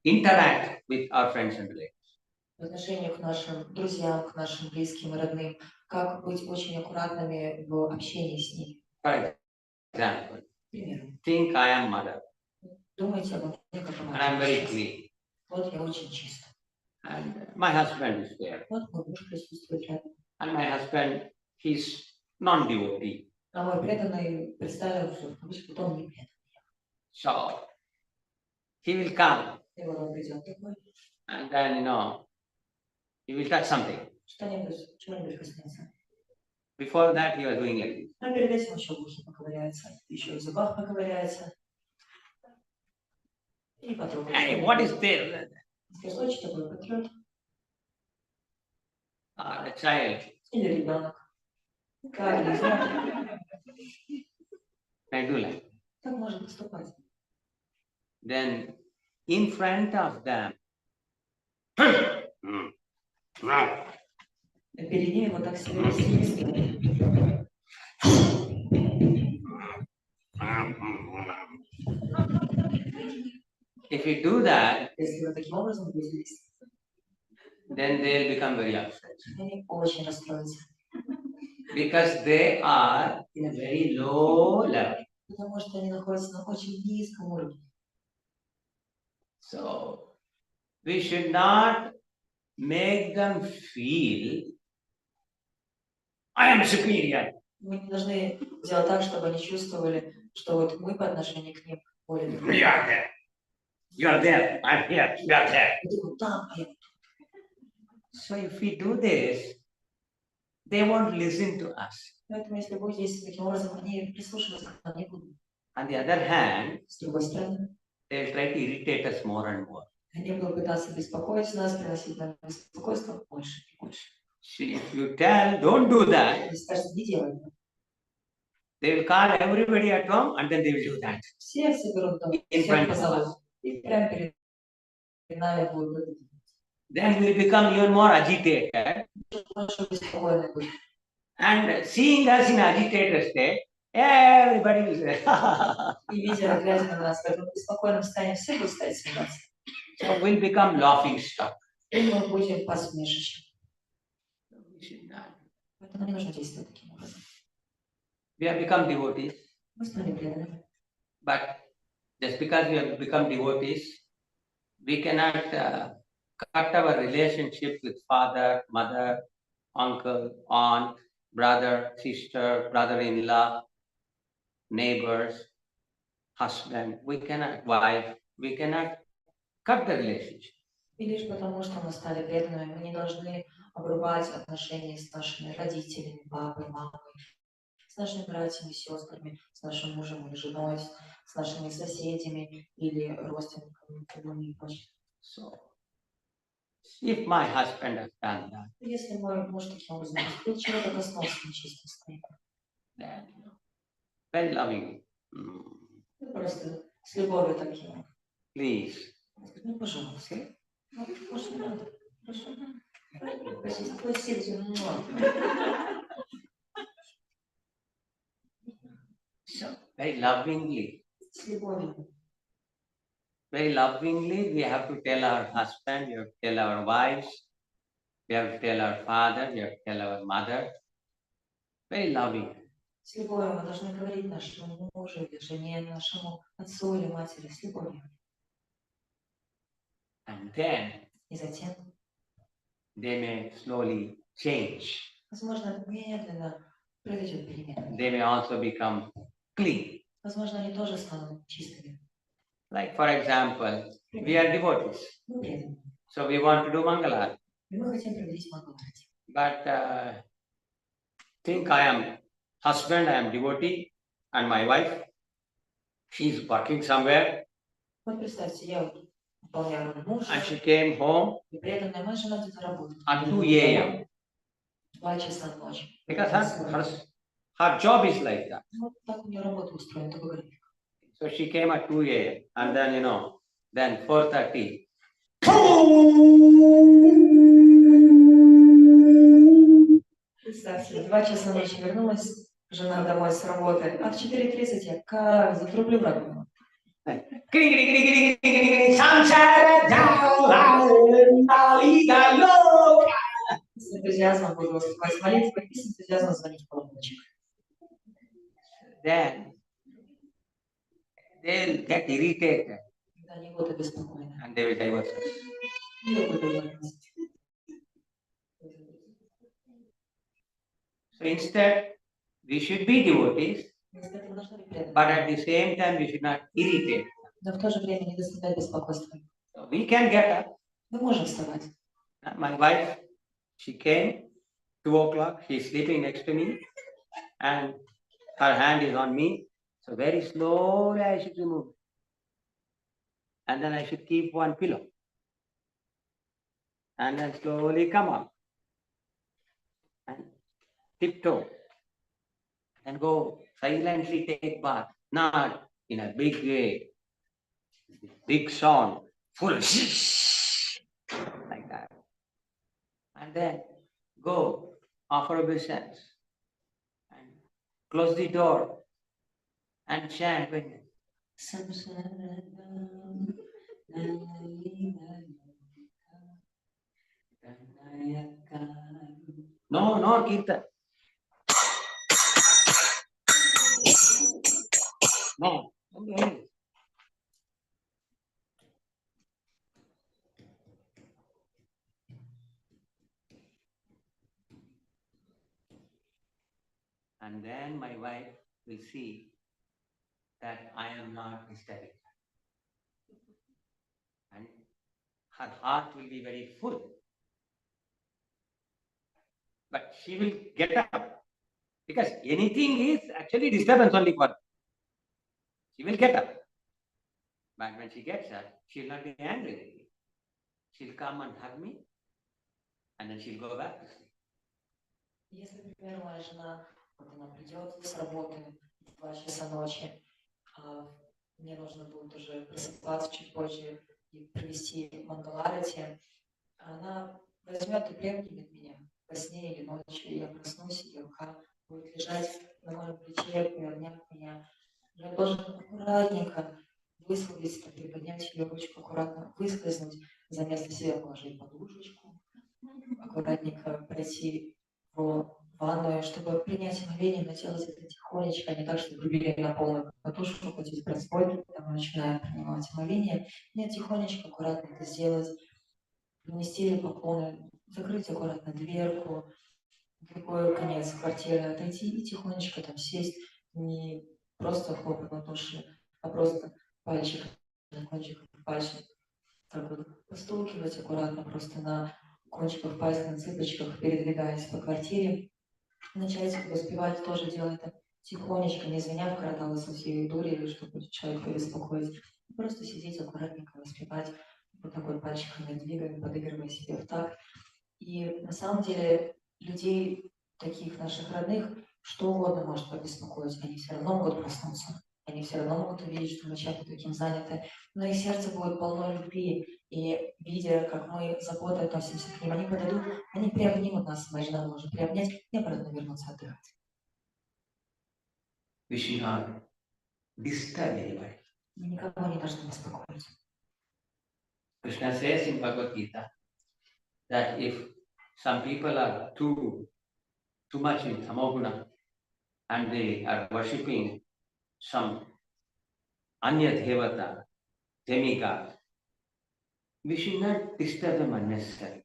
interact with our friends and relatives. В отношении к нашим друзьям, к нашим близким и родным, как быть очень аккуратными в общении с ними. For example, Пример. think I am mother Думайте обо мне как о and I am very матери. clean. Вот я очень чист. And my husband is there. Вот мой муж присутствует рядом. And my husband, he's non-devotee. А мой преданный представил, что он не предан. So he will come И вот он придет такой, and then, he will touch something. что-нибудь, чего-нибудь коснется. Before that, he was doing like this. А перед этим еще в ухе поковыряется, еще в зубах поковыряется. И потрогает. Hey, what is this? Скажет, что такое потрет. The child. Или ребенок. Как не знаю. I do like. Так может поступать. Then, in front of them, Перед ними вот так себя вести не стоит. if you do that, Если вы таким образом будете вести, then they'll become very upset они очень расстроятся. because they are in a very low level. Потому что они находятся на очень низком уровне. So, we should not make them feel, I am superior. Мы не должны делать так, чтобы они чувствовали, что вот мы по отношению к ним более You are there. You are there. I'm here. You are there. там, а я So, if we do this, they won't listen to us. Поэтому, если будете действовать таким образом, они прислушиваться к нам не будут. On the other hand, С другой стороны, they'll try to irritate us more and more. они будут пытаться беспокоить нас, приносить нам беспокойство больше и больше. See, if you tell, don't do that, Если скажете, не делай этого. they will call everybody at home and then they will do that. Все соберут дом, In всех front of позовут. us. И прямо перед нами будут это делать. Then we will become even more agitated. Больше беспокойны будут. And seeing us in agitated state, everybody will say, И видя, глядя на нас, в этом беспокойном состоянии, все будут стоять смеяться. so we'll become laughing stock. И мы будем посмешищем. We should not. Поэтому не нужно действовать таким образом. We have become devotees, Мы стали преданными. but just because we have become devotees, we cannot cut our relationship with father, mother, uncle, aunt, brother, sister, brother-in-law, neighbors, husband. We cannot, wife, we cannot cut the relationship. И лишь потому, что мы стали преданными, мы не должны обрубать отношения с нашими родителями, папой, мамой, с нашими братьями, сестрами, с нашим мужем или женой, с нашими соседями или родственниками, и прочее. So, if my husband has done that, Если мой муж таким образом поступил, чего-то коснулся нечистым стояком, then very loving. ну, просто с любовью таким. Please. Ну, пожалуйста. Ну, может, не надо. Хорошо. Спасибо. So, very lovingly. С любовью. Very lovingly, we have to tell our husband, we have to tell our wives, we have to tell our father, we have to tell our mother. Very loving. С любовью мы должны говорить нашему мужу или жене, нашему отцу или матери, с любовью. And then И затем, they may slowly change. возможно, медленно произойдет перемена. They may also become clean. Возможно, они тоже станут чистыми. Like, for example, we are devotees. Мы преданные. So we want to do Mangala. И мы хотим проводить Мангаларати. But think I am husband, I am devotee, and my wife, she's working somewhere, Вот представьте, я вот выполняю роль мужа, and she came home и преданная моя жена где-то работает. at 2 a.m. 2 часа ночи. because her job is like that. Вот так у нее работа устроена, такой график. So she came at 2 a.m. and then, then 4:30. Представьте, 2 часа ночи вернулась жена домой с работы, а в 4:30 я как затрублю врагу. С энтузиазмом буду воспевать молитвы и с энтузиазмом звонить в колокольчик. Then they'll get irritated Когда они будут обеспокоены. and they will divorce us. И я буду говорить. So instead, we should be devotees, Вместо этого должны быть преданными. but at the same time, we should not irritate. Но в то же время не доставлять беспокойства. So we can get up. Мы можем вставать. My wife, she came 2 o'clock. She's sleeping next to me, and her hand is on me. So very slowly I should remove it. And then I should keep one pillow. And then slowly come up. And tiptoe. And go silently take bath. Not in a big way. Big sound. Full like that. And then go offer obeisance. And close the door. And chant with me. No, Kirtan. No. Okay. And then my wife will see that I am not disturbing her. And her heart will be very full. But she will get up. Because anything is actually disturbance only for her. She will get up. But when she gets up, she will not be angry with me. She'll come and hug me. And then she'll go back to sleep. Если, например, моя жена, вот она придет с работы в 2 часа ночи, а мне нужно будет уже просыпаться чуть позже и провести мангаларати, она возьмет и приобнимет меня во сне или ночью, и я проснусь, и рука будет лежать на моем плече, приобняв меня. Я должен аккуратненько высвободиться, приподнять ее ручку, аккуратно выскользнуть, за место себе положить подушечку, аккуратненько пройти в ванную, чтобы принять омовение, но делать это тихонечко, а не так, чтобы рубили на полную катушку, хоть и происходит, когда мы начинаем принимать омовение. Нет, тихонечко, аккуратно это сделать, принести поклоны, закрыть аккуратно дверку, в другой конец квартиры отойти и тихонечко там сесть, не просто хлопать на ладоши, а просто пальчик, кончик пальчик, так вот постукивать аккуратно просто на кончиках пальцев, на цыпочках, передвигаясь по квартире. Начать воспевать тоже делать это тихонечко, не звеня в карналы со всей дури, чтобы человека беспокоить. Просто сидеть аккуратненько, воспевать, вот такой пальчиками двигаем, подыгрывая себе в такт. И на самом деле людей, таких наших родных, что угодно может побеспокоить, они все равно могут проснуться, они все равно могут увидеть, что мы чем-то таким заняты, но их сердце будет полно любви, и видя, как мы заботой относимся к ним, они подойдут, они приобнимут нас, моя жена может приобнять и обратно вернуться отдыхать. We should not disturb anybody. Мы никого не должны беспокоить. Krishna says in Bhagavad Gita that if some people are too much in tamoguna and they are worshipping some anya devata, demigod, we should not disturb them unnecessarily.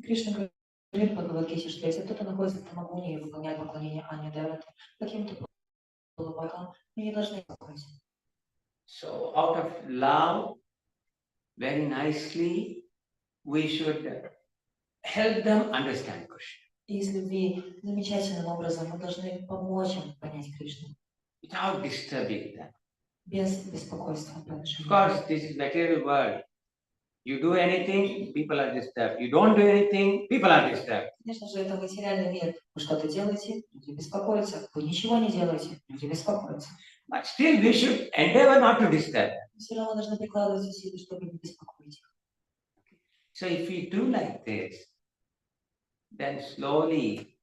Кришна говорит в Бхагавад-гите, что если кто-то находится в тамогуне и выполняет поклонение Ане Девате, каким-то полубогам, мы не должны беспокоить. So out of love, very nicely, we should help them understand Krishna. И из любви замечательным образом мы должны помочь им понять Кришну. Without disturbing them. Без беспокойства по отношению Of course, this is material world. You do anything, people are disturbed. You don't do anything, people are disturbed. Конечно же, это материальный мир. Вы что-то делаете, люди беспокоятся. Вы ничего не делаете, люди беспокоятся. But still we should endeavor not to disturb them. Все равно должны прикладывать усилия, чтобы не беспокоить их. So if we do like this, then slowly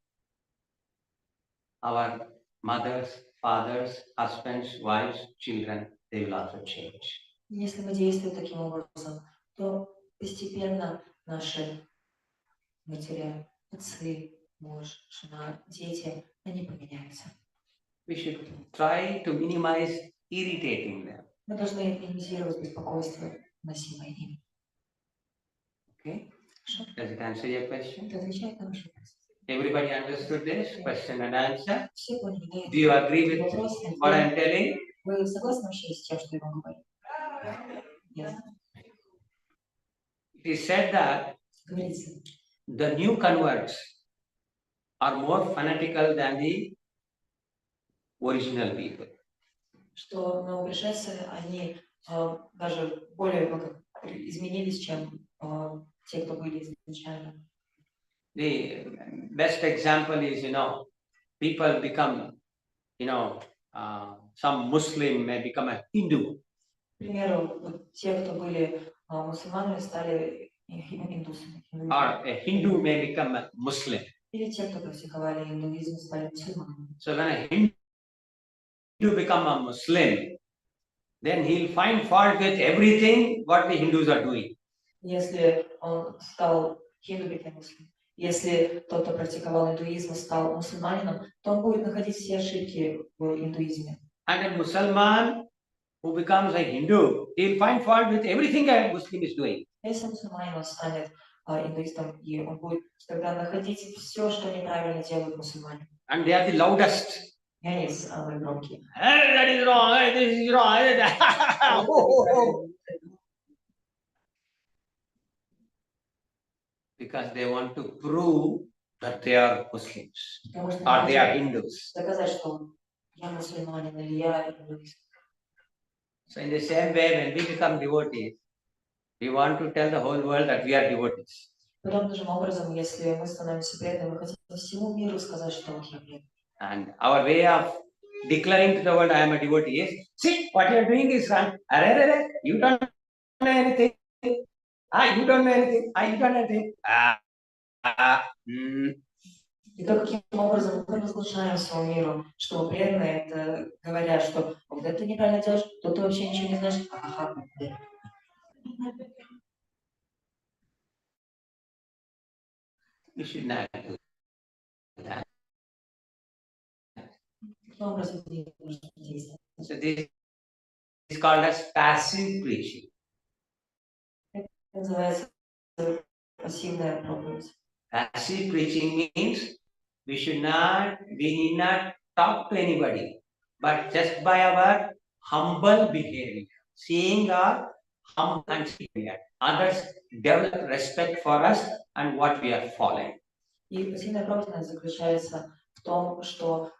our mothers, fathers, husbands, wives, children, they will also change. Если мы действуем таким образом, то постепенно наши матери, отцы, муж, жена, дети, они поменяются. We should try to minimize irritating them. Мы должны минимизировать беспокойство, носимое им. Okay? Does it answer your question? Это отвечает на ваш вопрос. Everybody understood this question and answer? Все поняли, да? Do you agree with Вопрос, what I'm telling? Вы согласны вообще с тем, что я вам говорю? Нет. It is said that Говорится, the new converts are more fanatical than the original people. что новопришельцы, они даже более изменились, чем те, кто были изначально. The best example is, people become, some Muslim may become a Hindu. К примеру, вот те, кто были мусульманами, стали индусами. Or a Hindu may become a Muslim. Или те, кто практиковали индуизм, стали мусульманами. So when a Hindu become a Muslim, then he'll find fault with everything what the Hindus are doing. Если он стал если тот, кто практиковал индуизм, стал мусульманином, то он будет находить все ошибки в индуизме. And a Muslim who becomes a Hindu, he'll find fault with everything a Muslim is doing. Если мусульманин, он станет индуистом, и он будет тогда находить все, что неправильно делают мусульмане. And they are the loudest. И они самые громкие. Hey, that is wrong. Hey, this is wrong. Because they want to prove that they are Muslims or they are Hindus. Доказать, что я мусульманин или я индуист. So in the same way, when we become devotees, we want to tell the whole world that we are devotees. Подобным же образом, если мы становимся преданными, мы хотим всему миру сказать, что вот я предан. And our way of declaring to the world, I am a devotee, is, see, what you are doing is wrong. You don't know anything. You don't know anything. You don't know anything. И то, каким образом мы разглашаем своему миру, что мы преданны, это говоря, что вот это ты неправильно делаешь, то ты вообще ничего не знаешь. You should not do that. Таким образом не нужно действовать. So this is called as passive preaching. Это называется пассивная проповедь. Passive preaching means we need not talk to anybody, but just by our humble behavior, seeing our humble and behavior, others develop respect for us and what we are following. И пассивная проповедь заключается в том, что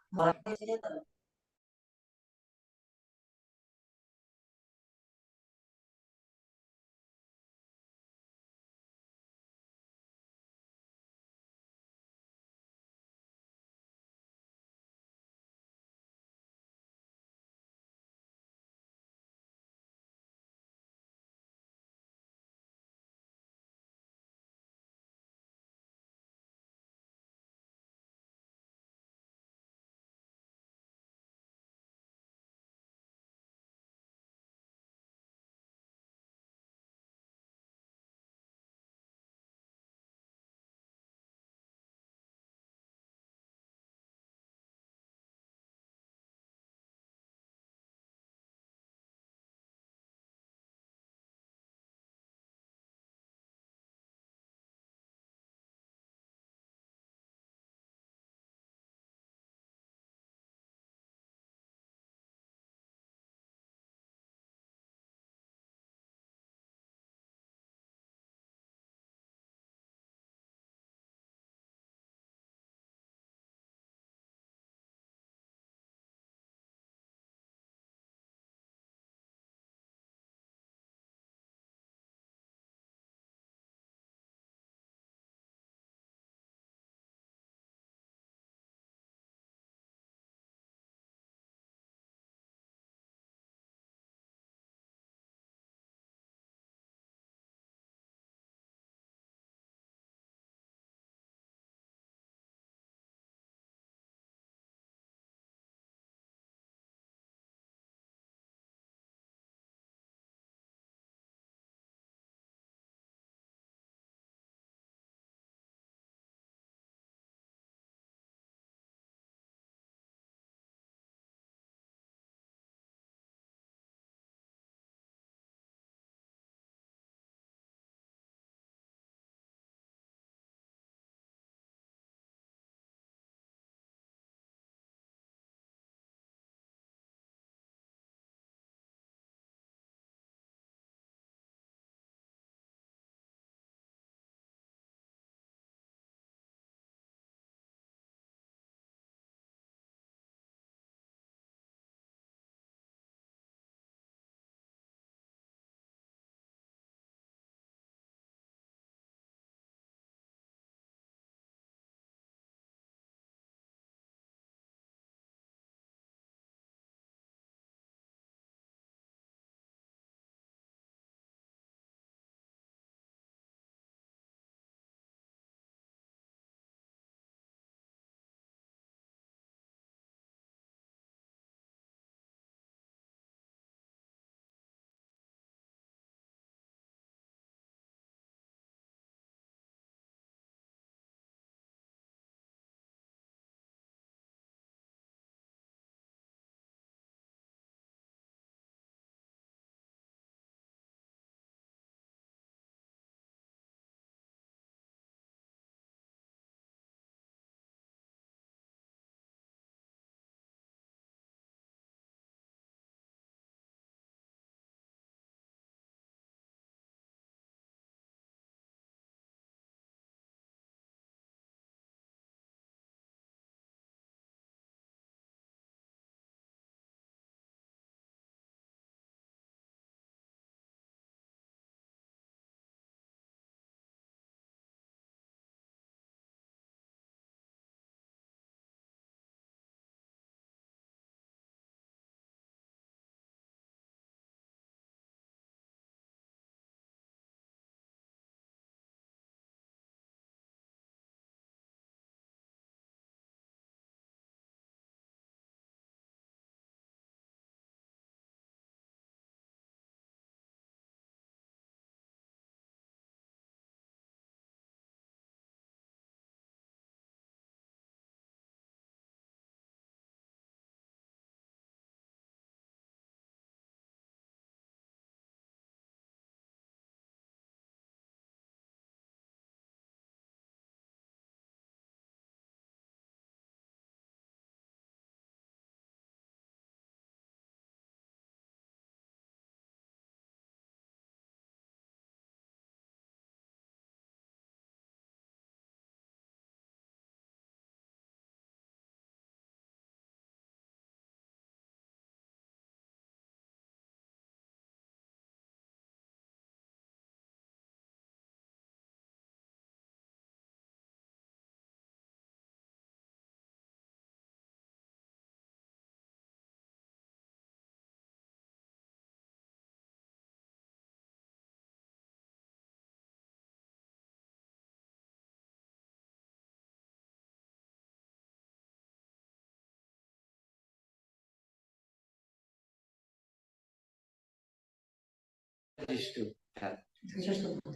just to help. Хочу, чтобы ты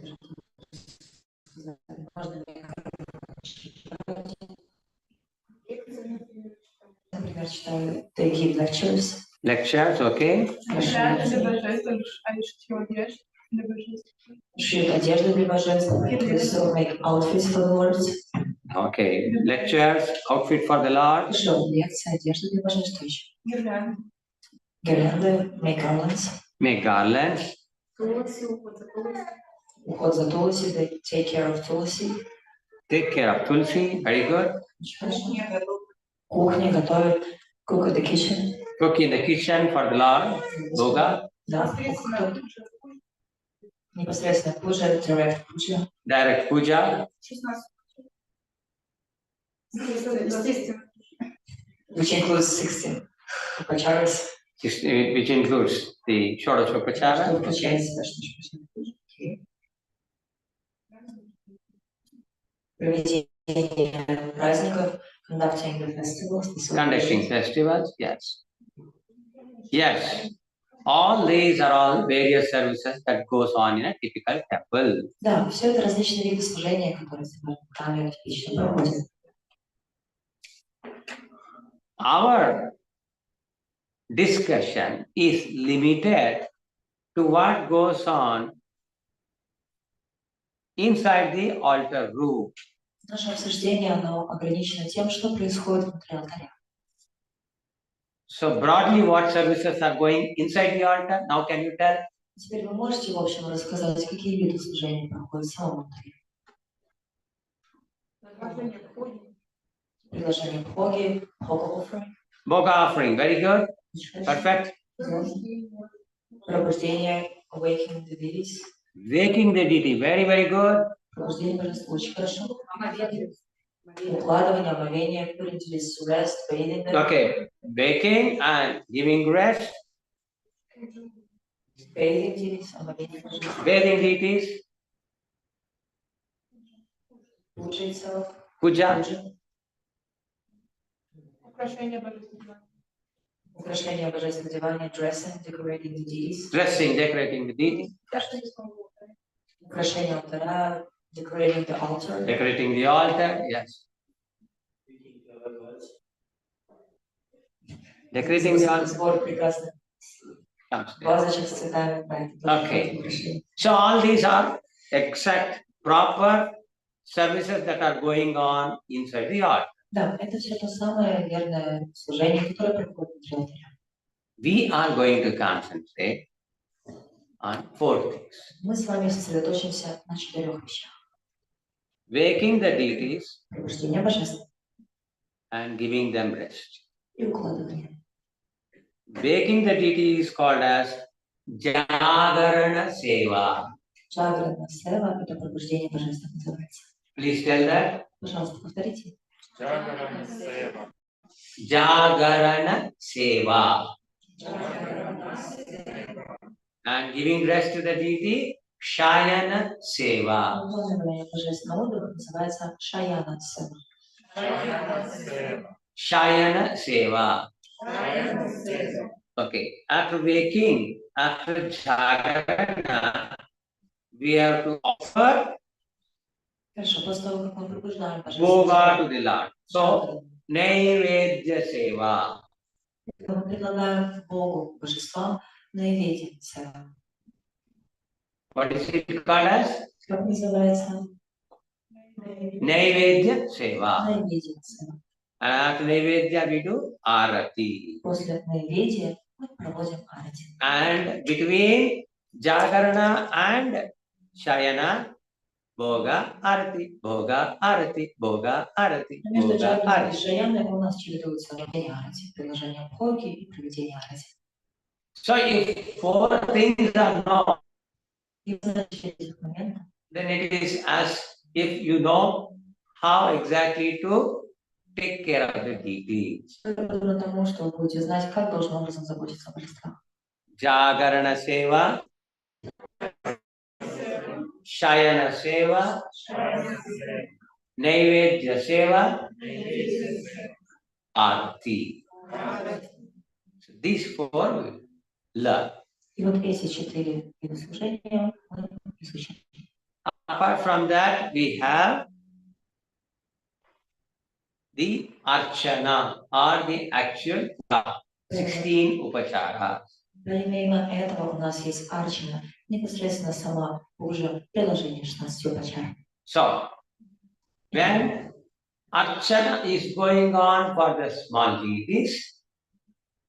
сказал, можно ли, например, читаю they give lectures. Lectures, okay? Шьют одежду для божеств. They so make outfits for the lords. Okay. Lectures, outfit for the Lord. Шьют лекции, одежду для божеств еще. Гирлянды, make garlands. Make garlands. Уход за Туласи, they take care of Туласи. Take care of Tulsi. Very good. Кухня готовят, cook in the kitchen. Cook in the kitchen for the Lord. Boga. Да, непосредственно пуджа, direct puja. Direct puja. Which includes 16 upacharas. Which includes the Shodashopachara. Что включает в себя षоडшопачара. Okay. Проведение праздников, conducting the festivals. Conducting festivals, yes. Yes. All these are all various services that goes on in a typical temple. Да, все это различные виды служения, которые в храме типично проходят. Our discussion is limited to what goes on inside the altar room. Наше обсуждение, оно ограничено тем, что происходит внутри алтаря. So broadly, what services are going inside the altar? Now can you tell? Теперь вы можете, в общем, рассказать, какие виды служения проходят в самом алтаре? Предложение бхоги, bhoga offering. Boga offering, very good. Perfect. Пробуждение, awakening the deities. Waking the deity, very, very good. Пробуждение божества, очень хорошо. Укладывание, омовение, putting deities to rest, bathing them. Okay, waking and giving rest. Bathing deities, омовение божества. Bathing deities. Puja itself. Puja. Украшение божественного одевания, dressing, decorating the deities. Dressing, decorating the deity. Украшение алтаря, decorating the altar. Decorating the altar, yes. Decorating the altar. Сбор прекрасных вазочек с цветами. Okay. So all these are exact, proper services that are going on inside the altar. Да, это все то самое верное служение, которое проходит внутри алтаря. We are going to concentrate on 4 things. Мы с вами сосредоточимся на 4 вещах. Waking the deities Пробуждение божеств and giving them rest. и укладывание. Waking the deity is called as Jagarana Seva. Джаграна сева – это пробуждение божеств называется. Please tell that. Пожалуйста, повторите. Jagarana Seva. And giving rest to the deity, Shayana Seva. Выполнение божественного отдыха называется шаяна сева. Shayana Seva. Okay. After waking, after Jagarana, we have to offer Хорошо, после того, как мы пробуждаем Boga to божественное, the Lord. So, Naivedya Seva. мы предлагаем Богу, божествам, наиведение сева. What is it called as? Как называется? Naivedya Seva. Наиведение сева. And after Naivedya, we do Arati. После наиведия мы проводим арати. And between Jagarana and Shayana, Boga Arati, Boga Arati, Boga Arati, Между Boga джагараной и Arati. шаяной у нас чередуются проведение арати, приложение бхоги и проведение арати. So if 4 things are known, И в начале этих моментов then it is as if you know how exactly to take care of the deities. подобно тому, что вы будете знать, как должным образом заботиться о божествах. Jagarana Seva, Shayana Seva, Naivedya Seva, Arati. So these 4 we learn. И вот эти 4 вида служения мы изучаем. Apart from that, we have the Archana or the actual 16 Upacharas. Помимо этого у нас есть арчана, непосредственно сама уже приложение 16 упачар. So, when Archana is going on for the small deities,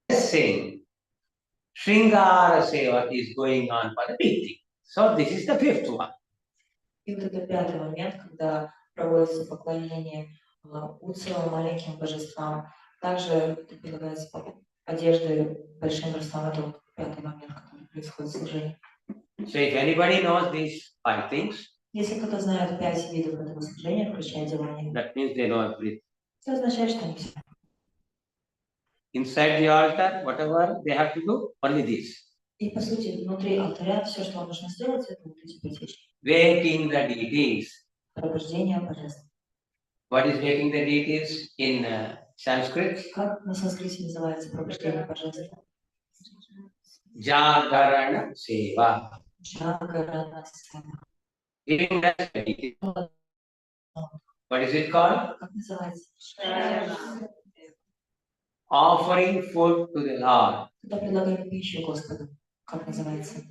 same Shringara Seva is going on for the big thing. So, this is the 5th one. И вот это 5-й момент, когда проводится поклонение уцелым маленьким божествам. Также предлагается одежды большим божествам. Это вот 5-й момент, который происходит в служении. So, if anybody knows these 5 things, Если кто-то знает 5 видов этого служения, включая одевание, that means they know everything. это означает, что они все. Inside the altar, whatever they have to do, only this. И по сути, внутри алтаря все, что вам нужно сделать, это вот эти 5 вещей. Waking the deities. Пробуждение божеств. What is waking the deities in Sanskrit? Как на санскрите называется пробуждение божеств? Jagarana Seva. Джагарана сева. Giving the deity. What is it called? Как называется? Offering food to the Lord. Когда предлагаем пищу Господу. Как называется?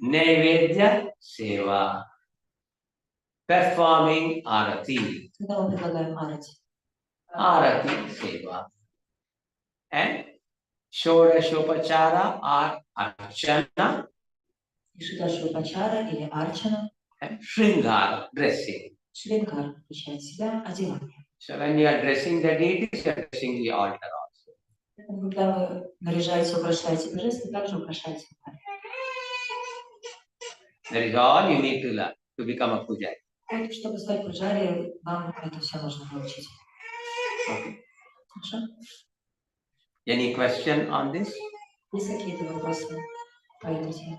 Naivedya Seva. Performing Arati. Когда мы предлагаем арати. Arati Seva. And Shodashopachara or Archana И Шидашвапачара или арчана. and Shringara, dressing. Шрингар включает в себя одевание. So when you are dressing the deities, you are dressing the altar also. Когда вы наряжаете, украшаете божество, также украшаете алтарь. That is all you need to learn to become a pujari. Вот, чтобы стать пуджари, вам это все нужно выучить. Okay. Хорошо? Any question on this? Есть какие-то вопросы по этой теме?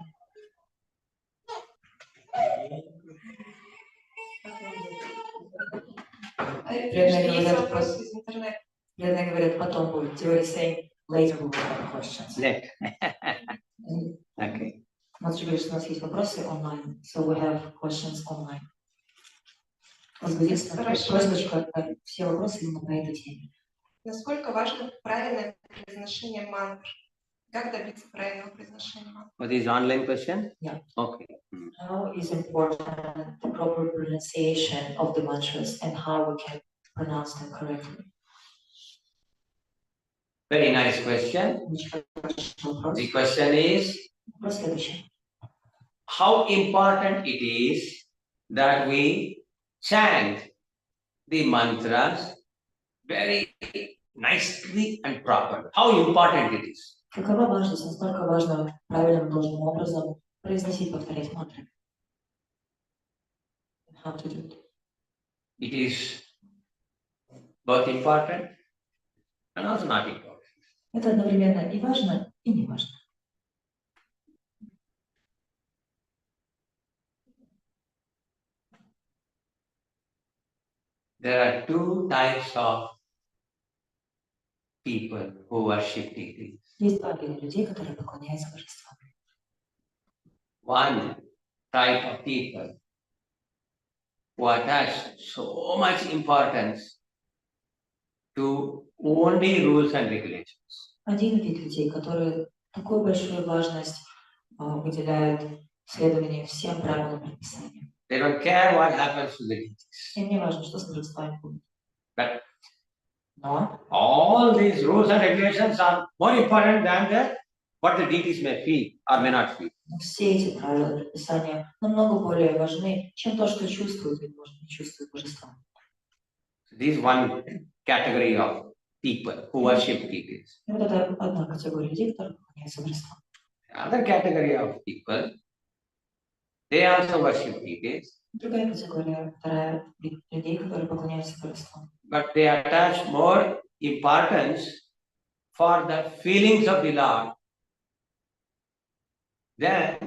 Преданные говорят, потом будет. They were saying later we will have questions. Let. Okay. Матушка говорит, что у нас есть вопросы онлайн. So we have questions online. У нас будет просьбочка, все вопросы именно по этой теме. Насколько важно правильное произношение мантр? Как добиться правильного произношения мантр? What is online question? Yeah. Okay. How is important the proper pronunciation of the mantras and how we can pronounce them correctly? Very nice question. Вопрос. The question is, Вопрос следующий. how important it is that we chant the mantras very nicely and properly. How important it is. Какова важность, насколько важно правильным должным образом произносить, повторять мантры? How to do it? It is both important and also not important. Это одновременно и важно, и не важно. There are two types of people who worship deities. Есть два вида людей, которые поклоняются божествам. One type of people who attach so much importance to only rules and regulations. Один вид людей, которые такую большую важность уделяют следованию всем правилам предписания. They don't care what happens to the deities. Им не важно, что с божествами будет. But Но all these rules and regulations are more important than what the deities may feel or may not feel. все эти правила предписания намного более важны, чем то, что чувствуют или, может, не чувствуют божества. So this is one category of people who worship deities. И вот это одна категория людей, которые поклоняются божествам. Another category of people, they also worship deities, Другая категория, вторая вид людей, которые поклоняются божествам. but they attach more importance for the feelings of the Lord than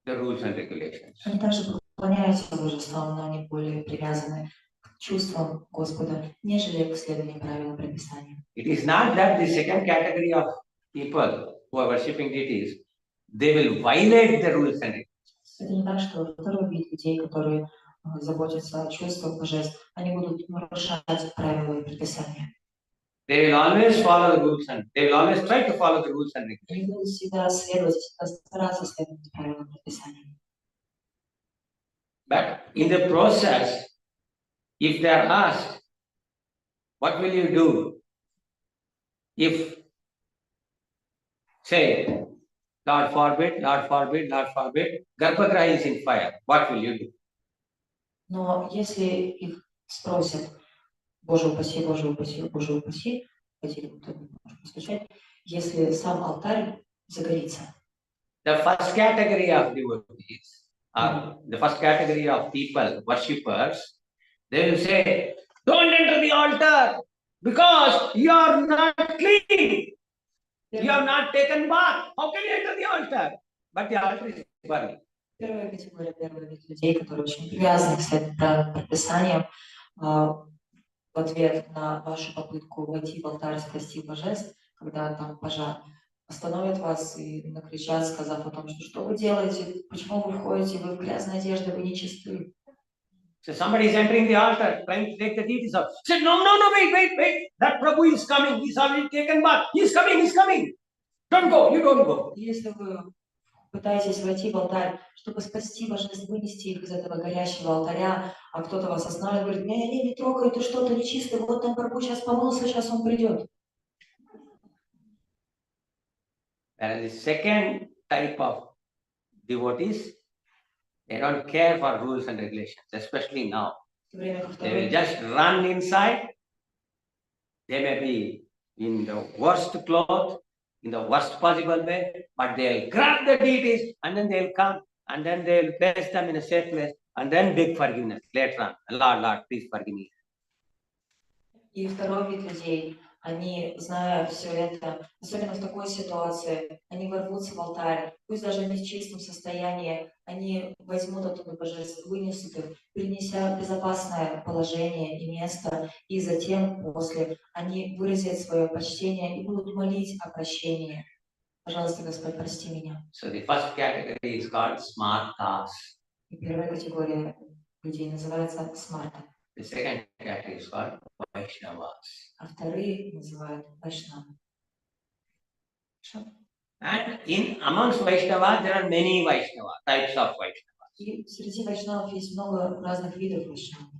the rules and regulations. Они также поклоняются божествам, но они более привязаны к чувствам Господа, нежели к следованию правилам предписания. It is not that the second category of people who are worshipping deities, they will violate the rules and regulations. Это не так, что второй вид людей, которые заботятся о чувствах божеств, они будут нарушать правила и предписания. They will always follow the rules and they will always try to follow the rules and regulations. Они будут всегда следовать, всегда стараться следовать правилам и предписаниям. But in the process, if they are asked, what will you do if, say, Lord forbid, Lord forbid, Lord forbid, Garbhagriha is in fire, what will you do? Но если их спросят, Боже упаси, Боже упаси, Боже упаси, хотели бы кто-то может постучать, если сам алтарь загорится. The first category of devotees, the first category of people, worshippers, they will say, don't enter the altar because you are not clean. You have not taken bath. How can you enter the altar? But the altar is burning. Первая категория, первый вид людей, которые очень привязаны к своим правилам, предписаниям, в ответ на вашу попытку войти в алтарь и спасти божеств, когда там пожар, остановят вас и накричат, сказав о том, что вы делаете, почему вы входите, вы в грязной одежде, вы нечисты. So somebody is entering the altar, trying to take the deities out. Said, no, wait. That Prabhu is coming. He's already taken bath. He's coming. Don't go, you don't go. Если вы пытаетесь войти в алтарь, чтобы спасти божеств, вынести их из этого горящего алтаря, а кто-то вас останавливает, говорит, не трогай, ты что-то нечистый, вот там Прабху сейчас помылся, сейчас он придет. And the second type of devotees, they don't care for rules and regulations, especially now. They will just run inside. They may be in the worst clothes, in the worst possible way, but they'll grab the deities and then they'll come and then they'll place them in a safe place and then beg forgiveness later on. Lord, please forgive me. И второй вид людей, они, зная все это, особенно в такой ситуации, они ворвутся в алтарь, пусть даже не в чистом состоянии, они возьмут оттуда божеств, вынесут их, принеся безопасное положение и место, и затем, после, они выразят свое почтение и будут молить о прощении. Пожалуйста, Господь, прости меня. So the first category is called smartas. И первая категория людей называется смарта. The second category is called Vaishnavas. А вторые называют вайшнавы. And amongst Vaishnavas, there are many Vaishnavas, types of Vaishnavas. И среди вайшнавов есть много разных видов вайшнавов.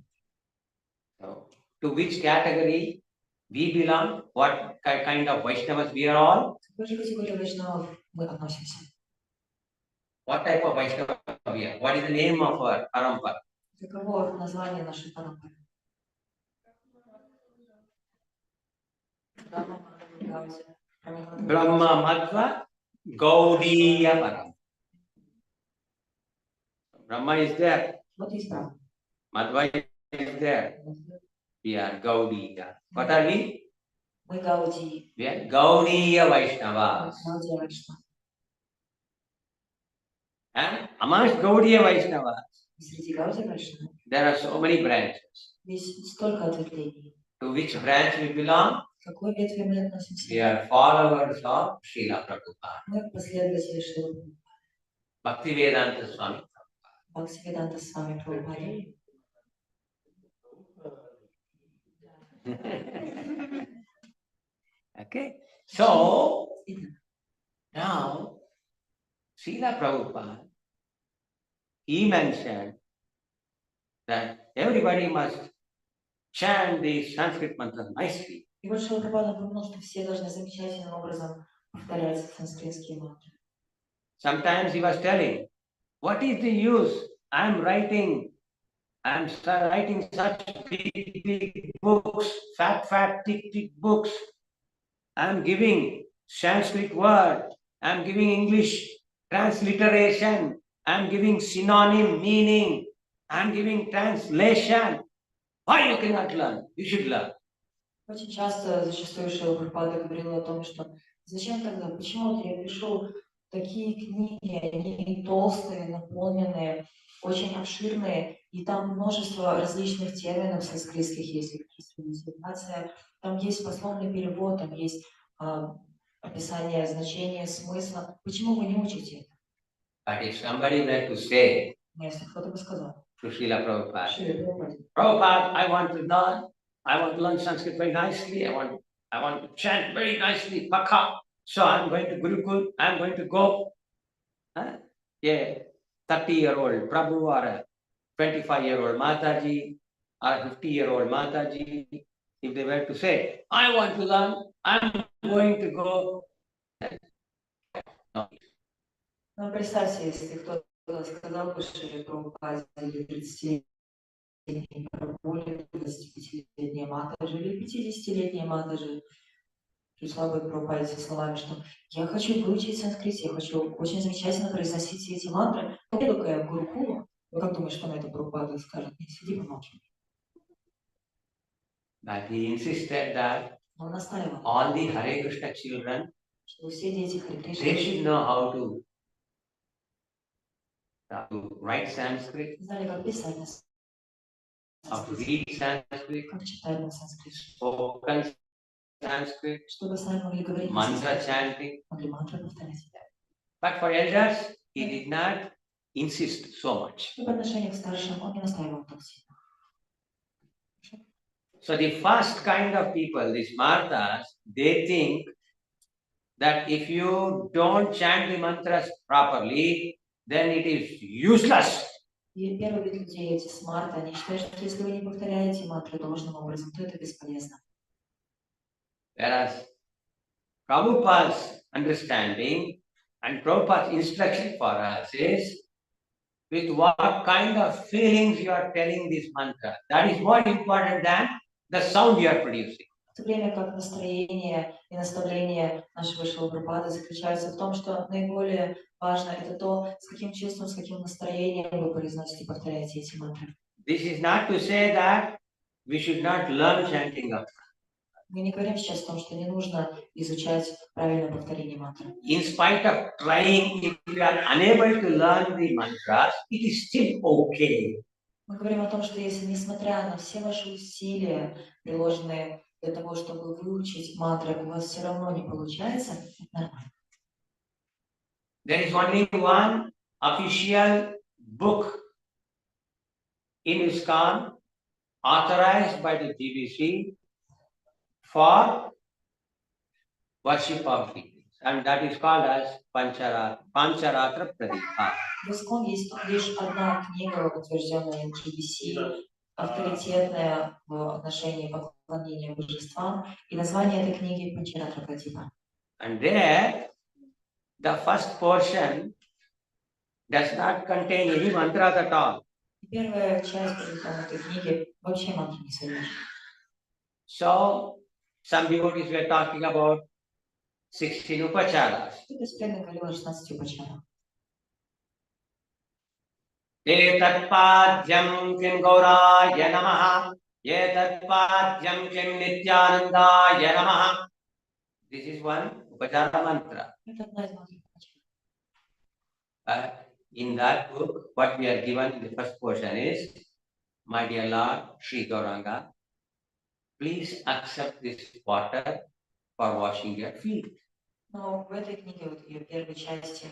So, to which category we belong? What kind of Vaishnavas we are all? К какой же категории вайшнавов мы относимся? What type of Vaishnava we are? What is the name of our parampara? Каково название нашей парампары? Brahma Madhva Gaudiya Parampara. Brahma is there. Вот есть Брахма. Madhva is there. We are Gaudiya. What are we? Мы Гаудии. We are Gaudiya Vaishnavas. Гаудия Вайшнава. And amongst Gaudiya Vaishnavas, И среди Гаудия Вайшнава there are so many branches. есть столько ответвлений. To which branch we belong? К какой ветви мы относимся? We are followers of Srila Prabhupada. Мы последователи Шрила Bhaktivedanta Swami. Бхактивиданта с вами Прабхупады. Okay, so now Srila Prabhupada, he mentioned that everybody must chant these Sanskrit mantras nicely. И вот Шрила Прабхупада упомянул, что все должны замечательным образом повторять санскритские мантры. Sometimes he was telling, what is the use? I'm writing such big books, fat, thick books. I'm giving Sanskrit word. I'm giving English transliteration. I'm giving synonym meaning. I'm giving translation. Why you cannot learn? You should learn. Очень часто, зачастую Шрила Прабхупада говорил о том, что зачем тогда, почему я пишу такие книги, они толстые, наполненные, очень обширные, и там множество различных терминов санскритских, есть лексикация, там есть пословный перевод, там есть описание значения, смысла. Почему вы не учите это? But if somebody were to say Но если кто-то бы сказал, to Srila Prabhupada, Шрила Прабхупаде, Prabhupada, I want to learn Sanskrit very nicely. I want to chant very nicely, Pakha. So I'm going to Gurukul. I'm going to go. Huh? Yeah, 30-year-old Prabhu or a 25-year-old Mataji or a 50-year-old Mataji, if they were to say, I want to learn, I'm going to go. No. ну, представьте, если кто-то сказал бы Шриле Прабхупаде или 30-летней Прабхуле, 25-летней Матаджи или 50-летней Матаджи, пришла бы Прабхупаде со словами, что я хочу выучить санскрит, я хочу очень замечательно произносить все эти мантры, только я в Гурукулу. Вы как думаете, что на это Прабхупада скажет? Не сиди, помолчи. But he insisted that Но он настаивал, all the Hare Krishna children, что все дети Харе they Кришны should know how to write Sanskrit, знали, как писать на how to санскрите, read Sanskrit, как читать на санскрите, spoken Sanskrit, чтобы сами могли говорить на mantra санскрите, chanting. могли мантры повторять. But for elders, he did not insist so much. И по отношению к старшим он не настаивал так сильно. So the first kind of people, these Marthas, they think that if you don't chant the mantras properly, then it is useless. И первый вид людей, эти смарты, они считают, что если вы не повторяете мантры должным образом, то это бесполезно. Whereas Prabhupada's understanding and Prabhupada's instruction for us is with what kind of feelings you are telling this mantra. That is more important than the sound you are producing. В то время как настроение и наставление нашего Шрилы Прабхупады заключаются в том, что наиболее важно это то, с каким чувством, с каким настроением вы произносите и повторяете эти мантры. This is not to say that we should not learn chanting of. Мы не говорим сейчас о том, что не нужно изучать правильное повторение мантры. In spite of trying, if you are unable to learn the mantras, it is still okay. Мы говорим о том, что если, несмотря на все ваши усилия, приложенные для того, чтобы выучить мантры, у вас все равно не получается, это нормально. There is only one official book in ISKCON authorized by the GBC for worship of deities, and that is called as Pancharatra Pradipha. В ISKCON есть лишь одна книга, утвержденная GBC, авторитетная в отношении поклонения божествам, и название этой книги Панчаратра Прадипа. And there, the first portion does not contain any mantras at all. Первая часть этой книги вообще мантры не содержит. So, some devotees were talking about 16 upacharas. Кто-то специально говорил о 16 упачарах. Etatpadyam kim gauraya namaha, etatpadyam kim nityanandaya namaha. This is one upachara mantra. Это одна из мантров упачара. In that book, what we are given in the first portion is, my dear Lord Sri Gauranga, please accept this water for washing your feet. Но в этой книге, вот ее первой части,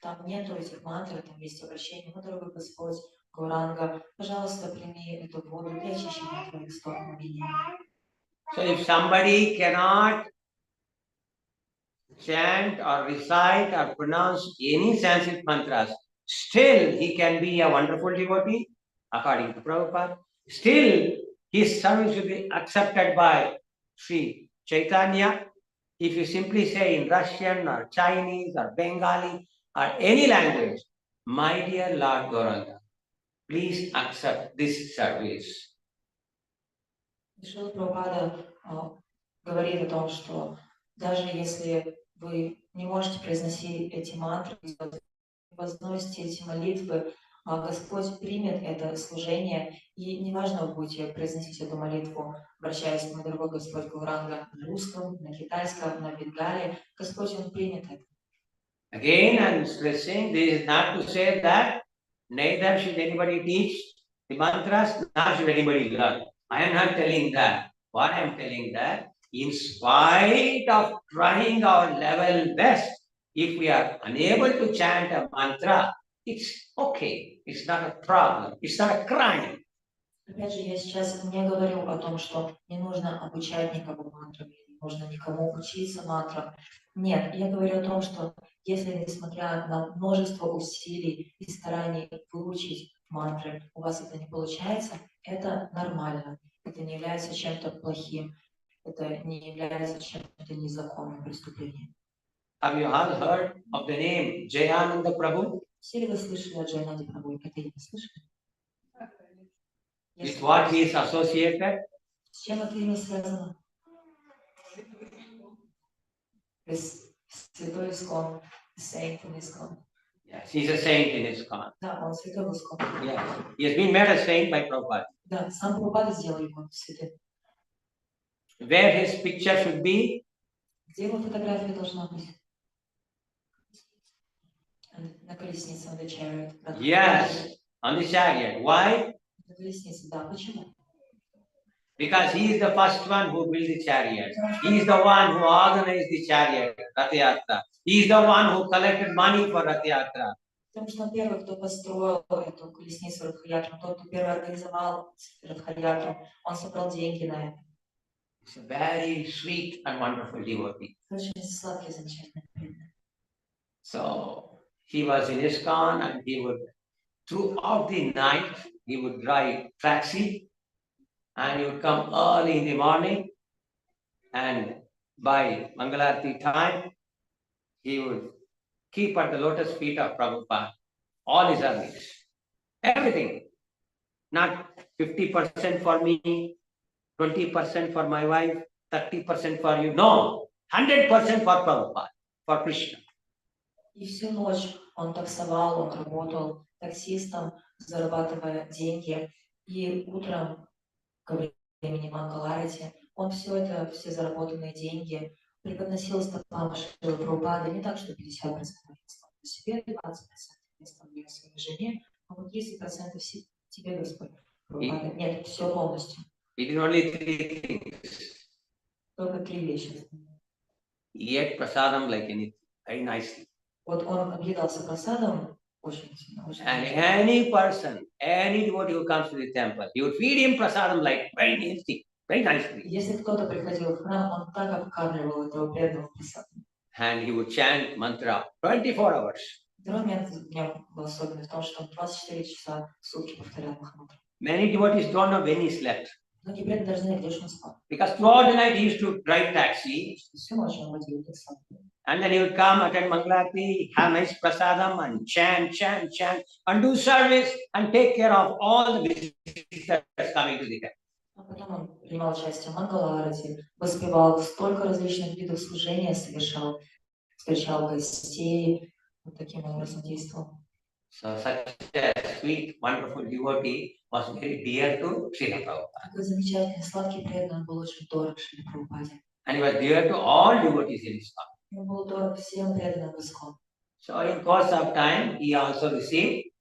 там нету этих мантр, там есть обращение, ну, дорогой Господь, Гауранга, пожалуйста, прими эту воду для очищения твоих стоп мгновения. So if somebody cannot chant or recite or pronounce any Sanskrit mantras, still he can be a wonderful devotee, according to Prabhupada. Still, his service will be accepted by Sri Chaitanya. If you simply say in Russian or Chinese or Bengali or any language, my dear Lord Gauranga, please accept this service. Шрила Прабхупада говорит о том, что даже если вы не можете произносить эти мантры, возносите эти молитвы, Господь примет это служение, и неважно, вы будете произносить эту молитву, обращаясь, мой дорогой Господь Гауранга, на русском, на китайском, на бенгале, Господь, Он примет это. Again, I am stressing, this is not to say that neither should anybody teach the mantras, nor should anybody learn. I am not telling that. What I am telling that, in spite of trying our level best, if we are unable to chant a mantra, it's okay. It's not a problem. It's not a crime. Опять же, я сейчас не говорю о том, что не нужно обучать никого мантрам, не нужно никому учиться мантрам. Нет, я говорю о том, что если, несмотря на множество усилий и стараний выучить мантры, у вас это не получается, это нормально. Это не является чем-то плохим. Это не является чем-то незаконным преступлением. Have you all heard of the name Jayananda Prabhu? Все ли вы слышали о Джайнанде Прабху? Это имя слышали? With what he is associated? С чем это имя связано? Святой Искон, saint in Искон. Yes, he's a saint in his con. Да, он святой в Искон. Yes, he has been made a saint by Prabhupada. Да, сам Прабхупада сделал его святым. Where his picture should be? Где его фотография должна быть? На колеснице, on the chariot. Yes, on the chariot. Why? На колеснице, да. Почему? Because he is the first one who built the chariot. He is the one who organized the chariot, Rath Yatra. He is the one who collected money for Rath Yatra. Потому что он первый, кто построил эту колесницу Радхаятру, тот, кто первый организовал Радхаятру, он собрал деньги на это. It's a very sweet and wonderful devotee. Очень сладкий, замечательный преданный. So he was in ISKCON and he would, throughout the night, he would drive taxi and he would come early in the morning and by Mangalarti time, he would keep at the lotus feet of Prabhupada all his earnings, everything. Not 50% for me, 20% for my wife, 30% for you. No, 100% for Prabhupada, for Krishna. И всю ночь он таксовал, он работал таксистом, зарабатывая деньги. И утром, ко времени Мангаларати, он все заработанные деньги преподносил стопам Шрилы Прабхупады не так, что 50% оставил себе, 20% оставил своей жене, а вот 30% тебе, Господь, Прабхупада. Нет, все полностью. It is only three things. Только три вещи. He ate prasadam like anything, very nicely. Вот он объедался просадом очень сильно. And any person, any devotee who comes to the temple, he would feed him prasadam like very nicely, very nicely. Если кто-то приходил в храм, он так обкармливал этого преданного просадом. And he would chant mantra 24 hours. Второй момент в нем был особенный в том, что он 24 часа в сутки повторял Махамантру. Many devotees don't know when he slept. Многие преданные даже не знают, где же он спал. Because throughout the night he used to drive taxi. Всю ночь он водил такси. And then he would come, attend Mangalarti, have nice prasadam and chant, and do service and take care of all the visitors coming to the temple. А потом он принимал участие в Мангаларати, воспевал, столько различных видов служения совершал, встречал гостей, вот таким образом действовал. So such a sweet, wonderful devotee was very dear to Srila Prabhupada. Такой замечательный, сладкий преданный, он был очень дорог Шриле Прабхупаде. And he was dear to all devotees in ISKCON. Он был дорог всем преданным в Искон. So in course of time, he also received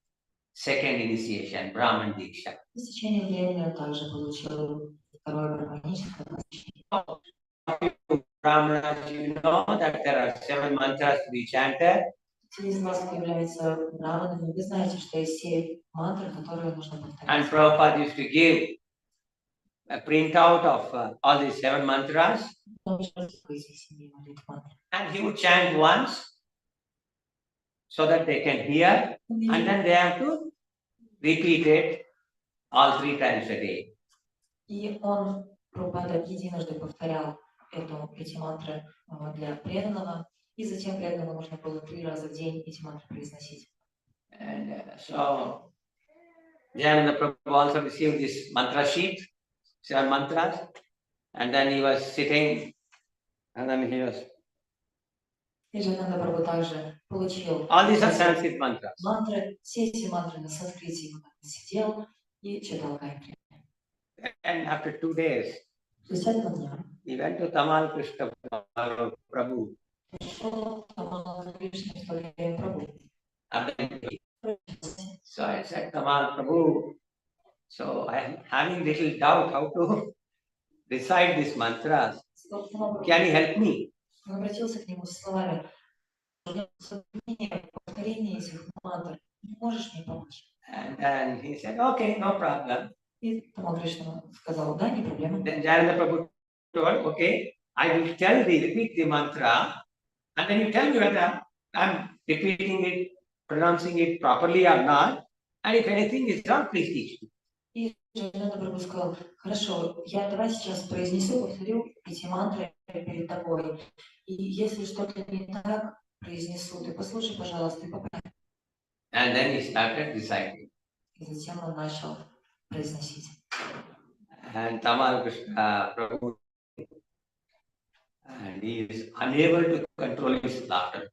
second initiation, Brahman Diksha. И с течением времени он также получил второе браманическое посвящение. Brahmanas, you know that there are 7 mantras to be chanted. Те из вас, кто является браманами, вы знаете, что есть 7 мантр, которые нужно And повторять. Prabhupada used to give a printout of all these 7 mantras. And he would chant once so that they can hear, and then they have to repeat it all 3 times a day. И он, Прабхупада, единожды повторял эти мантры для преданного, и затем преданному нужно было 3 раза в день эти мантры произносить. And so Jayananda Prabhu also received this mantra sheet, 7 mantras, and then he was sitting, and then he was. И Джайнанда Прабху также получил All these are Sanskrit mantras. мантры, все эти мантры на санскрите, он сидел и читал Гайатри. And after 2 days, Спустя 2 дня he went to Tamal Krishna Prabhu. пришел Тамал Кришна Прабху. So I said, Tamal Prabhu, so I am having little doubt how to recite these mantras. Can you help me? Он обратился к нему со словами: повторение этих мантр. Можешь мне помочь? And he said, okay, no problem. И Тамал Кришна сказал: да, не проблема. Then Jayanta Prabhu told, okay, I will tell thee, repeat the mantra, and then you tell me whether I'm repeating it, pronouncing it properly or not. And if anything is wrong, please teach me. И Джайнанда Прабху сказал: хорошо, я давай сейчас произнесу, повторю эти мантры перед тобой. И если что-то не так произнесу, ты послушай, пожалуйста, и поправь. And then he started reciting. И затем он начал произносить. And Tamal Krishna Prabhu, and he is unable to control his laughter.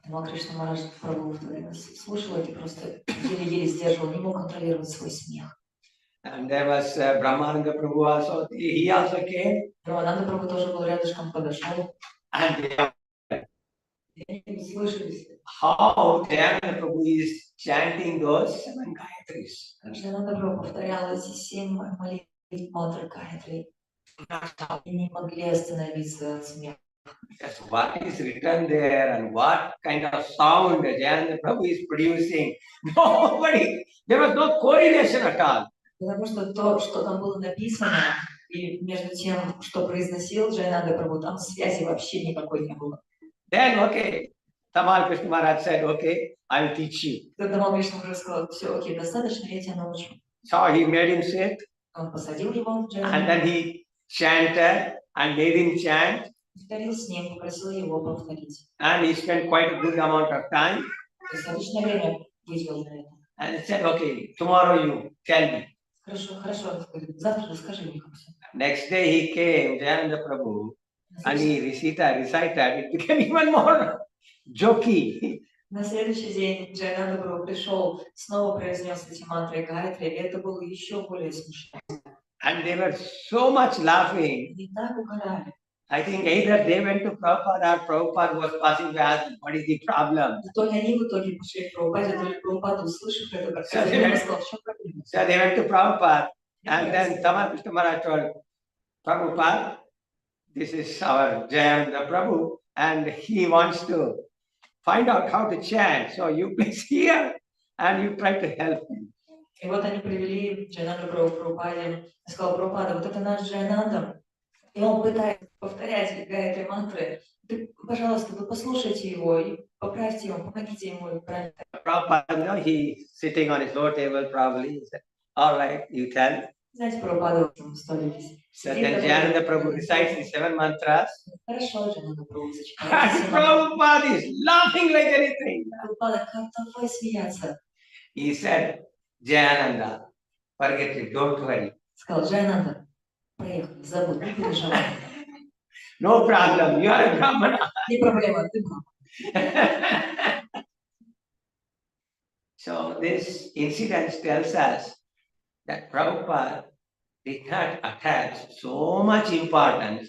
Тамал Кришна Махарадж Прабху слушал это, просто еле-еле сдерживал, не мог контролировать свой смех. And there was Brahmananda Prabhu also. He also came. Рамананда Прабху тоже был рядышком, подошел. And И они слышались. how Jayanta Prabhu is chanting those 7 Gayatris. Джайнанда Прабху повторял эти 7 молитв мантры Гайатри. И не могли остановиться от смеха. That's what is written there and what kind of sound Jayanta Prabhu is producing. Nobody, there was no correlation at all. Потому что то, что там было написано, и между тем, что произносил Джайнанда Прабху, там связи вообще никакой не было. Then, okay, Tamal Krishna Maharaj said, okay, I will teach you. Тогда Тамал Кришна уже сказал: все, окей, достаточно, я тебя научу. So he made him sit, Он посадил его в and then Джайнанду, he chanted and made him chant, повторил с ним, попросил его повторить. and he spent quite a good amount of time. Достаточное время выделил на это. And he said, okay, tomorrow you tell me. Хорошо, хорошо, он говорит: завтра расскажи мне, как все. Next day he came, Jayanta Prabhu, and he recited, it became even more jokey. На следующий день Джайнанда Прабху пришел, снова произнес эти мантры Гайатри, и это было еще более смешно. And they were so much laughing. И так угорали. I think either they went to Prabhupada or Prabhupada was passing by asking, what is the problem? То ли они в итоге пошли к Прабхупаде, то ли Прабхупада, услышав это, как Все, сказал, в чем проблема? So they went to Prabhupada, and then Tamal Krishna Maharaj told Prabhupada, this is our Jayanta Prabhu, and he wants to find out how to chant. So you please hear and you try to help him. И вот они привели Джайнанду Прабху к Прабхупаде, и сказал: Прабхупада, вот это наш Джайнанда, и он пытается повторять Гайатри мантры. Ты, пожалуйста, вы послушайте его и поправьте его, помогите ему правильно. Prabhupada, you know, he sitting on his lower table probably. He said, all right, you tell. Знаете, Прабхупада в столе So then Jayanta Prabhu recites the 7 mantras. Хорошо, Джайнанда Прабху And зачитает. Prabhupada is laughing like anything. Прабхупада, как давай смеяться. He said, Jayananda, forget it, don't worry. Сказал: Джайнанда, поехали, забудь, не переживай. No problem, you are a Brahmana. Не проблема, ты брат. So this incident tells us that Prabhupada did not attach so much importance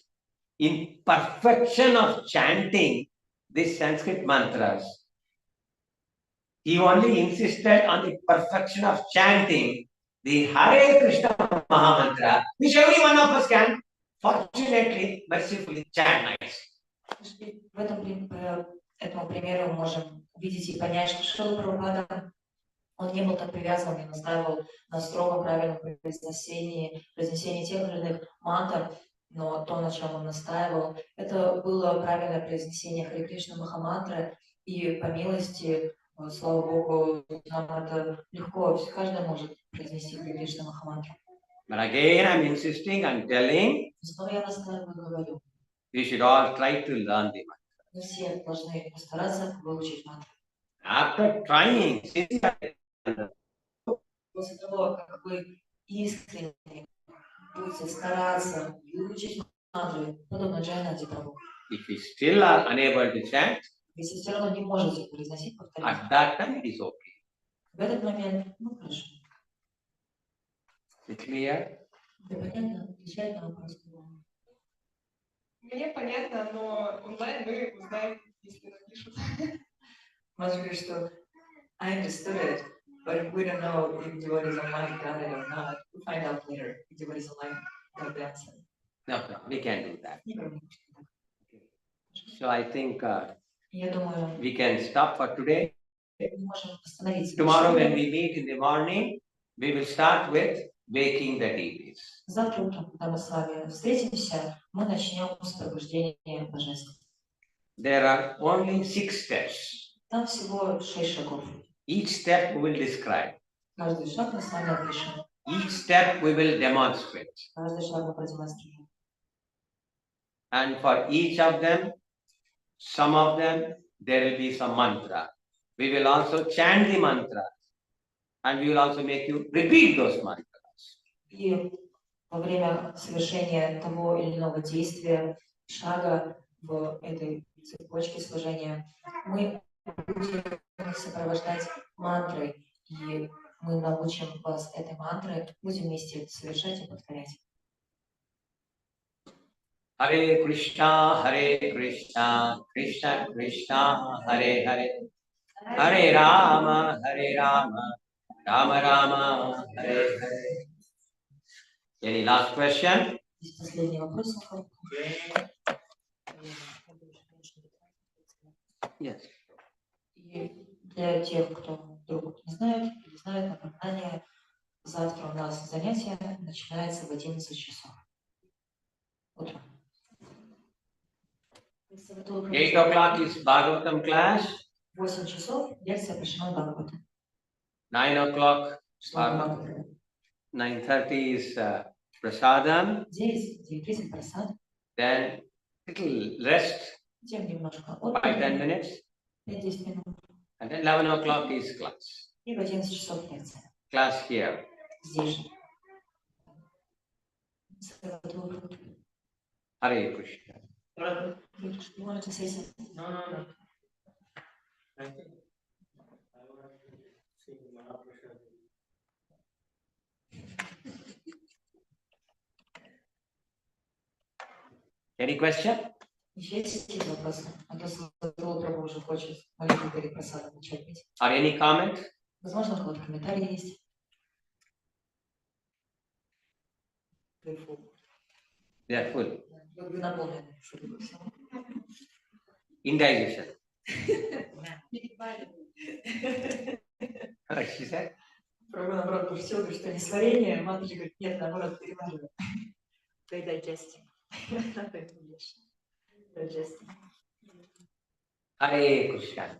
in perfection of chanting these Sanskrit mantras. He only insisted on the perfection of chanting the Hare Krishna Mahamantra, which every one of us can, fortunately, mercifully chant nice. В этом, по этому примеру мы можем видеть и понять, что Шрила Прабхупада, он не был так привязан и настаивал на строгом правильном произнесении тех или иных мантр, но то, на чем он настаивал, это было правильное произнесение Харе Кришна Махамантры, и по милости, слава Богу, нам это легко, каждый может произнести Харе Кришна Махамантру. But again, I'm insisting and telling, Снова я настаиваю, говорю, we should all try to learn the mantra. мы все должны постараться выучить мантру. After trying, После того, как вы искренне будете стараться выучить мантры, подобно Джайнанде Прабху, if we still are unable to chant, если все равно не можете произносить, повторять, at that time it is okay. в этот момент, ну хорошо. Is it clear? Да, понятно? Отвечает на вопрос. Мне понятно, но онлайн мы узнаем, если напишут. Может говорит, что I understood it, but we don't know if devotees online got it or not. We'll find out later if devotees online got the answer. No, we can do that. Не проблема. So I think Я думаю, we can stop for today. мы можем остановиться. Tomorrow when we meet in the morning, we will start with waking the deities. Завтра утром, когда мы с вами встретимся, мы начнем с пробуждения божества. There are only 6 steps. Там всего 6 шагов. Each step we will describe. Каждый шаг мы с вами опишем. Each step we will demonstrate. Каждый шаг мы продемонстрируем. And for each of them, some of them, there will be some mantra. We will also chant the mantra. And we will also make you repeat those mantras. И во время совершения того или иного действия, шага в этой цепочке служения, мы будем их сопровождать мантрой, и мы научим вас этой мантрой, будем вместе совершать и повторять. Hare Krishna, Krishna Krishna, Hare Hare, Hare Rama, Rama Rama, Hare Hare. Any last question? Здесь последний вопрос. Yes. И для тех, кто вдруг не знает, напоминание, завтра у нас занятие начинается в 11 часов утра. 8 o'clock is Bhagavatam class. 8 часов лекция по Шримад Бхагавату. 9 o'clock, 9:30 is Prasadam. 9:30 просад. Then little rest, Затем немножко 5-10 minutes. 5-10 минут. And then 11 o'clock is class. И в 11 часов лекция. Class here. Здесь же. Hare Krishna. You wanted to say something? No. Any question? Есть какие-то вопросы? А то Садхгуру Прабху уже хочет молитву перед просадом начать петь. Or any comment? Возможно, у кого-то комментарии есть. They are full. Вы наполнены. Indigestion. She said. Прабху, наоборот, пошутил, говорит, что несварение. Матушка говорит, нет, наоборот, перевариваем. They digesting. Digesting. Hare Krishna.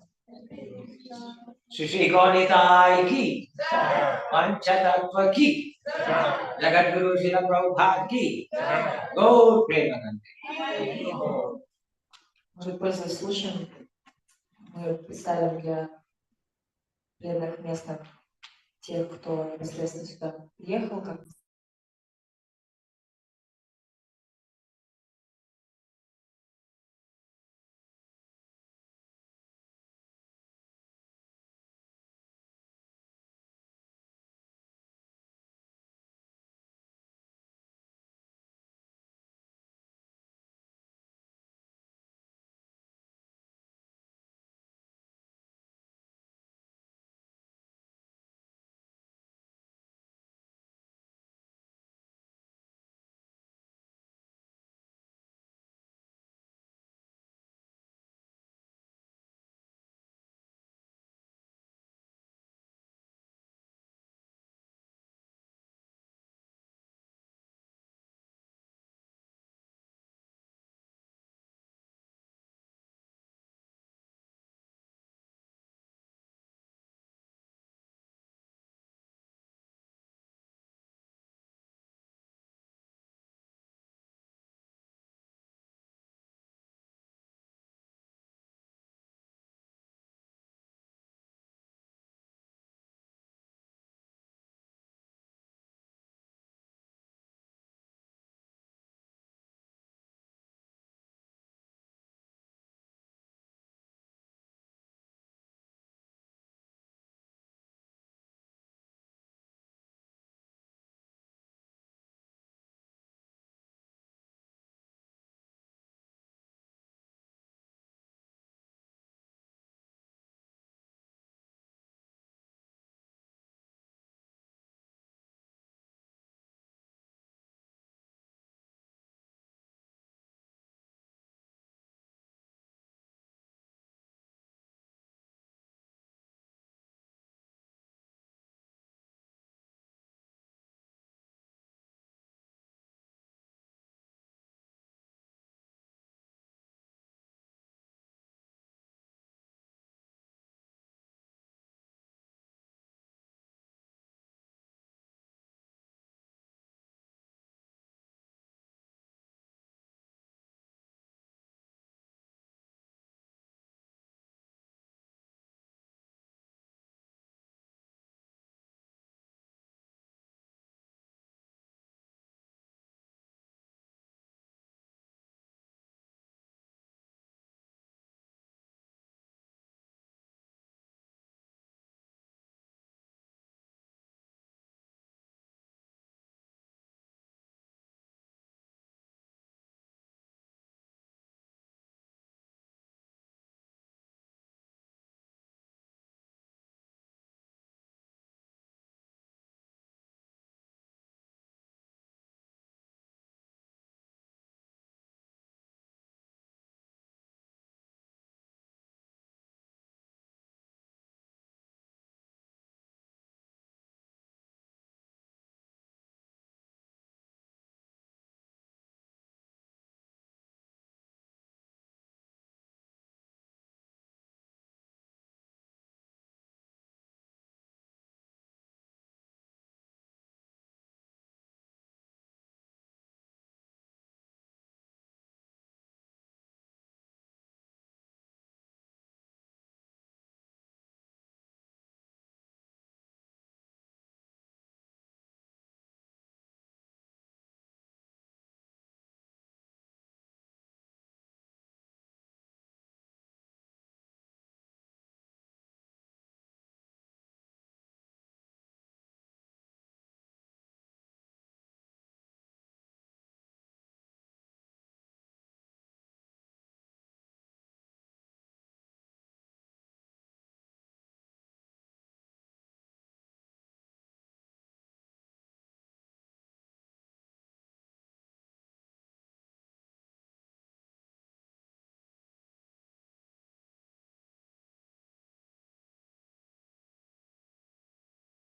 Shri Gaunitai ki. Panchatattva ki. Jagat Guru Srila Prabhupada ki. Go Premanande. Может, пользуясь случаем, мы представим для преданных местных тех, кто непосредственно сюда приехал, как